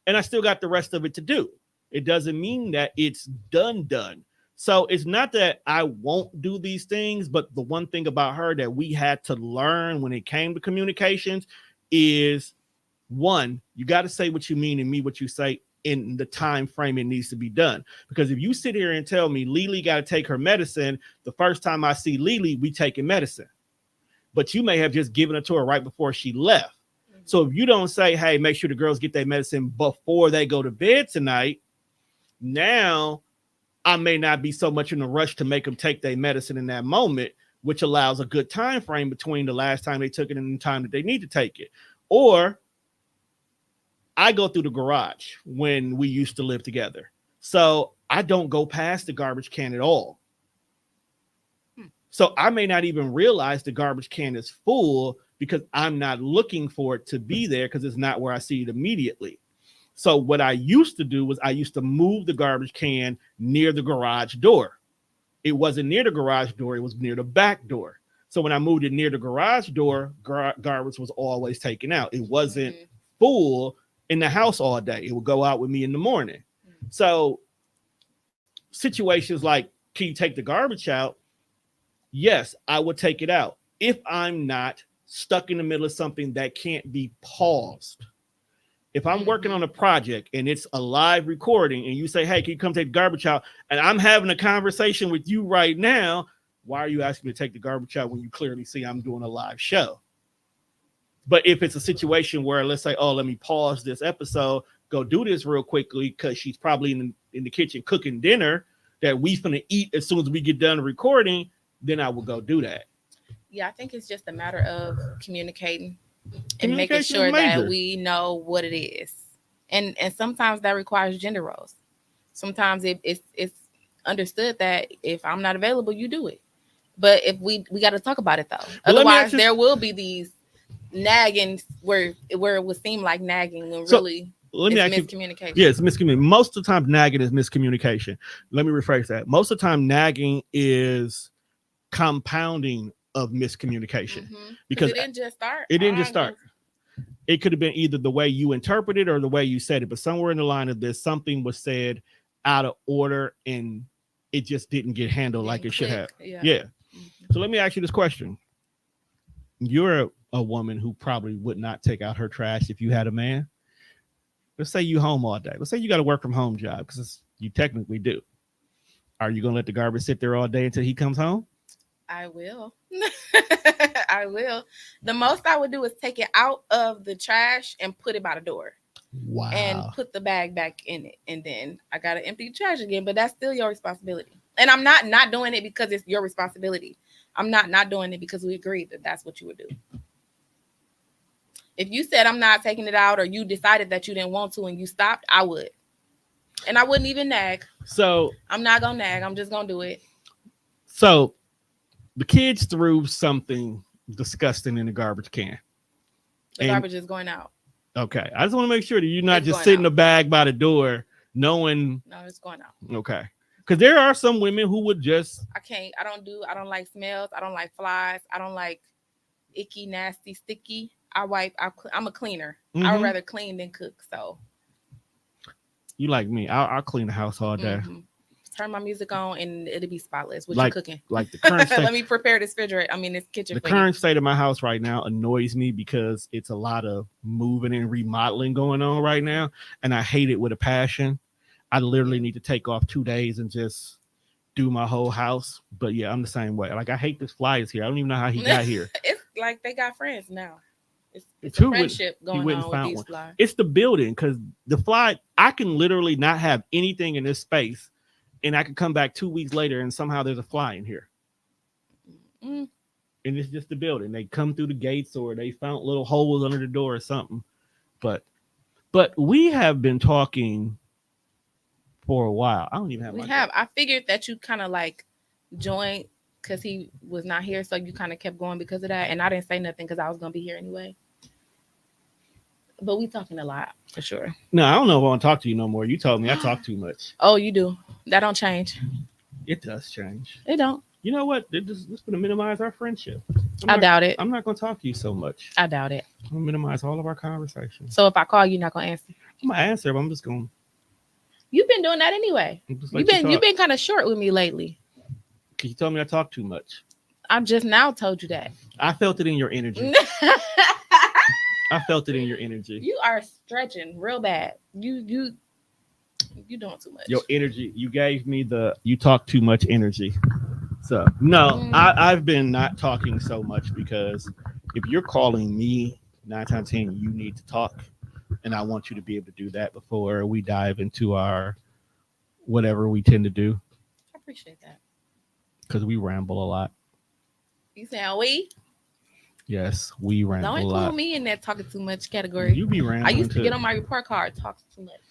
And I still got the rest of it to do. It doesn't mean that it's done. So it's not that I won't do these things, but the one thing about her that we had to learn when it came to communications is, one, you got to say what you mean and mean what you say in the time frame it needs to be done. Because if you sit here and tell me Lily got to take her medicine, the first time I see Lily, we taking medicine. But you may have just given it to her right before she left. Mm-hmm. So if you don't say, hey, make sure the girls get their medicine before they go to bed tonight, now I may not be so much in a rush to make them take their medicine in that moment, which allows a good time frame between the last time they took it and the time that they need to take it. Or I go through the garage when we used to live together. So I don't go past the garbage can at all. So I may not even realize the garbage can is full because I'm not looking for it to be there because it's not where I see it immediately. So what I used to do was I used to move the garbage can near the garage door. It wasn't near the garage door. It was near the back door. So when I moved it near the garage door, garbage was always taken out. It wasn't full in the house all day. It would go out with me in the morning. So situations like, can you take the garbage out? Yes, I would take it out if I'm not stuck in the middle of something that can't be paused. If I'm working on a project and it's a live recording and you say, hey, can you come take the garbage out? And I'm having a conversation with you right now. Why are you asking me to take the garbage out when you clearly see I'm doing a live show? But if it's a situation where let's say, oh, let me pause this episode, go do this real quickly because she's probably in the kitchen cooking dinner that we finna eat as soon as we get done recording, then I will go do that. Yeah, I think it's just a matter of communicating and making sure that we know what it is. And sometimes that requires gender roles. Sometimes it's understood that if I'm not available, you do it. But if we got to talk about it though. Otherwise, there will be these nagging where it would seem like nagging when really it's miscommunication. Yeah, it's miscommunication. Most of the time, nagging is miscommunication. Let me rephrase that. Most of the time, nagging is compounding of miscommunication because it didn't just start. It could have been either the way you interpreted or the way you said it, but somewhere in the line of this, something was said out of order and it just didn't get handled like it should have. Yeah. So let me ask you this question. You're a woman who probably would not take out her trash if you had a man. Let's say you home all day. Let's say you got a work from home job because you technically do. Are you going to let the garbage sit there all day until he comes home? I will. I will. The most I would do is take it out of the trash and put it by the door and Wow. put the bag back in it. And then I got to empty the trash again. But that's still your responsibility. And I'm not doing it because it's your responsibility. I'm not doing it because we agreed that that's what you would do. If you said I'm not taking it out or you decided that you didn't want to and you stopped, I would. And I wouldn't even nag. So I'm not going to nag. I'm just going to do it. so the kids threw something disgusting in the garbage can. The garbage is going out. Okay. I just want to make sure that you're not It's just going sitting out. the bag by the door knowing. No, it's going out. Okay. Because there are some women who would just. I don't like smells. I don't like flies. I don't like icky, nasty, sticky. I'm a cleaner. Mm-hmm. I would rather clean than cook. So. You like me. I'll clean the house all day. Mm-hmm. Turn my music on and it'll be spotless. What like, you cooking? Like the current state. Let me prepare this refrigerator. This kitchen. The current state of my house right now annoys me because it's a lot of moving and remodeling going on right now. And I hate it with a passion. I literally need to take off 2 days and just do my whole house. But yeah, I'm the same way. Like I hate this fly is here. I don't even know how he got here. It's like they got friends now. It's a friendship going on with these flies. It's the building because the fly, I can literally not have anything in this space. And I could come back 2 weeks later and somehow there's a fly in here. And it's just the building. They come through the gates or they found little holes under the door or something. But we have been talking for a while. I don't even have. I figured that you kind of like joined because he was not here, so you kind of kept going because of that. And I didn't say nothing because I was gonna be here anyway. But we talking a lot for sure. No, I don't know if I want to talk to you no more. You told me I talk too much. Oh, you do. That don't change. It does change. It don't. You know what? It's going to minimize our friendship. I doubt it. I'm not going to talk to you so much. I doubt it. I'm going to minimize all of our conversations. So if I call you, you're not going to answer? I'm going to answer, but I'm just going. You've been doing that anyway. You've been kind of short with me lately. Because you told me I talk too much. I just now told you that. I felt it in your energy. I felt it in your energy. You are stretching real bad. You doing too much. Your energy. You gave me you talk too much energy. So no, I've been not talking so much because if you're calling me 9 times 10, you need to talk, and I want you to be able to do that before we dive into our whatever we tend to do. I appreciate that because we ramble a lot. You saying we? Yes, we ramble a lot. Don't include me in that talking too much category. You be rambling. I used to get on my report card talks too much.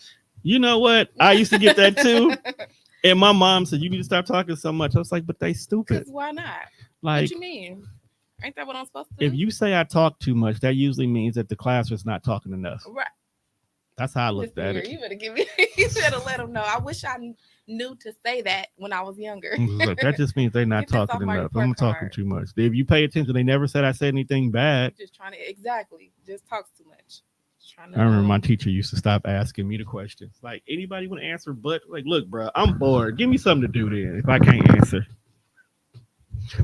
You know what? I used to get that too. And my mom said, you need to stop talking so much. I was like, but they stupid. Because why not? Like, what you mean? Ain't that what I'm supposed to do? If you say I talk too much, that usually means that the class was not talking enough. Right. That's how I looked at it. You better give me. You should have let them know. I wish I knew to say that when I was younger. Look, that just means they're not talking enough. I'm talking too much. If you pay attention, they never said I said anything bad. Just trying to just talks too much. I remember my teacher used to stop asking me the questions. Like, anybody want to answer? But like, look, bro, I'm bored. Give me something to do then if I can't answer.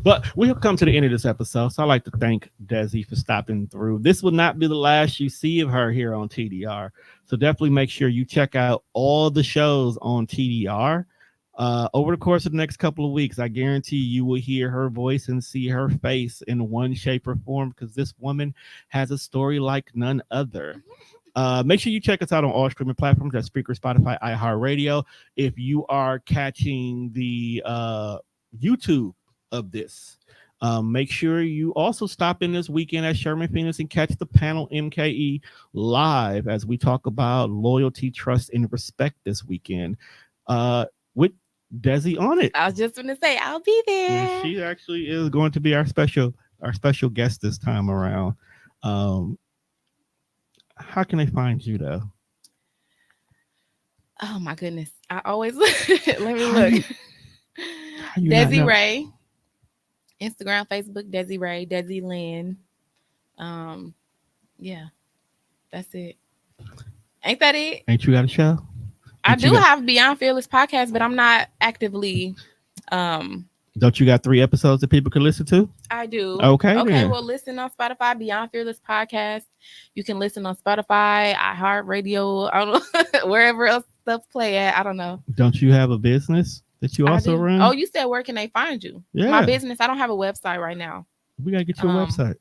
But we have come to the end of this episode, so I'd like to thank Desi for stopping through. This will not be the last you see of her here on TDR, so definitely make sure you check out all the shows on TDR over the course of the next couple of weeks. I guarantee you will hear her voice and see her face in one shape or form because this woman has a story like none other. Make sure you check us out on all streaming platforms. That's Spreaker, Spotify, iHeartRadio. If you are catching the YouTube of this, make sure you also stop in this weekend at Sherman Phoenix and catch the panel MKE live as we talk about loyalty, trust, and respect this weekend with Desi on it. I was just going to say I'll be there. And she actually is going to be our special guest this time around. How can they find you though? Oh my goodness. I always let me look. Desi Ray. Instagram, Facebook, Desi Ray, Desi Lynn. Yeah. That's it. Ain't that it? Ain't you got a show? I do have Beyond Fearless podcast, but I'm not actively Don't you got 3 episodes that people can listen to? I do. Okay. Well, listen on Spotify, Beyond Fearless podcast. You can listen on Spotify, iHeartRadio, I don't know, wherever else stuff play at. I don't know. Don't you have a business? that you I also do. run? Oh, you said where can they find you? My Yeah, business. I don't have a website right now. we gotta get your Um, website.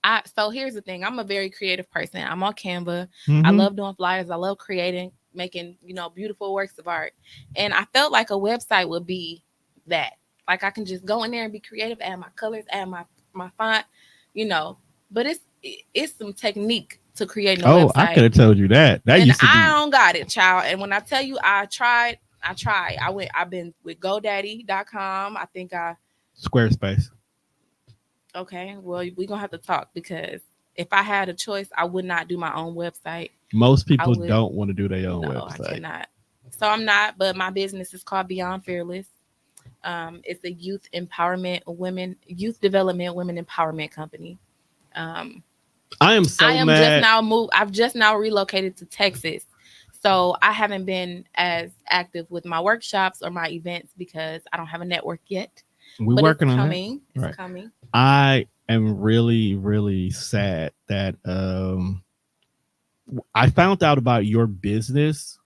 I so here's the thing. I'm a very creative person. I'm on Canva. I Mm-hmm. love doing flyers. I love creating, making, beautiful works of art. And I felt like a website would be that. Like I can just go in there and be creative, add my colors, add my font, you know. But it's some technique to creating a Oh, I could website. have told you that. That And used to I be don't got it, child. And when I tell you I tried, I tried. I've been with GoDaddy.com. I think I Squarespace. Okay, well, we're gonna have to talk because if I had a choice, I would not do my own website. Most I people would don't want to do their own no, I website. cannot. So I'm not, but my business is called Beyond Fearless. It's a youth development, women empowerment company. Um, I am I so am just mad. now moved. I've just now relocated to Texas, so I haven't been as active with my workshops or my events because I don't have a network yet. We're But it's working on that. coming. It's Right. coming. I am really, really sad that I found out about your business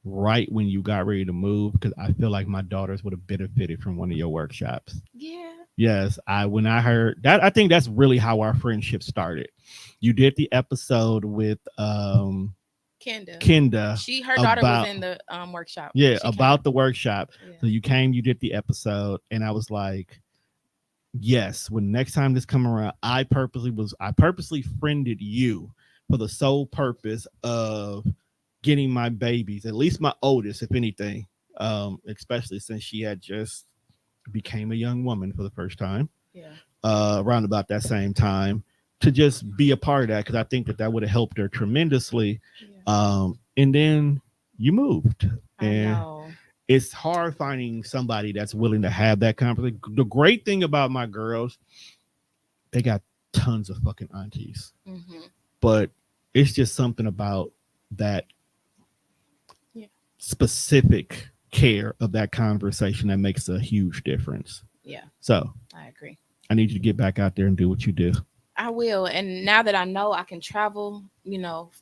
right when you got ready to move because I feel like my daughters would have benefited from one of your workshops. Yeah. Yes, when I heard that, I think that's really how our friendship started. You did the episode with Kenda. Kenda Her daughter was about in the workshop. yeah, She came. about the workshop. Yeah. So you came, you did the episode, and I was like, yes, when next time this come around, I purposely friended you for the sole purpose of getting my babies, at least my oldest, if anything, especially since she had just became a young woman for the first time, Yeah. around about that same time, to just be a part of that because I think that would have helped her tremendously. Yeah. And then you moved, I and know. it's hard finding somebody that's willing to have that conversation. The great thing about my girls, they got tons of fucking aunties, Hmm. but it's just something about that Yeah. specific care of that conversation that makes a huge difference. Yeah. So I agree. I need you to get back out there and do what you do. I will. And now that I know I can travel,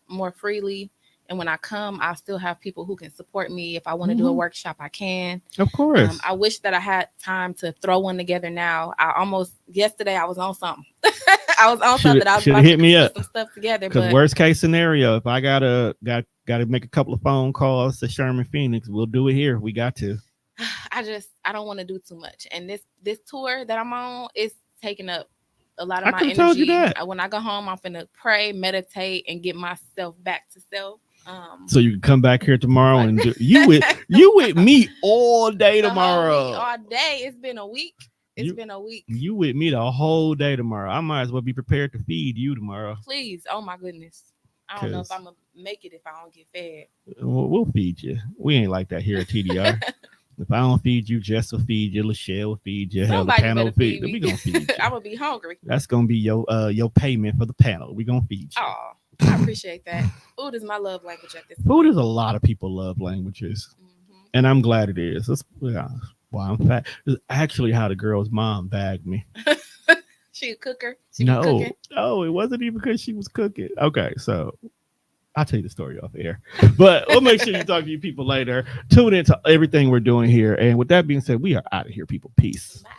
more freely, and when I come, I still have people who can support me. If I want to do a Mhm. workshop, I can. Of course. I wish that I had time to throw one together now. I almost yesterday I was on something. I was on something. I was Should about hit to me put up some stuff together, because but worst case scenario, if I gotta make a couple of phone calls to Sherman Phoenix, we'll do it here. We got to. I don't want to do too much. And this tour that I'm on is taking up a lot of I my could have told you energy. that. When I go home, I'm finna pray, meditate, and get myself back to self. So you can come back here tomorrow Like and do you with me all day the whole week, tomorrow. all day. It's been a week. It's You been a week. you with me the whole day tomorrow. I might as well be prepared to feed you tomorrow. Please. Oh my goodness. I don't know if Cause I'm gonna make it if I don't get fed. we'll feed you. We ain't like that here at TDR. If I don't feed you, Jess will feed you, Lachelle will feed you, hell, the Somebody panel will better feed feed you. We me. gonna feed I'm you. gonna be hungry. That's gonna be your payment for the panel. We gonna feed you. Oh, I appreciate that. Food is my love language at this Food point. is a lot of people love languages, Hmm. and I'm glad it is. That's why I'm fat. It's actually how the girl's mom bagged me. She a cooker. She be cooking. No, it wasn't even because she was cooking. Okay, so I'll tell you the story off air, but we'll make sure you talk to you people later. Tune into everything we're doing here, and with that being said, we are out of here, people. Peace. Bye.